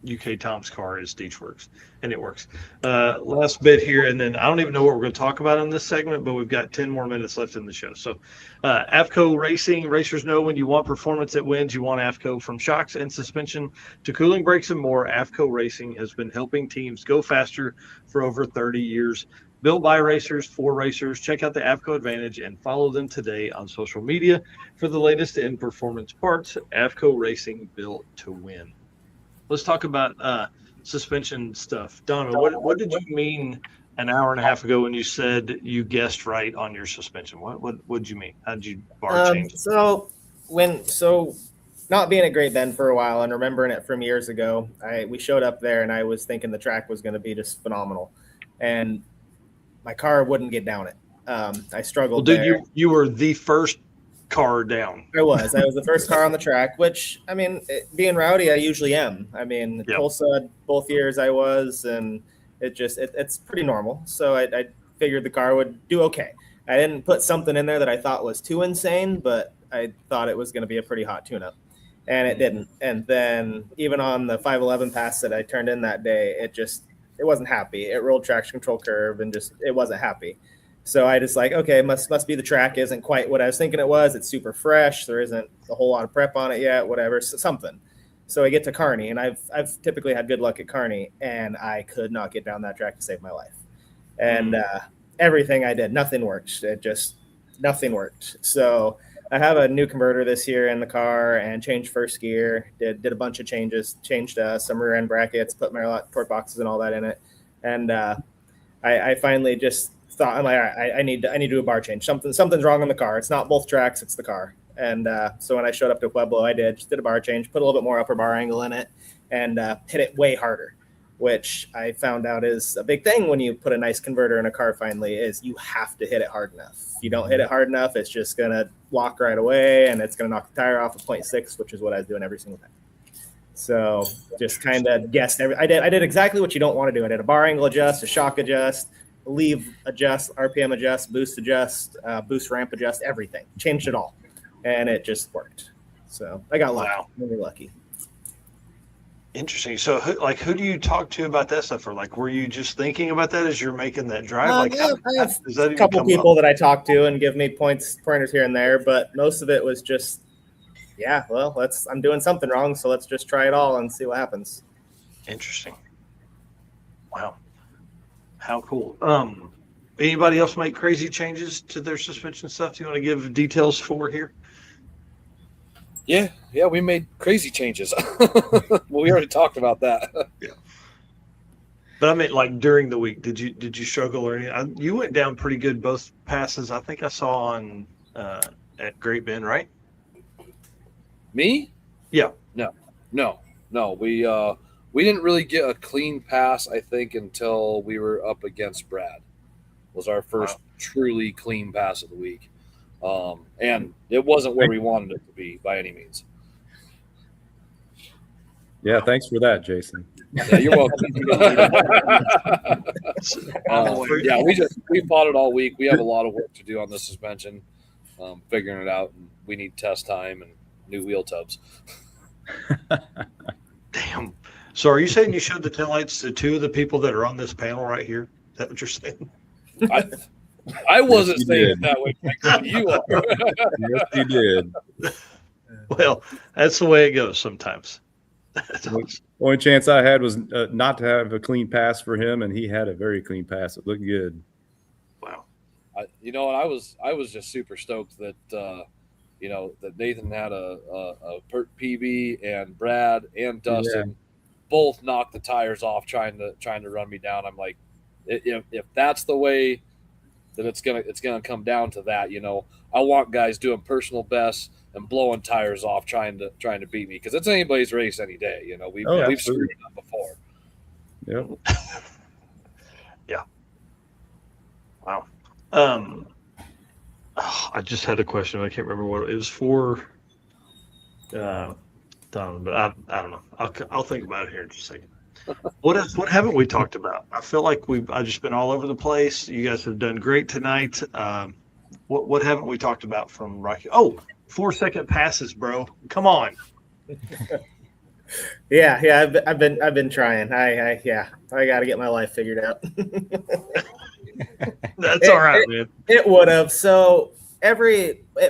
UK Tom's car is Deechworks, and it works. Last bit here, and then I don't even know what we're going to talk about in this segment, but we've got 10 more minutes left in the show. So AFCO Racing, racers know when you want performance that wins, you want AFCO. From shocks and suspension to cooling brakes and more, AFCO Racing has been helping teams go faster for over 30 years. Built by racers for racers. Check out the AFCO Advantage and follow them today on social media for the latest in performance parts. AFCO Racing, built to win. Let's talk about suspension stuff. Donna, what did you mean an hour and a half ago when you said you guessed right on your suspension. What did you mean? How did you bar change? So not being at Great Bend for a while and remembering it from years ago, we showed up there and I was thinking the track was going to be just phenomenal, and my car wouldn't get down it. I struggled. Well, dude, you were the first car down. I was the first car on the track, which, I mean, being rowdy, I usually am. I mean, Yep. Tulsa, both years I was, and it's pretty normal. So I figured the car would do okay. I didn't put something in there that I thought was too insane, but I thought it was going to be a pretty hot tune-up, and it didn't. And then even on the 511 pass that I turned in that day, it wasn't happy. It rolled traction control curve and it wasn't happy. So I just like, okay, must be the track isn't quite what I was thinking it was. It's super fresh. There isn't a whole lot of prep on it yet, whatever, something. So I get to Kearney, and I've typically had good luck at Kearney, and I could not get down that track to save my life. And everything I did, nothing worked. Nothing worked. So I have a new converter this year in the car and changed first gear, did a bunch of changes, changed some rear end brackets, put my torque boxes and all that in it. And I finally just thought, I'm like, all right, I need to do a bar change. Something's wrong on the car. It's not both tracks, it's the car. And so when I showed up to Pueblo, I did a bar change, put a little bit more upper bar angle in it, and hit it way harder, which I found out is a big thing when you put a nice converter in a car finally, is you have to hit it hard enough. If you don't hit it hard enough, it's just going to walk right away, and it's going to knock the tire off of 0.6, which is what I was doing every single time. So just kind of guessed. I did exactly what you don't want to do. I did a bar angle adjust, a shock adjust, leave adjust, RPM adjust, boost adjust, boost ramp adjust, everything. Changed it all, and it just worked. So I got lucky. Wow. Really lucky. Interesting. So, who do you talk to about that stuff? Or were you just thinking about that as you're making that drive? I have a couple people that I talk to and give me pointers here and there, but most of it was just, yeah, well, I'm doing something wrong, so let's just try it all and see what happens. Interesting. Wow. How cool. Anybody else make crazy changes to their suspension stuff? Do you want to give details for here? Yeah, we made crazy changes. Well, we already talked about that. Yeah. But I meant like during the week, did you struggle or anything? You went down pretty good both passes. I think I saw on at Great Bend, right? Me? Yeah. No. We didn't really get a clean pass, I think, until we were up against Brad. Was our first truly clean pass of the week. And it wasn't where we wanted it to be by any means. Yeah, thanks for that, Jason. Yeah, you're welcome. Yeah, we fought it all week. We have a lot of work to do on the suspension, figuring it out, and we need test time and new wheel tubs. Damn. So are you saying you showed the taillights to two of the people that are on this panel right here? Is that what you're saying? I wasn't saying it that way. You are. Yes, you did. Well, that's the way it goes sometimes. Only chance I had was not to have a clean pass for him, and he had a very clean pass. It looked good. Wow. I was just super stoked that that Nathan had a PERT PB and Brad and Dustin both knocked the tires off trying to run me down. I'm like, if that's the way that it's gonna come down to that, I want guys doing personal bests and blowing tires off trying to beat me, because it's anybody's race any day. We've screwed it up before. Yep. Yeah. Wow. I just had a question. I can't remember what it was for. Don, but I don't know. I'll think about it here in just a second. What haven't we talked about? I feel like I've just been all over the place. You guys have done great tonight. What haven't we talked about from Rocky? Oh, 4-second passes, bro. Come on. Yeah. I've been trying. I got to get my life figured out. That's all right, man. It would have. So at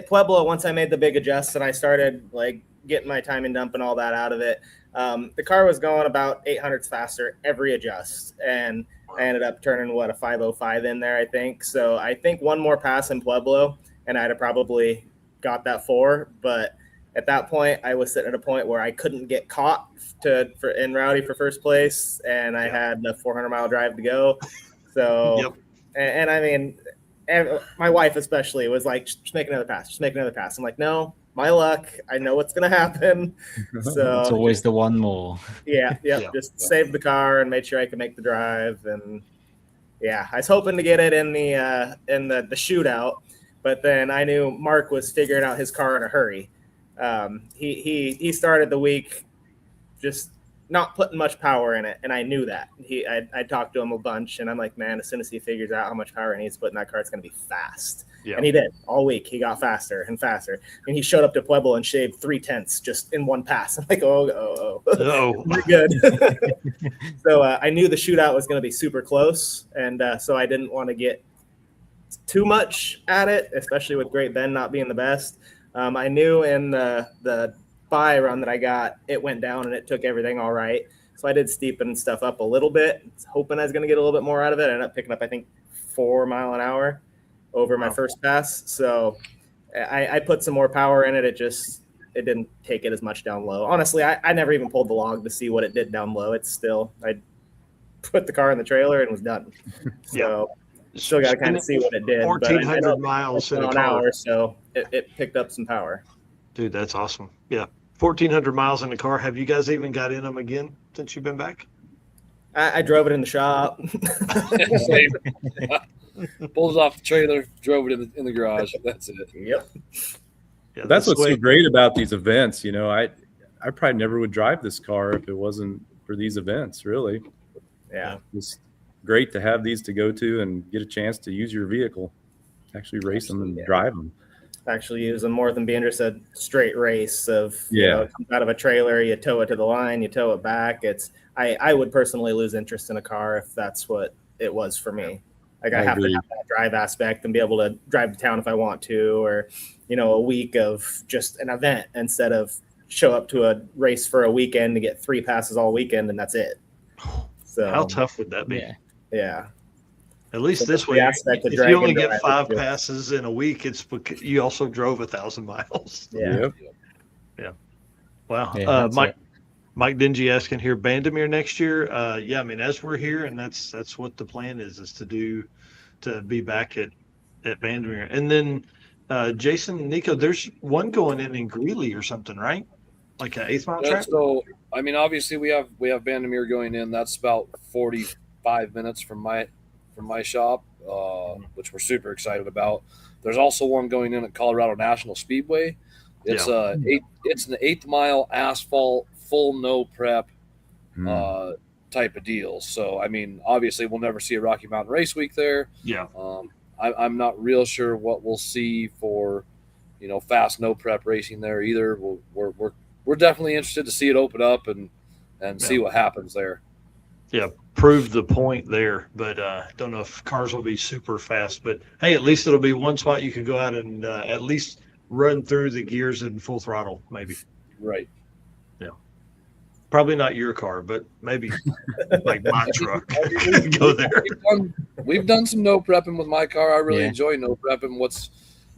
Pueblo, once I made the big adjust and I started like getting my timing dump and all that out of it, the car was going about 800s faster every adjust, and I ended up turning a 505 in there, I think. So I think one more pass in Pueblo and I'd have probably got that 4. But at that point, I was sitting at a point where I couldn't get caught in Rowdy for first place, and I had a 400-mile drive to go. So, Yep. and I mean, and my wife especially was like, just make another pass, just make another pass. I'm like, no, my luck. I know what's gonna happen. So It's always the one more. yeah, Yeah. just saved the car and made sure I could make the drive. And yeah, I was hoping to get it in the shootout, but then I knew Mark was figuring out his car in a hurry. He started the week just not putting much power in it, and I knew that. I talked to him a bunch, and I'm like, man, as soon as he figures out how much power he needs to put in that car, it's going to be fast. Yeah. And he did all week. He got faster and faster, and he showed up to Pueblo and shaved 3/10 just in one pass. I'm like, oh, we're good. So I knew the shootout was going to be super close, and so I didn't want to get too much at it, especially with Great Bend not being the best. I knew in the buy run that I got, it went down and it took everything all right. So I did steepen stuff up a little bit, hoping I was going to get a little bit more out of it. I ended up picking up, I think, 4 mile an hour over my first pass. So I put some more power in it. It didn't take it as much down low. Honestly, I never even pulled the log to see what it did down low. It's still, I put the car in the trailer and was done. So still got to kind of see what it did. 1,400 miles in a car. Hour, so it picked up some power. Dude, that's awesome. Yeah. 1,400 miles in the car. Have you guys even got in them again since you've been back? I drove it in the shop. Pulled it off the trailer, drove it in the garage. That's it. Yep. Yeah, That's what's so great about these events. You know, I probably never would drive this car if it wasn't for these events, really. Yeah. It's great to have these to go to and get a chance to use your vehicle, actually race them and drive them. Actually use them more than being just a straight race of, it comes out of a trailer, you tow it to the line, you tow it back. I would personally lose interest in a car if that's what it was for me. Like I have to have that drive aspect and be able to drive to town if I want to, or, a week of just an event instead of show up to a race for a weekend to get 3 passes all weekend and that's it. So how tough would that be? Yeah. At least this way, if you only get 5 passes in a week, it's because you also drove 1,000 miles. Yeah. Yeah. Wow. Yeah, Mike Dingy asking here, Bandamere next year. Yeah, I mean, as we're here, and that's what the plan is to be back at Bandamere. And then Jason and Nico, there's one going in Greeley or something, right? Like an 8th mile track? So, I mean, obviously we have Bandamere going in. That's about 45 minutes from my shop, which we're super excited about. There's also one going in at Colorado National Speedway. It's it's an 8th mile asphalt, full no prep type of deal. So, I mean, obviously we'll never see a Rocky Mountain Race Week there. Yeah. I'm not real sure what we'll see for, fast no prep racing there either. We're definitely interested to see it open up and see what happens there. Yeah, prove the point there, but don't know if cars will be super fast. But hey, at least it'll be one spot you can go out and at least run through the gears in full throttle, maybe. Right. Yeah. Probably not your car, but maybe like my truck. Go there. We've done some no prepping with my car. I really enjoy no prepping. What's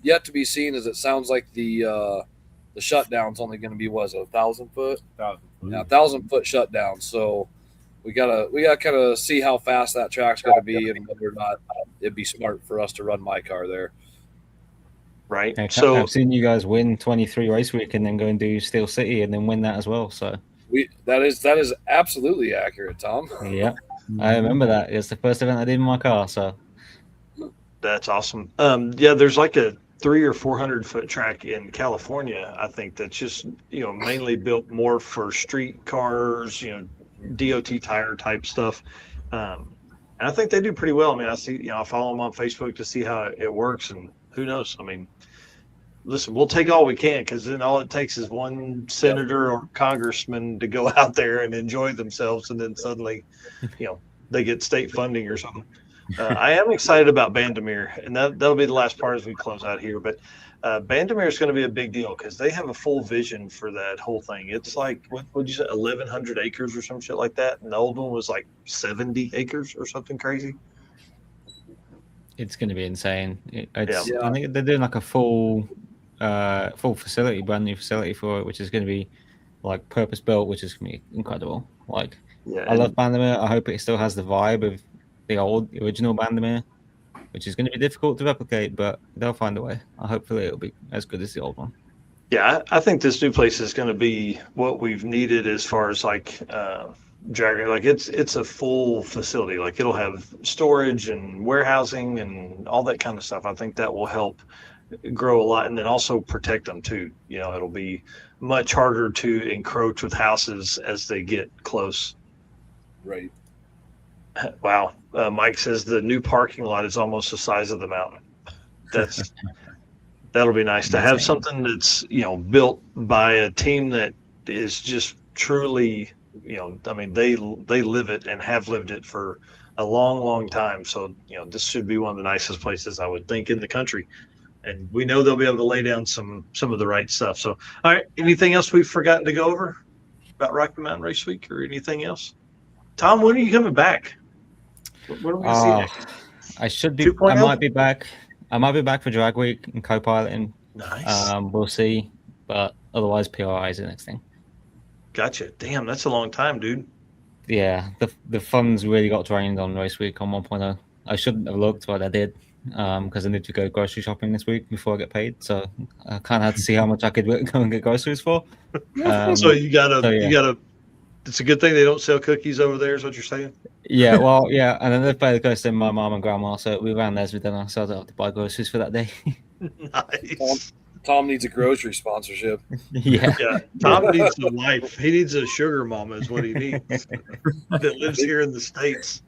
yet to be seen is it sounds like the shutdown's only going to be 1,000 foot. 1,000 foot shutdown. So we gotta kind of see how fast that track's going to be and whether or not it'd be smart for us to run my car there. Right. Yeah, so I've seen you guys win 23 race week and then go and do Steel City and then win that as well. So that is absolutely accurate, Tom. Yeah, I remember that. It's the first event I did in my car. So that's awesome. Yeah, there's like a 300 or 400 foot track in California, I think, that's just mainly built more for street cars, DOT tire type stuff. And I think they do pretty well. I mean, I see, I follow them on Facebook to see how it works, and who knows? I mean, listen, we'll take all we can, because then all it takes is one senator or congressman to go out there and enjoy themselves, and then suddenly, they get state funding or something. I am excited about Bandamere, and that'll be the last part as we close out here. But Bandamere is going to be a big deal because they have a full vision for that whole thing. It's like, what would you say, 1,100 acres or some shit like that? And the old one was like 70 acres or something crazy. it's going to be insane. I think they're doing like a full facility, brand new facility for it, which is going to be like purpose built, which is going to be incredible. Like, I love Bandamere. I hope it still has the vibe of the original Bandamere, which is going to be difficult to replicate, but they'll find a way. Hopefully it'll be as good as the old one. Yeah, I think this new place is going to be what we've needed as far as like Dragon. Like it's a full facility. Like it'll have storage and warehousing and all that kind of stuff. I think that will help grow a lot, and then also protect them too. You know, it'll be much harder to encroach with houses as they get close. Right. Wow. Mike says the new parking lot is almost the size of the mountain. That'll be nice to have something that's, you know, built by a team that is just truly, you know, I mean, they live it and have lived it for a long, long time. So, you know, this should be one of the nicest places I would think in the country. And we know they'll be able to lay down some of the right stuff. So, all right, anything else we've forgotten to go over about Rocky Mountain Race Week or anything else? Tom, when are you coming back? When are we going to see next? I should be. 2.0? I might be back. I might be back for Drag Week and co-piloting. Nice. We'll see, but otherwise PRI is the next thing. Gotcha. Damn, that's a long time, dude. Yeah, the funds really got drained on Race Week on 1.0. I shouldn't have looked, but I did because I need to go grocery shopping this week before I get paid. So I kind of had to see how much I could go and get groceries for. So you gotta. It's a good thing they don't sell cookies over there. Is what you're saying? Yeah, well, yeah, and then they pay the cost in my mom and grandma, so we ran theirs with dinner, so I don't have to buy groceries for that day. Nice. Tom needs a grocery sponsorship. Yeah. Tom needs a wife. He needs a sugar mama, is what he needs. That lives here in the States.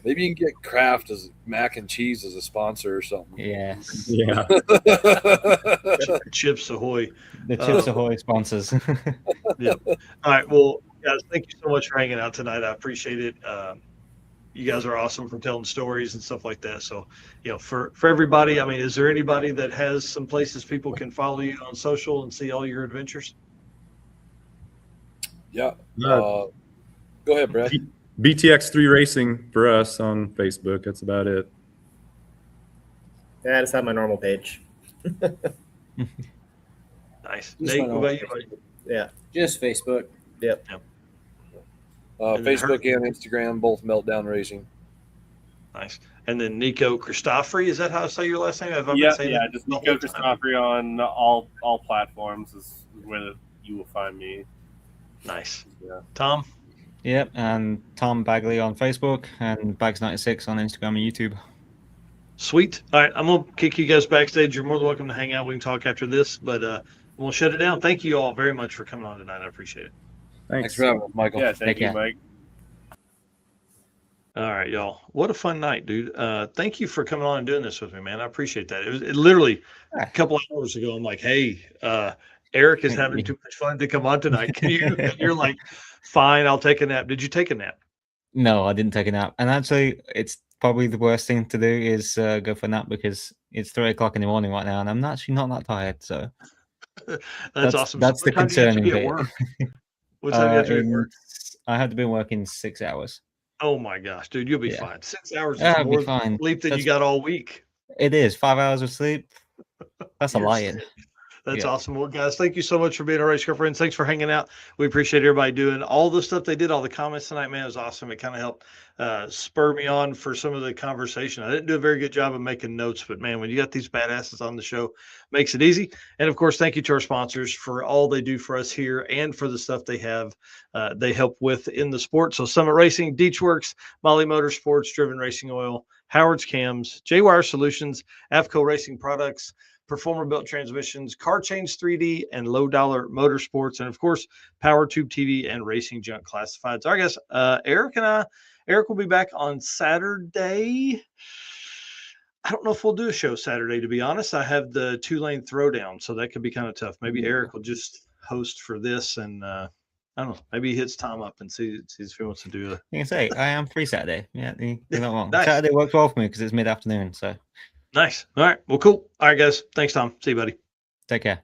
Maybe you can get Kraft as mac and cheese as a sponsor or something. Yeah. Chips Ahoy. The Chips Ahoy sponsors. Yeah. All right. Well, guys, thank you so much for hanging out tonight. I appreciate it. You guys are awesome for telling stories and stuff like that. So, you know, for everybody, I mean, is there anybody that has some places people can follow you on social and see all your adventures? Yeah. Go ahead, Brett. BTX3 Racing for us on Facebook. That's about it. Yeah, I just have my normal page. Nice. Nate, what about you, buddy? Yeah. Just Facebook. Yep. Facebook and Instagram, both Meltdown Racing. Nice. And then Nico Christofri, is that how I say your last name? Yeah, just Nico Christofri on all platforms is where you will find me. Nice. Yeah. Tom? Yep, and Tom Bagley on Facebook and Bags96 on Instagram and YouTube. Sweet. All right, I'm going to kick you guys backstage. You're more than welcome to hang out. We can talk after this, but we'll shut it down. Thank you all very much for coming on tonight. I appreciate it. Thanks for having us, Michael. Yeah, thank you, Mike. All right, y'all. What a fun night, dude. Thank you for coming on and doing this with me, man. I appreciate that. It literally a couple of hours ago, I'm like, hey, Eric is having too much fun to come on tonight. Can you? You're like, fine, I'll take a nap. Did you take a nap? No, I didn't take a nap. And actually, it's probably the worst thing to do is go for a nap because it's 3 o'clock in the morning right now, and I'm actually not that tired. So that's awesome. That's the concerning bit. What time do you have to be at work? I had to be working 6 hours. Oh my gosh, dude, you'll be fine. 6 hours Yeah, is I'll be more fine. sleep than you got all week. It is 5 hours of sleep. That's a lion. That's awesome. Well, guys, thank you so much for being our race car friends. Thanks for hanging out. We appreciate everybody doing all the stuff they did, all the comments tonight, man. It was awesome. It kind of helped spur me on for some of the conversation. I didn't do a very good job of making notes, but man, when you got these badasses on the show, makes it easy. And of course, thank you to our sponsors for all they do for us here and for the stuff they have, they help with in the sport. So Summit Racing, Deechworks, Molly Motorsports, Driven Racing Oil, Howard's Cams, J-Wire Solutions, AFCO Racing Products, Performer Built Transmissions, Car Change 3D, and Low Dollar Motorsports, and of course, Power Tube TV and Racing Junk Classifieds. All right, guys, Eric will be back on Saturday. I don't know if we'll do a show Saturday, to be honest. I have the 2-lane throwdown, so that could be kind of tough. Maybe Eric will just host for this, and I don't know. Maybe he hits Tom up and sees if he wants to do it. You can say I am free Saturday. Yeah, you're not wrong. Nice. Saturday works well for me because it's mid-afternoon. So nice. All right. Well, cool. All right, guys. Thanks, Tom. See you, buddy. Take care.